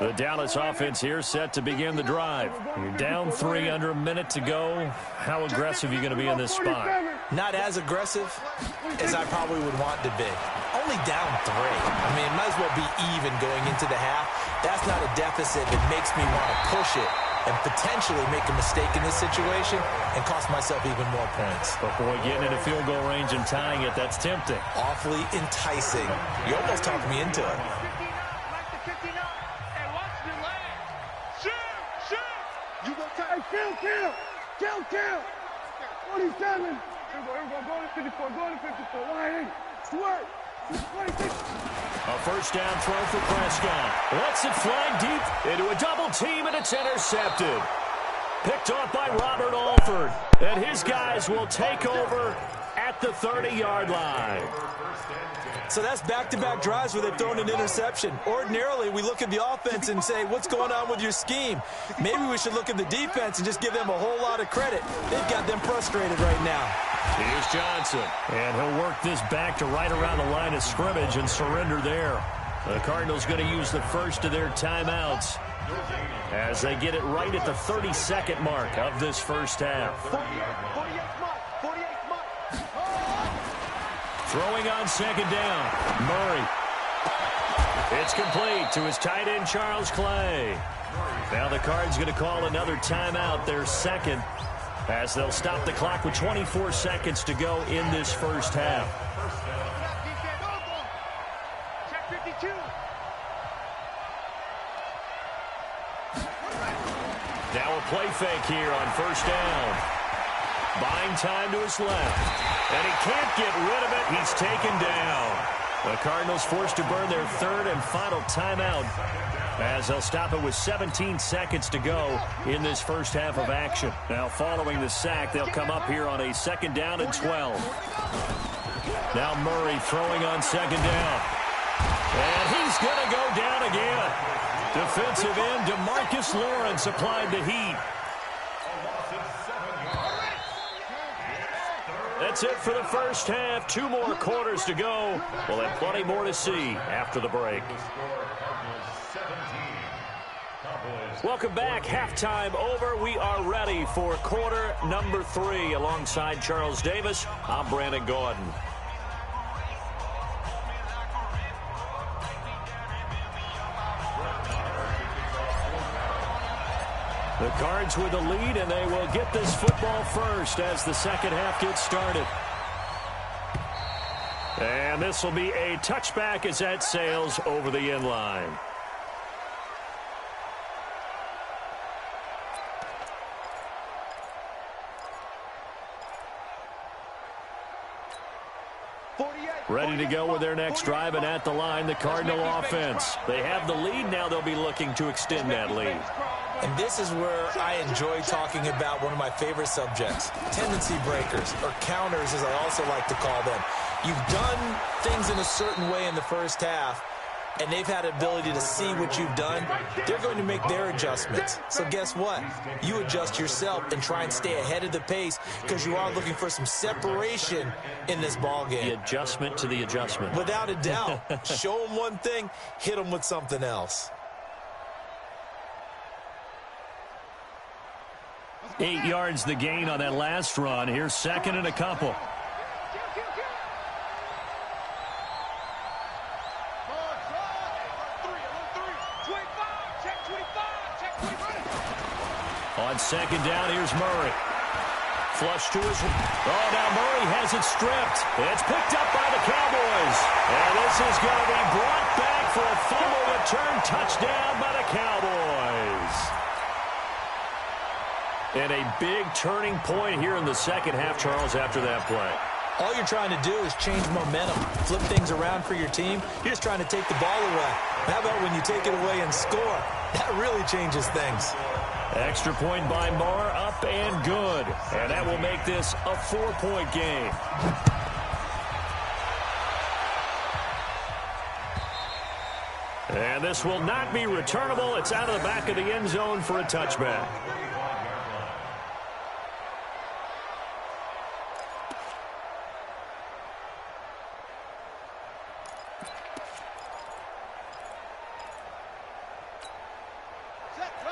A: The Dallas offense here set to begin the drive. You're down 3 under a minute to go. How aggressive are you going to be in this spot?
B: Not as aggressive as I probably would want to be. Only down 3. I mean, it might as well be even going into the half. That's not a deficit that makes me want to push it and potentially make a mistake in this situation and cost myself even more points.
A: But boy, getting into field goal range and tying it, that's tempting.
B: Awfully enticing. You almost talked me into it.
C: Kill. 47. Here we go. Go to 54. Go to 54. Line in. Swerve. 26.
A: A first down throw for Prescott. Lets it fly deep into a double team, and it's intercepted. Picked off by Robert Alford. And his guys will take over at the 30-yard line.
B: So that's back-to-back drives where they've thrown an interception. Ordinarily, we look at the offense and say, what's going on with your scheme? Maybe we should look at the defense and just give them a whole lot of credit. They've got them frustrated right now.
A: Here's Johnson. And he'll work this back to right around the line of scrimmage and surrender there. The Cardinals going to use the first of their timeouts as they get it right at the 32nd mark of this first half. Throwing on second down, Murray. It's complete to his tight end, Charles Clay. Now the Cards going to call another timeout, their second, as they'll stop the clock with 24 seconds to go in this first half.
F: Check 52.
A: Now a play fake here on first down. Buying time to his left. And he can't get rid of it. He's taken down. The Cardinals forced to burn their third and final timeout as they'll stop it with 17 seconds to go in this first half of action. Now following the sack, they'll come up here on a second down and 12. Now Murray throwing on second down. And he's going to go down again. Defensive end DeMarcus Lawrence applied the heat. That's it for the first half. 2 more quarters to go. We'll have plenty more to see after the break. Welcome back. Halftime over. We are ready for quarter number 3. Alongside Charles Davis, I'm Brandon Gordon. The Cards with the lead, and they will get this football first as the second half gets started. And this will be a touchback as that sails over the end line. Ready to go with their next drive, and at the line, the Cardinal offense. They have the lead. Now they'll be looking to extend that lead.
B: And this is where I enjoy talking about one of my favorite subjects, tendency breakers, or counters as I also like to call them. You've done things in a certain way in the first half, and they've had the ability to see what you've done. They're going to make their adjustments. So guess what? You adjust yourself and try and stay ahead of the pace because you are looking for some separation in this ball game.
A: The adjustment to the adjustment.
B: Without a doubt. Show them one thing, hit them with something else.
A: 8 yards the gain on that last run. Here's second and a couple. On second down, here's Murray. Flush to his... Oh, now Murray has it stripped. It's picked up by the Cowboys. And this is going to be brought back for a fumble return touchdown by the Cowboys. And a big turning point here in the second half, Charles, after that play.
B: All you're trying to do is change momentum, flip things around for your team. You're just trying to take the ball away. How about when you take it away and score? That really changes things.
A: Extra point by Marr, up and good. And that will make this a 4-point game. And this will not be returnable. It's out of the back of the end zone for a touchback.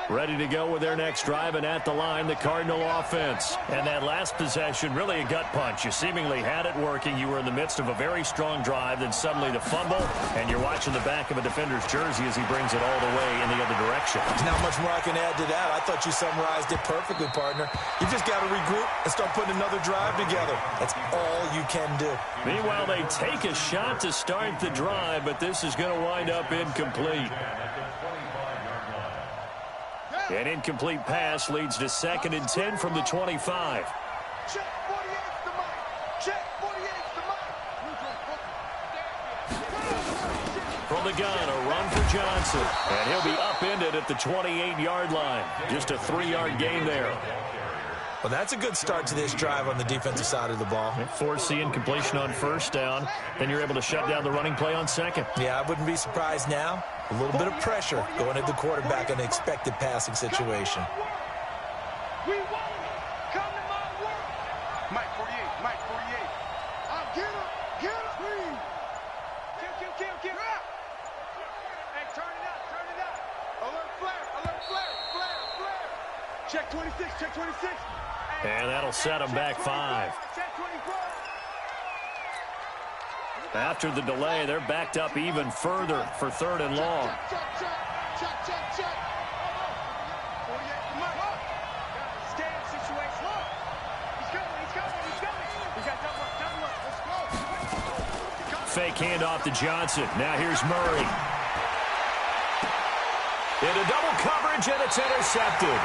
A: Ready to go with their next drive, and at the line, the Cardinal offense. And that last possession, really a gut punch. You seemingly had it working. You were in the midst of a very strong drive, then suddenly the fumble, and you're watching the back of a defender's jersey as he brings it all the way in the other direction.
B: There's not much more I can add to that. I thought you summarized it perfectly, partner. You just got to regroup and start putting another drive together. That's all you can do.
A: Meanwhile, they take a shot to start the drive, but this is going to wind up incomplete. An incomplete pass leads to 2nd and 10 from the 25.
F: Check 48's the mark. Check 48's the mark.
A: From the gun, a run for Johnson. And he'll be upended at the 28-yard line. Just a 3-yard gain there.
B: Well, that's a good start to this drive on the defensive side of the ball.
A: Force the incompletion on 1st down. Then you're able to shut down the running play on 2nd.
B: Yeah, I wouldn't be surprised now. A little bit of pressure going at the quarterback in an expected passing situation.
F: We want it. Come to my world. Mike 48, Mike 48. I'll get him, get him. Kill. Hey, turn it up. Alert flare. Check 26, check 26.
A: And that'll set him back 5.
F: Check 24.
A: After the delay, they're backed up even further for 3rd and long.
F: Check. 48, stay in situation. He's coming. He's got double up. Let's go.
A: Fake handoff to Johnson. Now here's Murray. Into double coverage, and it's intercepted.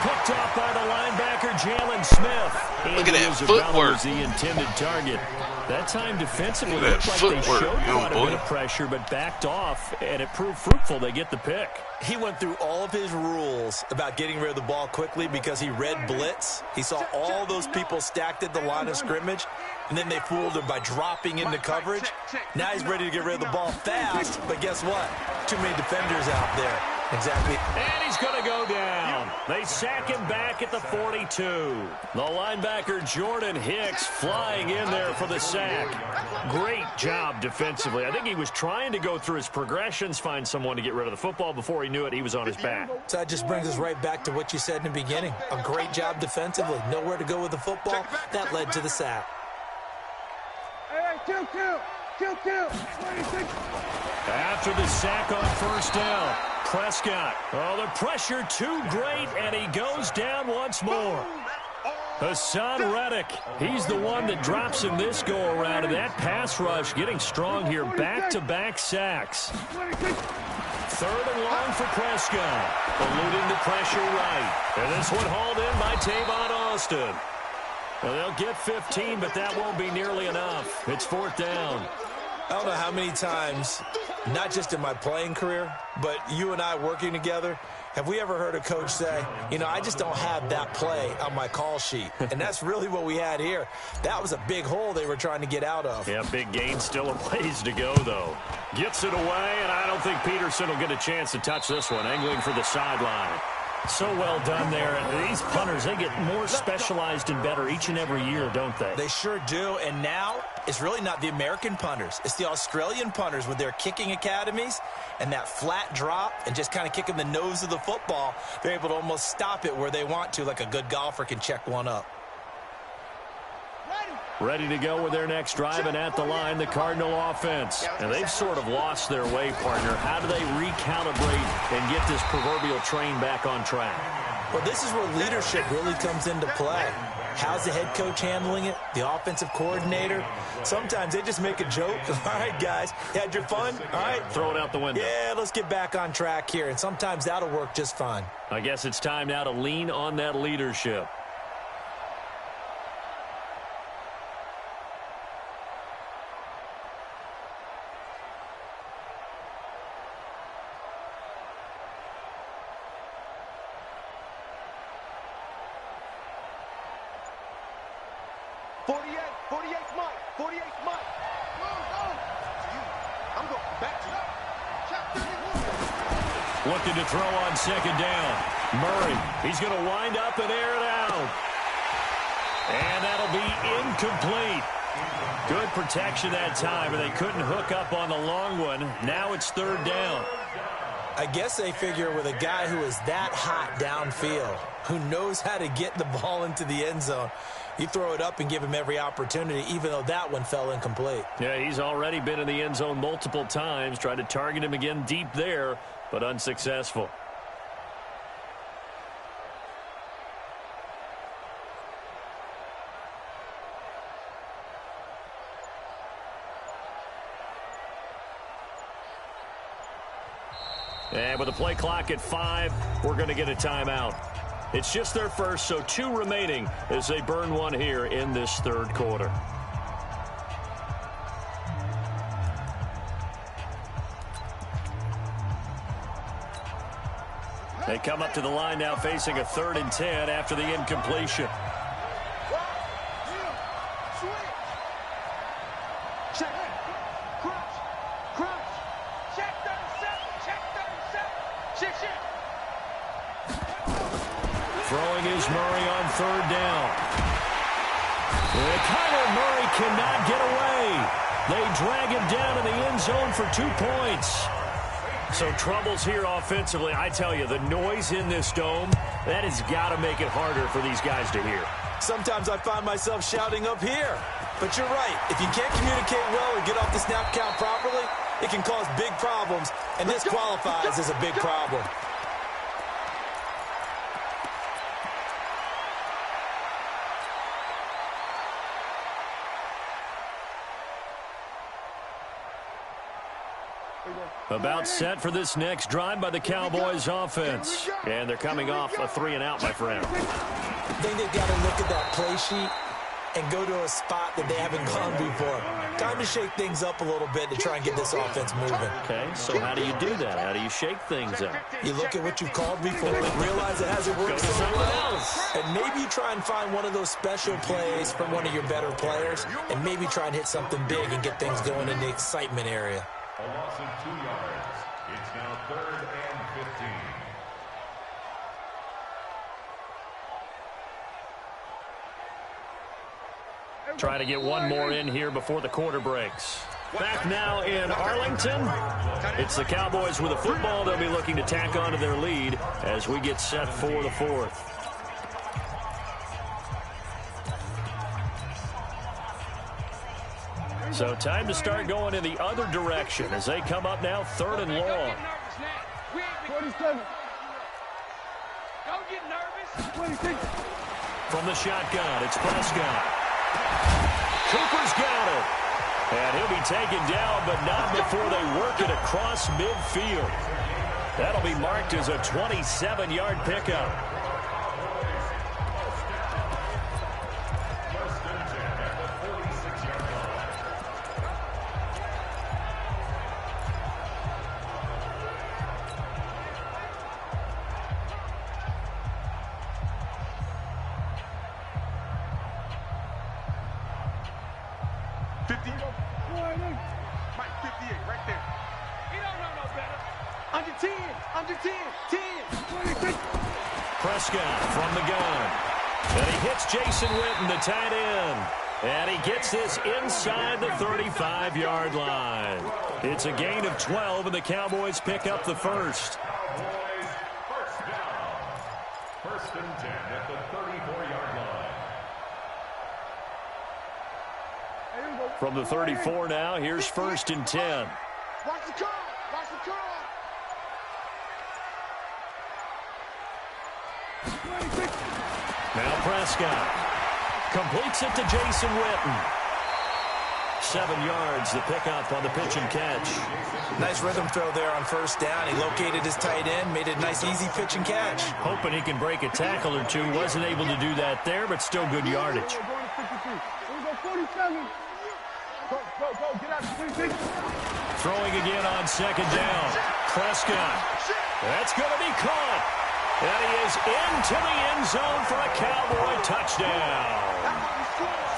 A: Picked off by the linebacker, Jalen Smith.
K: Look at that footwork.
A: Was the intended target. That time defensively looked like they showed quite a bit of pressure, but backed off, and it proved fruitful. They get the pick.
B: He went through all of his rules about getting rid of the ball quickly because he read blitz. He saw all those people stacked at the line of scrimmage, and then they fooled him by dropping into coverage. Now he's ready to get rid of the ball fast, but guess what? Too many defenders out there. Exactly.
A: And he's going to go down. They sack him back at the 42. The linebacker, Jordan Hicks, flying in there for the sack. Great job defensively. I think he was trying to go through his progressions, find someone to get rid of the football. Before he knew it, he was on his back.
B: So that just brings us right back to what you said in the beginning. A great job defensively. Nowhere to go with the football. That led to the sack.
F: Hey, kill. 26.
A: After the sack on 1st down, Prescott. Oh, the pressure too great, and he goes down once more. Hassan Reddick, he's the one that drops him this go-around, and that pass rush getting strong here. Back-to-back sacks. 3rd and long for Prescott. Eluding the pressure right. And this one hauled in by Tavon Austin. Well, they'll get 15, but that won't be nearly enough. It's 4th down.
B: I don't know how many times, not just in my playing career, but you and I working together, have we ever heard a coach say, I just don't have that play on my call sheet. And that's really what we had here. That was a big hole they were trying to get out of.
A: Yeah, big gain, still a ways to go, though. Gets it away, and I don't think Peterson will get a chance to touch this one, angling for the sideline. So well done there. These punters, they get more specialized and better each and every year, don't they?
B: They sure do. And now it's really not the American punters. It's the Australian punters with their kicking academies and that flat drop and just kind of kicking the nose of the football. They're able to almost stop it where they want to, like a good golfer can check one up.
A: Ready to go with their next drive, and at the line, the Cardinal offense. And they've sort of lost their way, partner. How do they recalibrate and get this proverbial train back on track?
B: Well, this is where leadership really comes into play. How's the head coach handling it? The offensive coordinator? Sometimes they just make a joke. All right, guys, you had your fun? All right.
A: Throw it out the window.
B: Yeah, let's get back on track here. And sometimes that'll work just fine.
A: I guess it's time now to lean on that leadership.
F: 48, 48's Mike, 48's Mike. I'm going back to you.
A: Looking to throw on second down. Murray, he's going to wind up and air it out. And that'll be incomplete. Good protection that time, but they couldn't hook up on the long one. Now it's third down.
B: I guess they figure with a guy who is that hot downfield, who knows how to get the ball into the end zone, you throw it up and give him every opportunity, even though that one fell incomplete.
A: Yeah, he's already been in the end zone multiple times. Tried to target him again deep there, but unsuccessful. And with the play clock at 5, we're going to get a timeout. It's just their first, so 2 remaining as they burn one here in this third quarter. They come up to the line now facing a 3rd and 10 after the incompletion. Throwing is Murray on 3rd down. Kyler Murray cannot get away. They drag him down in the end zone for 2 points. So troubles here offensively. I tell you, the noise in this dome, that has got to make it harder for these guys to hear.
B: Sometimes I find myself shouting up here. But you're right. If you can't communicate well or get off the snap count properly, it can cause big problems, and this qualifies as a big problem.
A: About set for this next drive by the Cowboys offense. And they're coming off a 3-and-out, my friend.
B: I think they've got to look at that play sheet and go to a spot that they haven't gone before. Time to shake things up a little bit to try and get this offense moving.
A: Okay, so how do you do that? How do you shake things up?
B: You look at what you've called before, realize it hasn't worked so well, and maybe you try and find one of those special plays from one of your better players, and maybe try and hit something big and get things going in the excitement area.
D: A loss of 2 yards. It's now 3rd and 15.
A: Try to get one more in here before the quarter breaks. Back now in Arlington. It's the Cowboys with a football. They'll be looking to tack on to their lead as we get set for the 4th. So time to start going in the other direction as they come up now 3rd and long.
C: 47. Don't get nervous. 26.
A: From the shotgun, it's Prescott. Cooper's got it. And he'll be taken down, but not before they work it across midfield. That'll be marked as a 27-yard pickup.
F: Mike, 58, right there. He don't know no better. Under 10, under 10, 10.
A: Prescott from the gun. And he hits Jason Witten, the tight end. And he gets this inside the 35-yard line. It's a gain of 12, and the Cowboys pick up the first.
D: Cowboys first down. 1st and 10 at the 34-yard line.
A: From the 34 now, here's 1st and 10.
F: Watch the curl. Watch the curl.
A: Now Prescott completes it to Jason Witten. 7 yards, the pickup on the pitch and catch.
B: Nice rhythm throw there on 1st down. He located his tight end, made it a nice, easy pitch and catch.
A: Hoping he can break a tackle or two. Wasn't able to do that there, but still good yardage.
C: Here we go, 47. Go, get out. 26.
A: Throwing again on 2nd down. Prescott. That's going to be caught. And he is into the end zone for a Cowboy touchdown.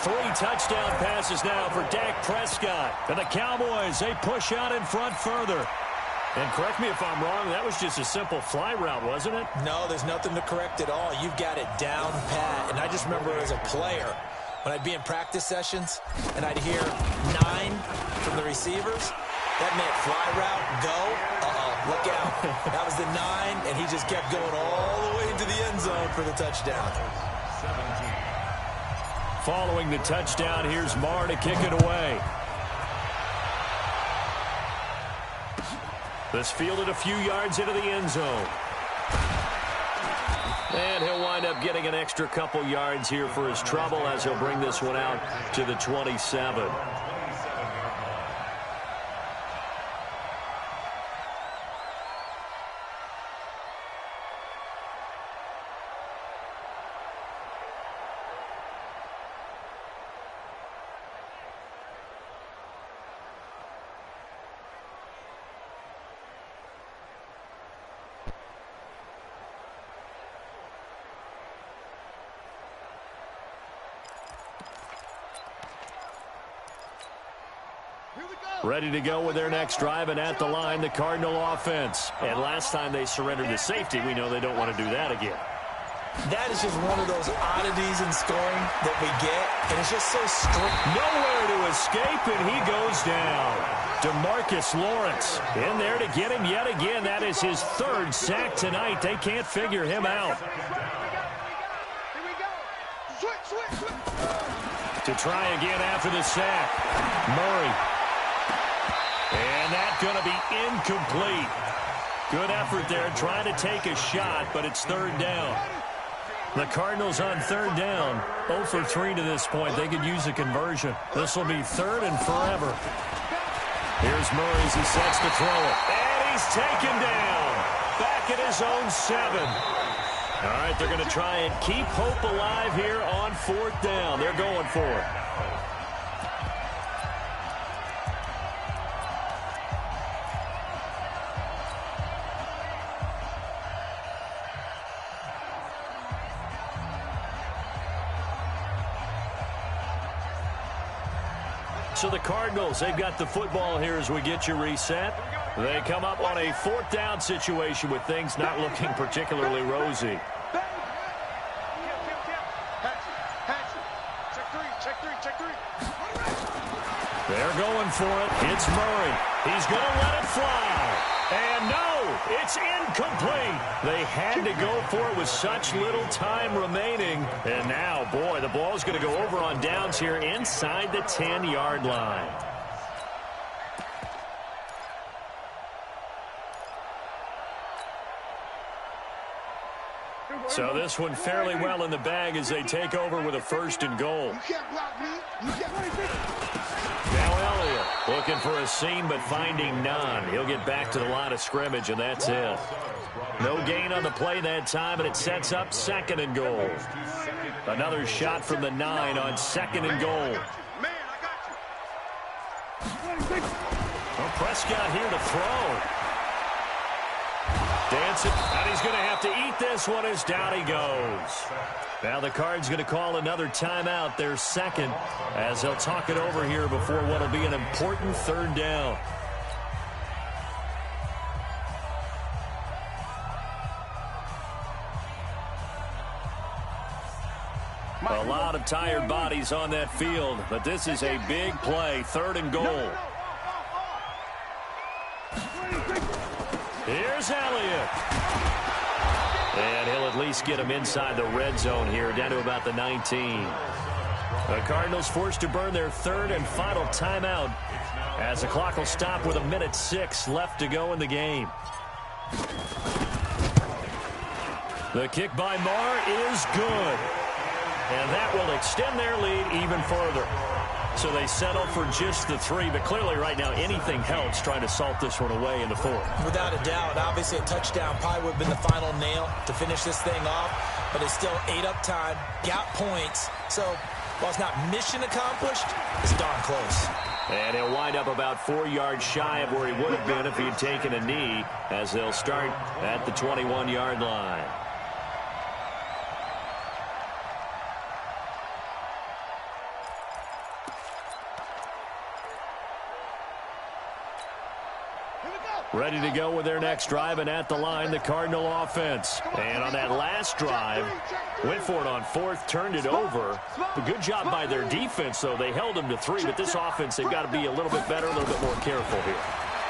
A: 3 touchdown passes now for Dak Prescott. And the Cowboys, they push out in front further. And correct me if I'm wrong, that was just a simple fly route, wasn't it?
B: No, there's nothing to correct at all. You've got it down pat. And I just remember as a player, when I'd be in practice sessions and I'd hear 9 from the receivers, that meant fly route, go, look out. That was the 9, and he just kept going all the way into the end zone for the touchdown.
D: 17.
A: Following the touchdown, here's Marr to kick it away. This fielded a few yards into the end zone. And he'll wind up getting an extra couple yards here for his trouble as he'll bring this one out to the 27. Ready to go with their next drive, and at the line, the Cardinal offense. And last time they surrendered to safety, we know they don't want to do that again.
B: That is just one of those oddities in scoring that we get, and it's just so strict.
A: Nowhere to escape, and he goes down. DeMarcus Lawrence in there to get him yet again. That is his 3rd sack tonight. They can't figure him out. To try again after the sack. Murray. And that's going to be incomplete. Good effort there trying to take a shot, but it's 3rd down. The Cardinals on 3rd down. 0 for 3 to this point. They could use a conversion. This will be 3rd and forever. Here's Murray as he sets to throw it. And he's taken down. Back at his own 7. All right, they're going to try and keep hope alive here on 4th down. They're going for it. So the Cardinals, they've got the football here as we get you reset. They come up on a 4th down situation with things not looking particularly rosy. They're going for it. It's Murray. He's going to let it fly. And no, it's incomplete. They had to go for it with such little time remaining. And now, boy, the ball's going to go over on downs here inside the 10-yard line. So this one fairly well in the bag as they take over with a 1st and goal. Now Elliott looking for a seam but finding none. He'll get back to the line of scrimmage, and that's it. No gain on the play that time, and it sets up 2nd and goal. Another shot from the 9 on 2nd and goal. Well, Prescott here to throw. Dancing, and he's going to have to eat this one as down he goes. Now the Cards going to call another timeout, their 2nd, as they'll talk it over here before what will be an important 3rd down. A lot of tired bodies on that field, but this is a big play, 3rd and goal. Here's Elliott. And he'll at least get him inside the red zone here, down to about the 19. The Cardinals forced to burn their 3rd and final timeout as the clock will stop with 1:06 left to go in the game. The kick by Marr is good. And that will extend their lead even further. So they settle for just the 3, but clearly right now anything helps trying to salt this one away in the 4th.
B: Without a doubt, obviously a touchdown probably would have been the final nail to finish this thing off, but it's still 8 up time, got points. So while it's not mission accomplished, it's darn close.
A: And he'll wind up about 4 yards shy of where he would have been if he had taken a knee, as they'll start at the 21-yard line. Ready to go with their next drive, and at the line, the Cardinal offense. And on that last drive, went for it on fourth, turned it over. A good job by their defense, though. They held them to 3, but this offense, they've got to be a little bit better, a little bit more careful here.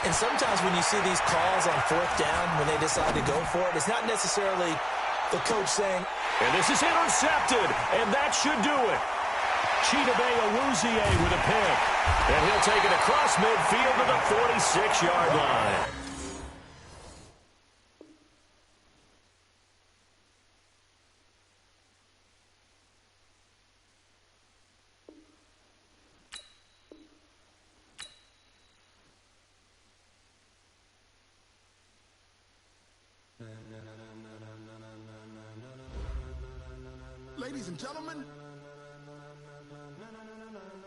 B: And sometimes when you see these calls on fourth down, when they decide to go for it, it's not necessarily the coach saying,
A: and this is intercepted, and that should do it. Chidobe Awuzie with a pick. And he'll take it across midfield to the 46-yard line.
H: Ladies and gentlemen,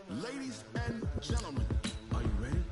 H: ladies and gentlemen, are you ready?